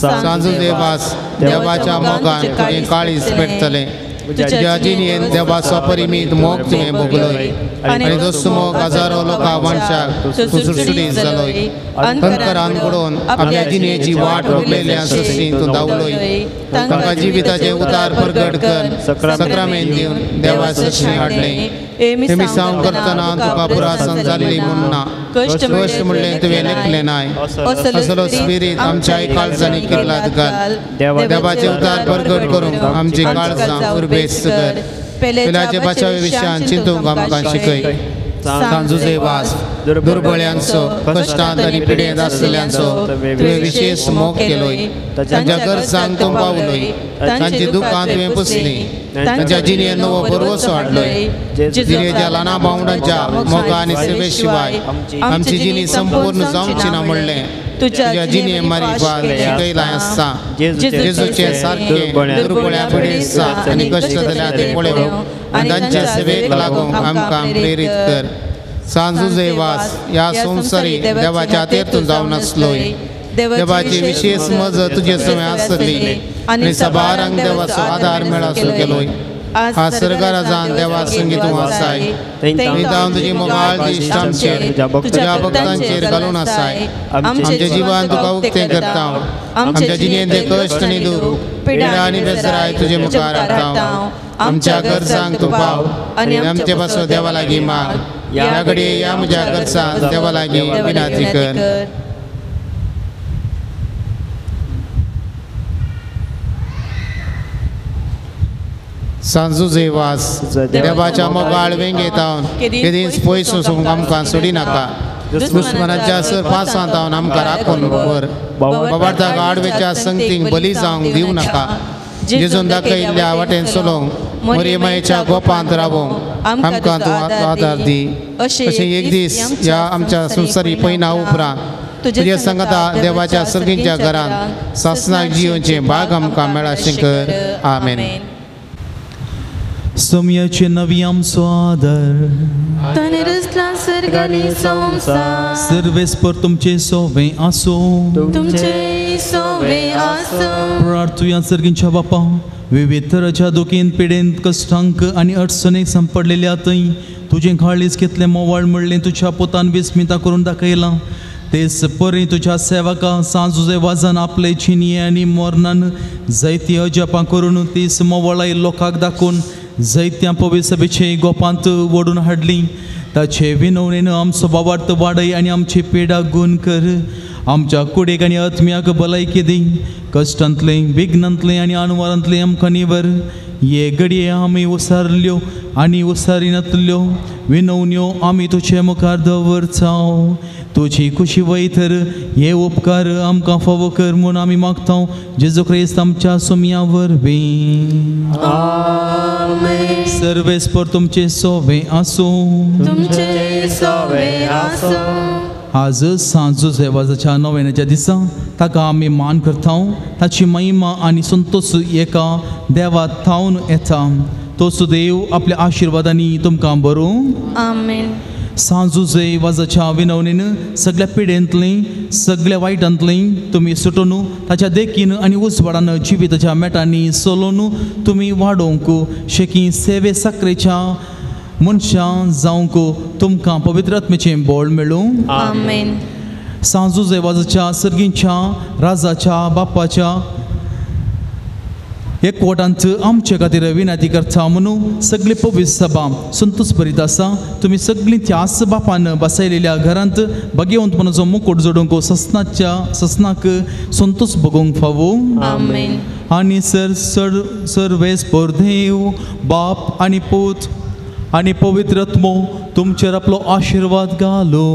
B: सांजुजे वास देवाच्या मोगान तुजें काळीज पेटतलें तुज्या जिणेन देवाचो परिमीत मोग तुवें भोगलोय आनी दोस मोग हजारो लोकां मनशाक तूं सुटसुटीत जालोय अंतरान बुडोवन आपल्या जिणेची वाट भोगलेल्या सृश्टी तूं धांवलोय तांकां जिविताचें उतार प्रगट कर सक्रामेंत दिवन देवा सृश्टी हाडलें तेमी सावन करतना तुका पुरासन जाल्ली म्हूण ना कश्ट म्हणलें तुवें लेखलें नाय असलो स्पिरीत आमच्या काळजांनी किल्लात घाल देवाचें उतार प्रगट करूंक आमची काळजां उर्बेस्त कर पिलाचे बचावे विशयान चिंतूंक आमकां शिकय सांजुजे वास दुर्बळ्यांचो कश्टांत आनी पिडेंत आसलेल्यांचो तुवें विशेश मोग केलोय तांच्या गरजांक तूं पावलोय तांची दुखां तुवें पुसलीं तांच्या जिणेन नवो परवसो हाडलोय जिणेच्या ल्हाना भावंडांच्या मोगा आनी सेवे शिवाय आमची जिणी संपूर्ण जावची ना म्हणलें तुज्या जिणे मारिफात शिकयलां आसता जेजूचे सारके दुर्बळ्या पिडेस्त आनी कश्ट जाल्या ते पळय आनी तांच्या सेवेक लागूंक आमकां प्रेरीत कर सांजुजे वास ह्या संवसारी देवाच्या हातेर जावन आसलोय देवाची विशेष मजत तुजे सवय आसतली आनी सबारांक देवाचो आदार मेळासो केलोय आज सर्गराजान देवा संगीत तूं आसाय थंय जावन तुजी मोगाळ दिश्ट आमचेर तुज्या भक्तांचेर घालून आसाय आमचें जिवन तुका उक्तें करता आमच्या जिणेन ते कश्ट आनी दूख पिडा आनी बेसराय तुजे मुखार हाडटा आमच्या गरजांक तूं पाव आनी आमचे पासो देवा लागीं माग ह्या घडये ह्या म्हज्या गरजांक देवा लागीं विनंती कर सांजुजे वास देवाच्या मोगाळ वेंगेत हांव केदींच पयस वचूंक आमकां सोडी नाका दुस्मनाच्या सरपासांत हांव आमकां राखून व्हर बाबार्थाक आडवेच्या संगतीक बली जावंक दिवं नाका जेजून दाखयल्ल्या वाटेन चलोवंक मरियमायेच्या गोपांत रावोंक आमकां तूं आदार दी अशें एक दीस ह्या आमच्या संवसारी पैना उपरांत तुजे संगता देवाच्या सर्गीच्या घरांत सासणाक जियोचें भाग आमकां मेळाशें कर आमेन
A: सोम्याचे नवी आमचो आदर
D: ताणे रचला सर्गानी संसार
A: सर्वेस्पर तुमचे सोवे आसो
D: तुमचे सोवे आसो
A: प्रार्थुया सर्गींच्या बापा विविध तराच्या दुखीन पिडेंत कश्टांक आनी अडचणीक सांपडलेल्या थंय तुजें काळीज कितलें मोवाळ म्हणलें तुज्या पोतान विस्मिता करून दाखयलां तेच परी तुज्या सेवका सांजुजे वाजान आपले चिनये आनी मोरनान जायती अजापां करून तीच मोवळाय लोकांक दाखोवन जायत्या पवित्र सभेचे गोपांत ओडून हाडली ताचे विनवणेन आमचो बाबार्थ वाडय आनी आमची पिडा गूण कर आमच्या कुडेक आनी आत्म्याक भलायकी दी कश्टांतले विघ्नांतले आनी अनवरांतले आमकां निवर ये घडये आमी उसारल्यो आनी उसारिनातल्यो विनवण्यो आमी तुजे मुखार दवरचाव तुजी खुशी वयतर हे उपकार आमकां फावो कर म्हूण आमी मागता जेजू क्रिस्त आमच्या सुमया वरवीं
D: आमेन
A: सर्वेस्पर तुमचे सोवे आसो
D: तुमचे सोवे आसो
A: आज सांजुजे वाजाच्या नोवेनाच्या दिसा ताका आमी मान करता ताची महिमा आनी संतोष एका देवा थावन येता तो सुदेव आपल्या आशिर्वादांनी तुमकां बरो
D: आमेन
A: सांजुजे वाजाच्या विनवणेन सगळ्या पिडेंतली सगळ्या वायटांतली तुमी सुटून ताच्या देखीन आनी उजवाडान जिविताच्या मेटांनी चलोवन तुमी वाडोवंक शेकी सेवे साखरेच्या मनशां जावंक तुमकां पवित्र आत्मेचें बळ मेळूं
D: आमेन
A: सांजुजे वाजाच्या सर्गीच्या राजाच्या बापाच्या एकवटांत आमचे खातीर विनंती करता म्हणून सगळी पवित्र सभा संतोष भरीत आसा तुमी सगळीं त्याच बापान बसयलेल्या घरांत भाग्यवंतपणाचो मुकुट जोडूंक ससनाक संतोष भोगूंक फावो
D: आमेन.
A: आनी सर्वेस्पर देव बाप आनी पूत आनी पवित्र आत्मो तुमचेर आपलो आशीर्वाद घालो.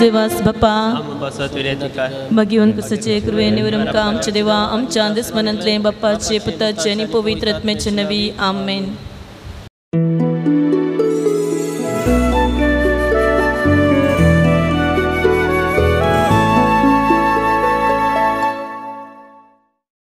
D: देवास बापा भगवंत सचे कृपेनेवरम का आमचे देवा आमच्या दिसमनांतले बाप्पाचे पुताचे आणि पवित्र आत्म्याचे नवी आमेन.